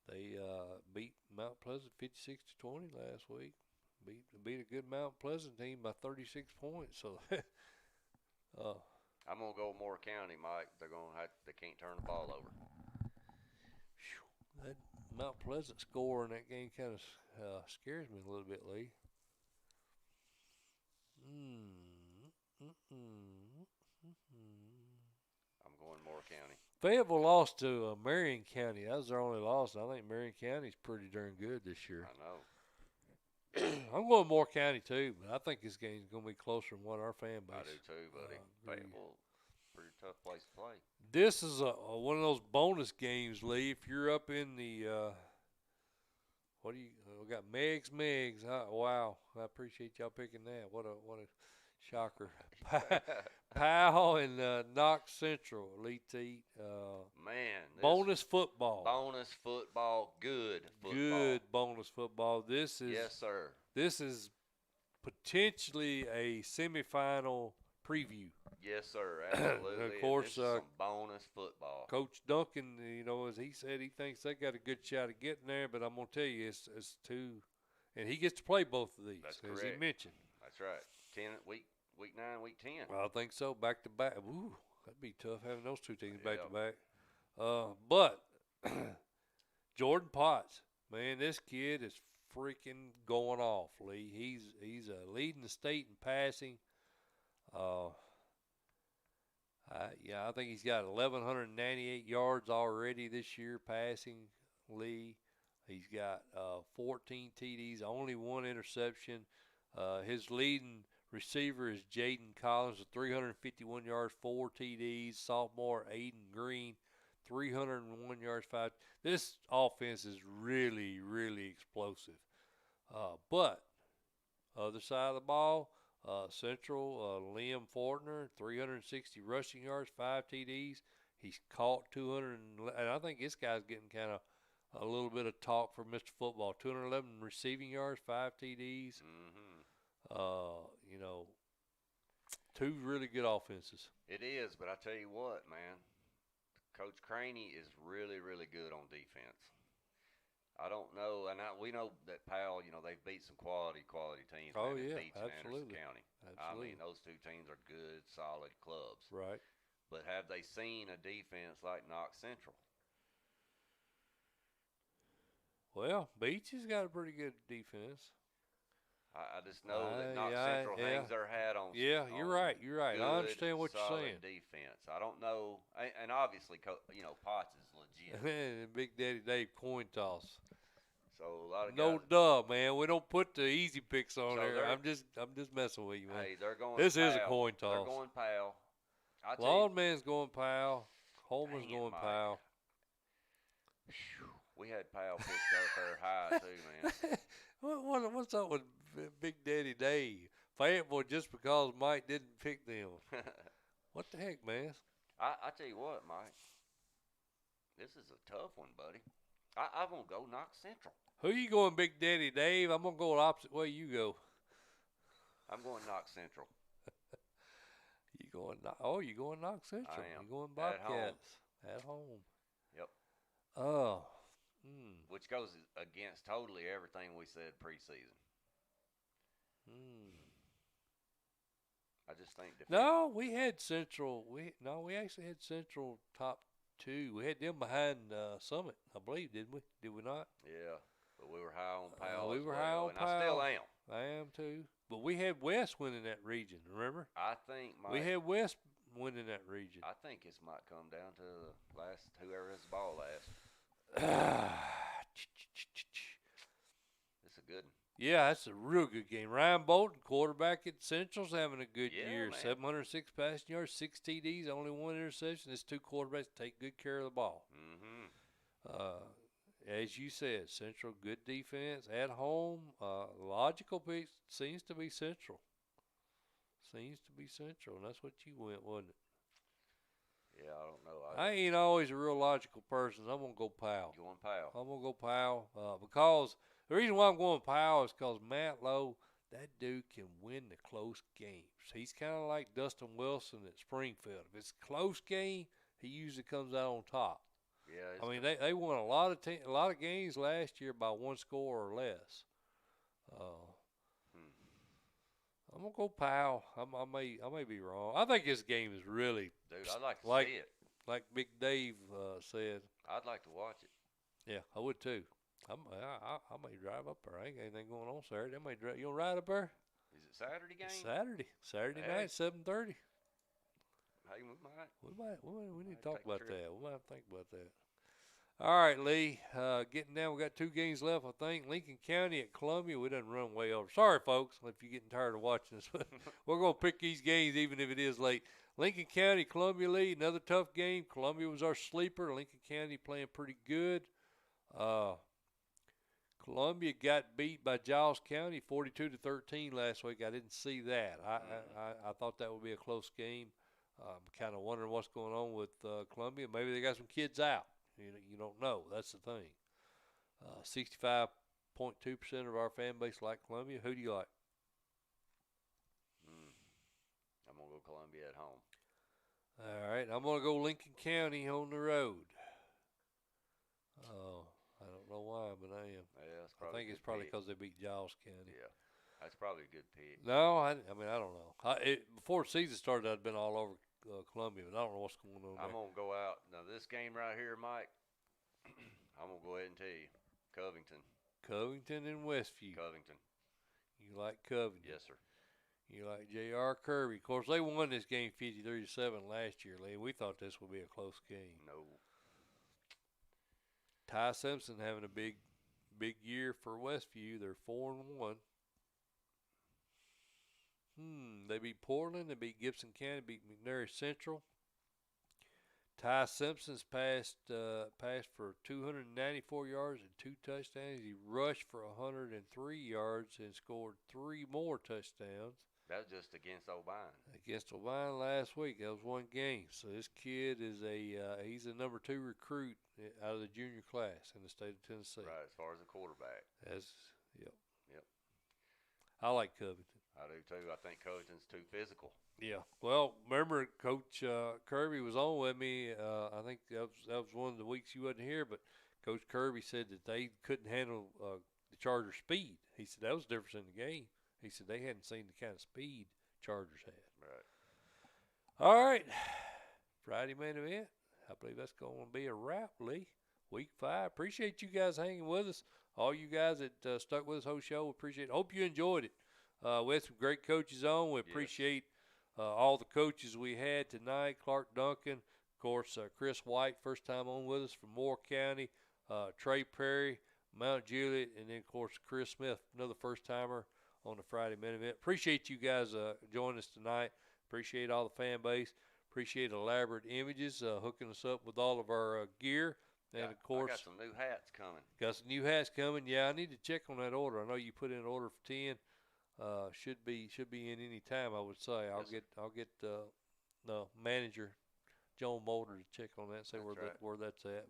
They beat Mount Pleasant 56-20 last week. Beat a good Mount Pleasant team by 36 points. So
I'm gonna go Moore County, Mike. They can't turn the ball over.
That Mount Pleasant score in that game kind of scares me a little bit, Lee.
I'm going Moore County.
Fayetteville lost to Marion County. That was their only loss. I think Marion County's pretty darn good this year.
I know.
I'm going Moore County too, but I think this game's going to be closer than what our fan base.
I do too, buddy. Fayetteville, pretty tough place to play.
This is one of those bonus games, Lee. If you're up in the we got Megs. Wow, I appreciate y'all picking that. What a shocker. Powell and Knox Central, Lee Teat.
Man,
bonus football.
Bonus football, good football.
Good bonus football. This is
yes, sir.
This is potentially a semifinal preview.
Yes, sir. Absolutely.
Of course,
this is some bonus football.
Coach Duncan, as he said, he thinks they got a good shot of getting there, but I'm gonna tell you, it's two, and he gets to play both of these,
That's
as
correct.
he mentioned.
That's right. Week 9, week 10.
I think so. Back to back. Ooh, that'd be tough having those two teams back
Yep.
to back. But Jordan Potts, man, this kid is freaking going off, Lee. He's leading the state in passing. I think he's got 1,198 yards already this year passing, Lee. He's got 14 TDs, only one interception. His leading receiver is Jaden Collins with 351 yards, 4 TDs. Sophomore Aiden Green, 301 yards, 5. This offense is really, really explosive. But other side of the ball, Central, Liam Fortner, 360 rushing yards, 5 TDs. He's caught 200, and I think this guy's getting kind of a little bit of talk for Mr. Football. 211 receiving yards, 5 TDs. Two really good offenses.
It is, but I tell you what, man, Coach Craney is really, really good on defense. I don't know, and we know that Powell, they've beat some quality teams.
Oh,
man,
yeah,
beats in
absolutely.
Anderson County.
Absolutely.
I mean, those two teams are good, solid clubs.
Right.
But have they seen a defense like Knox Central?
Well, Beach has got a pretty good defense.
I just know that Knox Central hangs their hat on.
Yeah, you're right. You're right. I
Good,
understand what you're saying.
solid defense. I don't know, and obviously, Potts is legit.
And Big Daddy Dave coin toss.
So a lot of
No
guys,
duh, man. We don't put the easy picks on
So
there.
they're-
I'm just messing with you, man.
hey, they're going.
This is a
Powell.
coin toss.
They're going Powell. I tell
Lawn Man's going Powell. Holman's
Dang it,
going
Mike.
Powell.
you, we had Powell picked up there high too, man.
What's up with Big Daddy Dave? Fayetteville just because Mike didn't pick them. What the heck, man?
I tell you what, Mike. This is a tough one, buddy. I'm gonna go Knox Central.
Who you going, Big Daddy Dave? I'm gonna go the opposite way you go.
I'm going Knox Central.
You going Knox Central?
I am.
You going
At home.
Bobcats at home?
Yep.
Oh.
Which goes against totally everything we said preseason. I just think
No, we had Central. We actually had Central top 2. We had them behind Summit, I believe, didn't we? Did we not?
Yeah, but we were high on Powell.
We
as
were
well,
high on
and
Powell.
I still am.
I am too. But we had West winning that region. Remember?
I think
We had West winning that region.
I think this might come down to the last whoever has the ball last. It's a good one.
Yeah, that's a real good game. Ryan Bolton, quarterback at Central's having a good
Yeah,
year.
man.
706 passing yards, 6 TDs, only 1 interception. It's 2 quarterbacks take good care of the ball. As you said, Central, good defense at home. Logical pick seems to be Central. And that's what you went, wasn't it?
Yeah, I don't know.
I ain't always a real logical person. I'm gonna go Powell.
You going Powell?
I'm gonna go Powell because the reason why I'm going Powell is because Matt Lowe, that dude can win the close games. He's kind of like Dustin Wilson at Springfield. If it's a close game, he usually comes out on top.
Yeah.
I mean, they won a lot of games last year by 1 score or less. I'm gonna go Powell. I may be wrong. I think this game is really,
Dude, I'd like to
like
see it.
like Big Dave said.
I'd like to watch it.
Yeah, I would too. I may drive up there. I ain't got anything going on Saturday. I may drive. You gonna ride up there?
Is it Saturday game?
Saturday
Hey.
night, 7:30.
Hey, we might.
We need
Might
to talk
take a
about
trip.
that. We might have to think about that. All right, Lee. Getting down. We got 2 games left, I think. Lincoln County at Columbia. We done run way over. Sorry, folks, if you're getting tired of watching this. We're gonna pick these games even if it is late. Lincoln County, Columbia, Lee. Another tough game. Columbia was our sleeper. Lincoln County playing pretty good. Columbia got beat by Giles County 42-13 last week. I didn't see that. I thought that would be a close game. I'm kind of wondering what's going on with Columbia. Maybe they got some kids out. You don't know. That's the thing. 65.2% of our fan base like Columbia. Who do you like?
I'm going to go Columbia at home.
All right. I'm going to go Lincoln County on the road. I don't know why, but I am.
Yeah, that's
I
probably
think it's probably because they beat Giles County.
Yeah, that's probably a good pick.
No, I mean, I don't know. Before the season started, I'd been all over Columbia, but I don't know what's going on
I'm
there.
going to go out. Now, this game right here, Mike, I'm going to go ahead and tell you.
Covington and Westview.
Covington.
You like Covington.
Yes, sir.
You like J.R. Kirby. Of course, they won this game 53-7 last year, Lee. We thought this would be a close game.
No.
Ty Simpson having a big year for Westview. They're 4-1. They beat Portland. They beat Gibson County. Beat McNairy Central. Ty Simpson's passed for 294 yards and 2 touchdowns. He rushed for 103 yards and scored 3 more touchdowns.
That was just against O'Brien.
Against O'Brien last week. That was one game. So this kid is he's a number 2 recruit out of the junior class in the state of Tennessee.
Right, as far as a quarterback.
Yep.
Yep.
I like Covington.
I do too. I think Covington's too physical.
Yeah. Well, remember Coach Kirby was on with me. I think that was one of the weeks you wasn't here, but Coach Kirby said that they couldn't handle the Chargers' speed. He said that was the difference in the game. He said they hadn't seen the kind of speed Chargers had.
Right.
All right. Friday main event. I believe that's going to be a wrap, Lee. Week 5. Appreciate you guys hanging with us. All you guys that stuck with us whole show, appreciate it. Hope you enjoyed it. We had some great coaches on. We appreciate all the coaches we had tonight. Clark Duncan, of course, Kris White, first time on with us from Moore County. Trey Perry, Mount Juliet, and then, of course, Chris Smith, another first-timer on the Friday main event. Appreciate you guys joining us tonight. Appreciate all the fan base. Appreciate Elaborate Images hooking us up with all of our gear. And, of course,
I got some new hats coming.
Got some new hats coming. Yeah, I need to check on that order. I know you put in an order for 10. Should be in any time, I would say. I'll get the manager, John Molder, to check on that and say where that's at.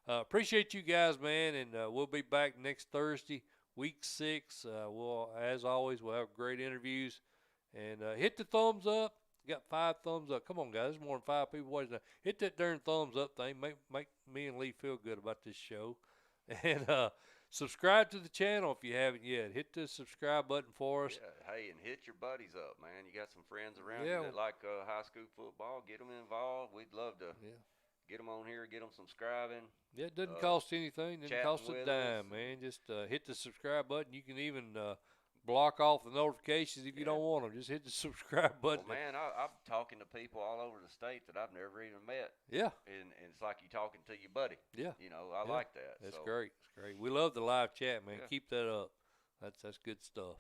But appreciate you guys, man, and we'll be back next Thursday, week 6. We'll, as always, we'll have great interviews. And hit the thumbs up. Got 5 thumbs up. Come on, guys. There's more than 5 people watching that. Hit that darn thumbs up thing. Make me and Lee feel good about this show. And subscribe to the channel if you haven't yet. Hit the subscribe button for us.
Yeah. Hey, and hit your buddies up, man. You got some friends around you that like high school football. Get them involved. We'd love to get them on here, get them subscribing. Yeah, it doesn't cost anything. It doesn't cost a dime, man. Just hit the subscribe button. You can even block off the notifications if you don't want them. Just hit the subscribe button. Well, man, I'm talking to people all over the state that I've never even met.
Yeah.
And it's like you talking to your buddy.
Yeah.
You know, I like that.
That's great. It's great. We love the live chat, man. Keep that up. That's good stuff.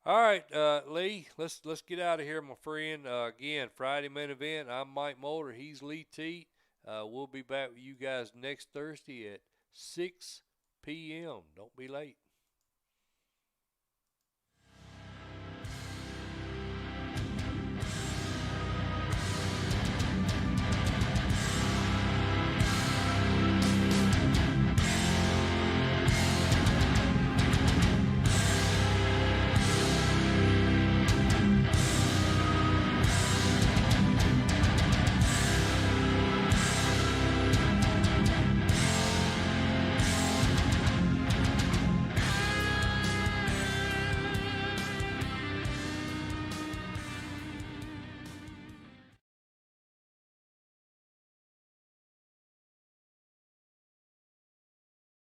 All right, Lee, let's get out of here, my friend. Again, Friday main event. I'm Mike Molder. He's Lee Teat. We'll be back with you guys next Thursday at 6 p.m. Don't be late.